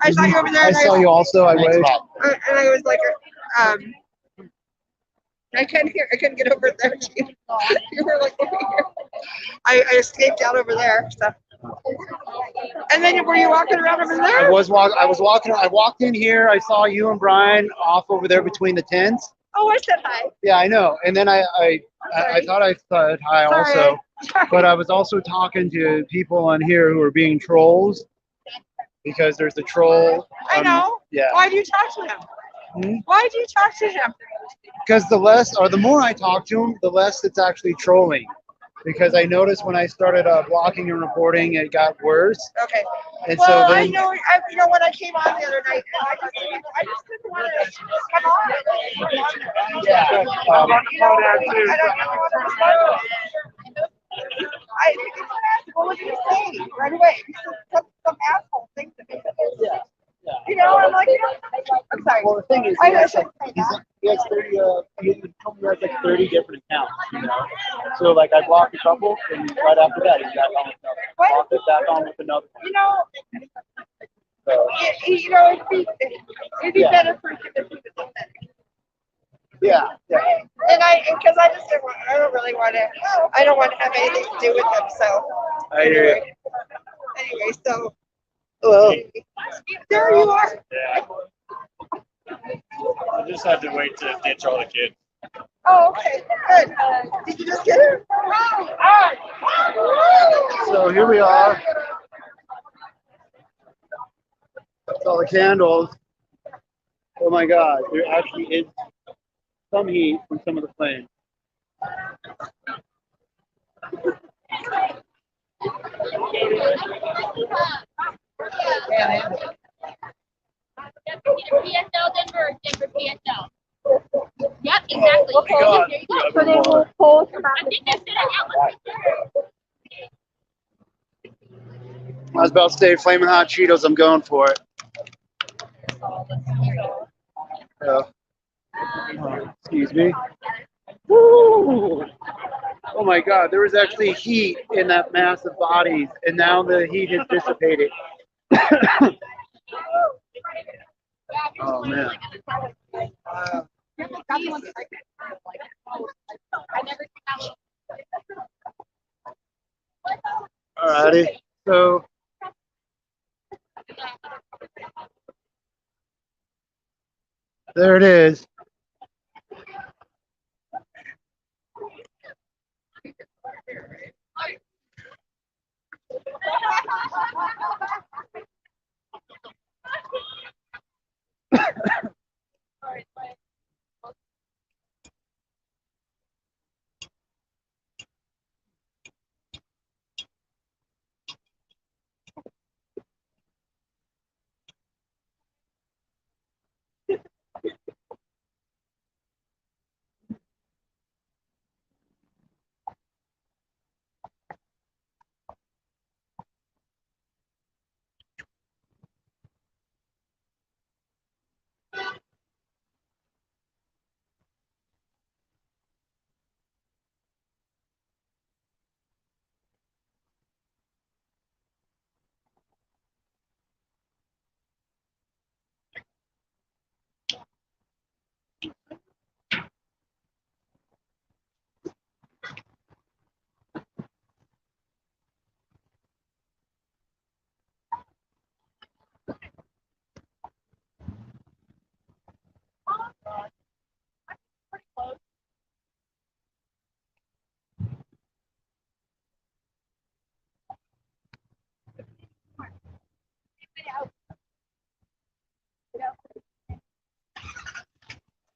I saw you over there. I saw you also. I Thanks, waved. Matt. And I was like, I couldn't get over there. You were like over here. I escaped out over there. So. And then were you walking around over there? I was walking. I walked in here. I saw you and Brian off over there between the tents. Oh, I said hi. Yeah, I know. And then I thought I said hi also, but I was also talking to people on here who are being trolls because there's a troll. I know. Yeah. Why do you talk to him? Hmm? Why do you talk to him? Because the more I talk to him, the less it's actually trolling. Because I noticed when I started blocking and reporting, it got worse. Okay. And Well, so then, I know. When I came on the other night, I just didn't want to come on. yeah. I don't want to start. What did you say right away? You said some asshole thing to me. I'm like, I'm sorry. Well, the thing is, I shouldn't say that. he has 30. He has like 30 different accounts. So like I blocked a couple, and right after that, he's back on with another. Blocked it, back on with another. So, It'd be better for him if he was on that. yeah. And because I just didn't want, I don't want to have anything to do with them. So I hear you. Anyway, so Hello. there you are. Yeah. I just had to wait to ditch all the kids. Oh, okay, good. Did you just get her? So here we are. That's all the candles. Oh my God, there actually is some heat from some of the flames. PSL Denver, Denver PSL. Yep, exactly. Oh my God. There you go. So they will pull come out. I think that's it. Right there. I was about to say Flamin' Hot Cheetos. I'm going for it. Excuse me. Woo! Oh my God, there was actually heat in that mass of bodies, and now the heat has dissipated. Oh man. Alrighty, so there it is.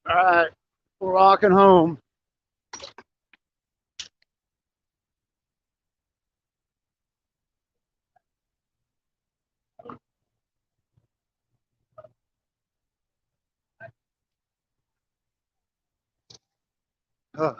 All right, we're walking home. Huh.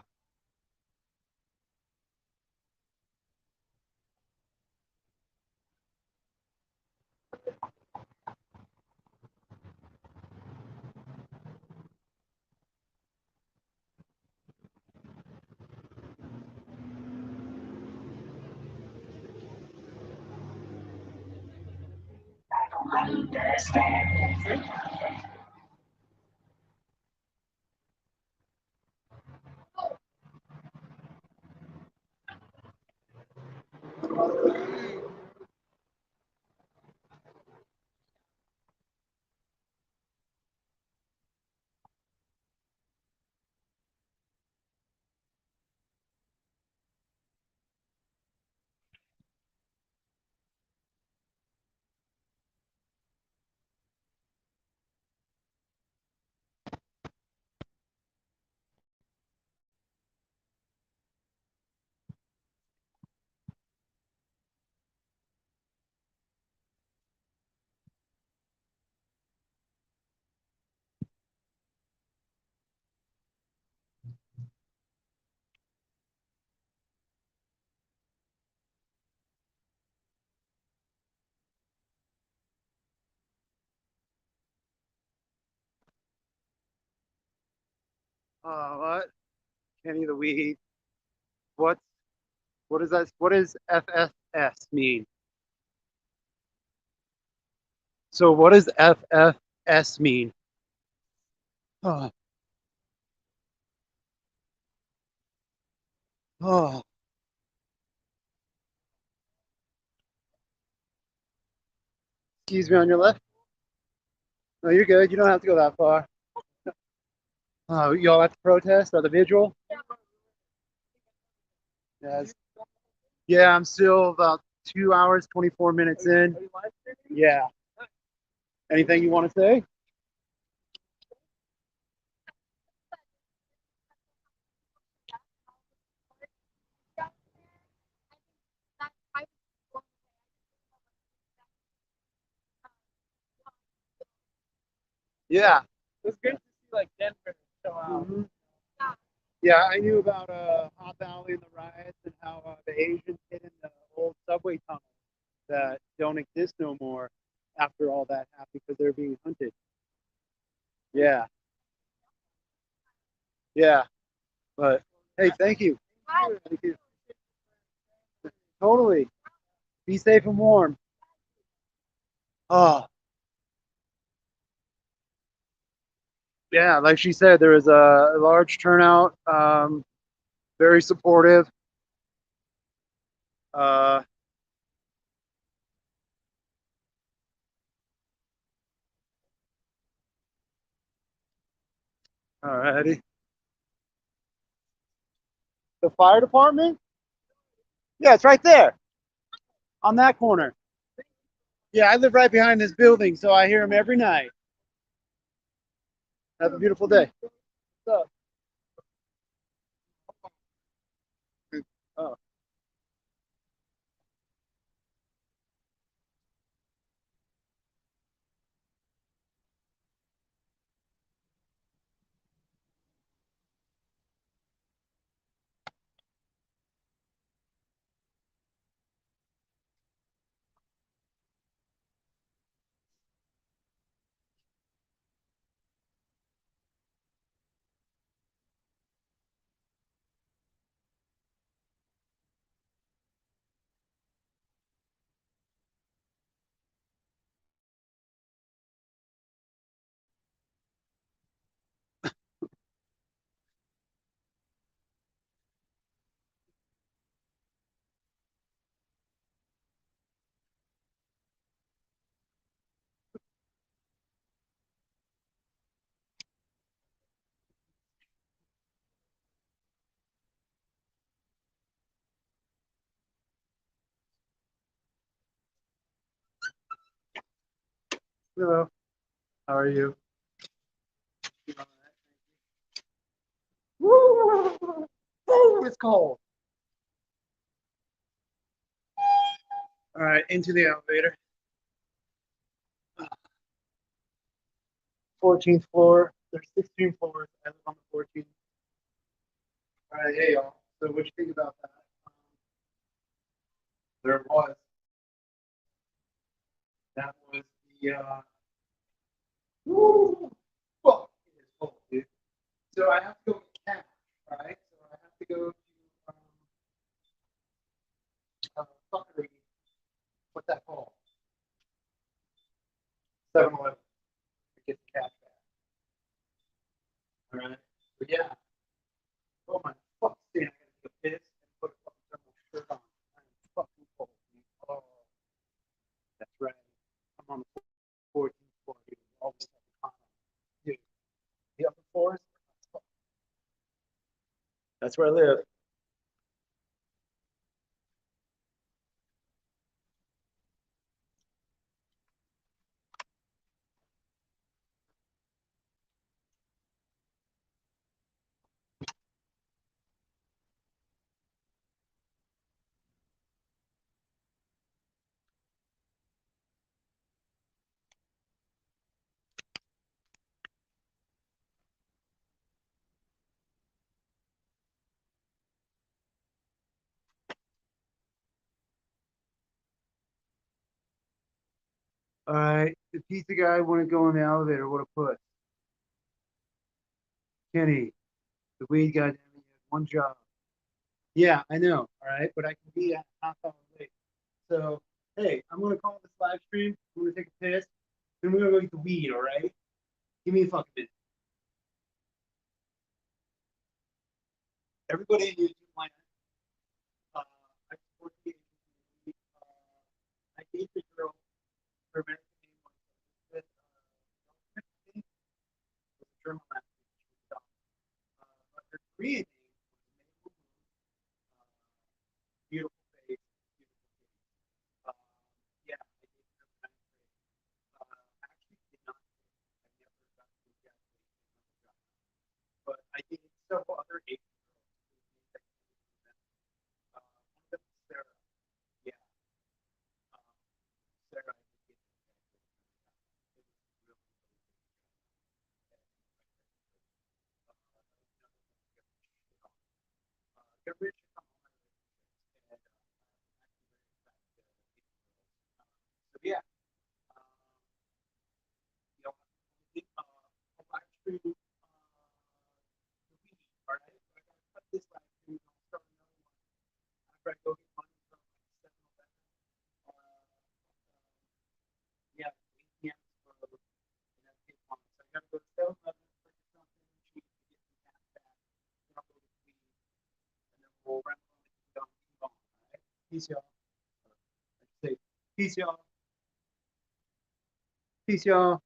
What? Kenny the weed. What? What is that? What does FFS mean? So what does FFS mean? Oh, oh. Excuse me on your left. No, you're good. You don't have to go that far. Oh, y'all have to protest or the vigil? Yes. Yeah, I'm still about 2 hours, 24 minutes in. Yeah. Anything you want to say? Yeah. It's good to see like Denver show out. Mhm. Yeah, I knew about Hot Valley and the riots and how the Asians hid in the old subway tunnels that don't exist no more after all that happened because they're being hunted. Yeah, yeah. But hey, thank you. Thank you. Totally. Be safe and warm. Oh, yeah. Like she said, there was a large turnout. Very supportive. Uh, Alrighty. The fire department? Yeah, it's right there on that corner. Yeah, I live right behind this building, so I hear them every night. Have a beautiful day. What's up? Oh. Hello. How are you? Woo! Oh, it's cold. All right, into the elevator. 14th floor. There's 16 floors. I live on the 14th. All right, hey y'all. So what you think about that? There it was. That was the woo! Fuck, it is cold, dude. So I have to go get cash, right? So I have to go to fuckery. What's that called? 7-Eleven. To get the cash back. All right. But yeah. Oh my fuck, stand. I gotta get pissed and put a fucking thermal shirt on. I'm fucking cold, dude. Oh, that's right. I'm on the 14th floor, dude. All this fucking hot. Dude, the upper floors. That's where I live. All right, the pizza guy wouldn't go in the elevator. What a puss. Kenny, the weed guy didn't have one job. Yeah, I know. All right, but I can be a half hour late. So, hey, I'm gonna call this live stream. I'm gonna take a piss. Then we're gonna go get the weed. All right? Give me a fucking minute. Everybody in YouTube land. I support the agency. I date the girl. Her American name was Elizabeth. I think was a German last name. But her Korean name was beautiful face, beautiful face. Yeah, I did her when I was actually did not. I never got to get but I did several other Asian girls. One of them was Sarah. Yeah, Sarah. I did get to get. It was really, really get rich and all my relationships, and I'm actually very excited to get girls. So yeah, you know, I think a live stream the week, all right? So I gotta cut this live stream. I'll start another one after I go get money from like 7-Eleven. Yeah, 8 p.m. So and that's it. So I gotta go to 7-Eleven, purchase something cheap to get some cash back. Then I'll go get weed, and then we'll run home and keep on, all right? Peace, y'all. I say peace, y'all. Peace, y'all.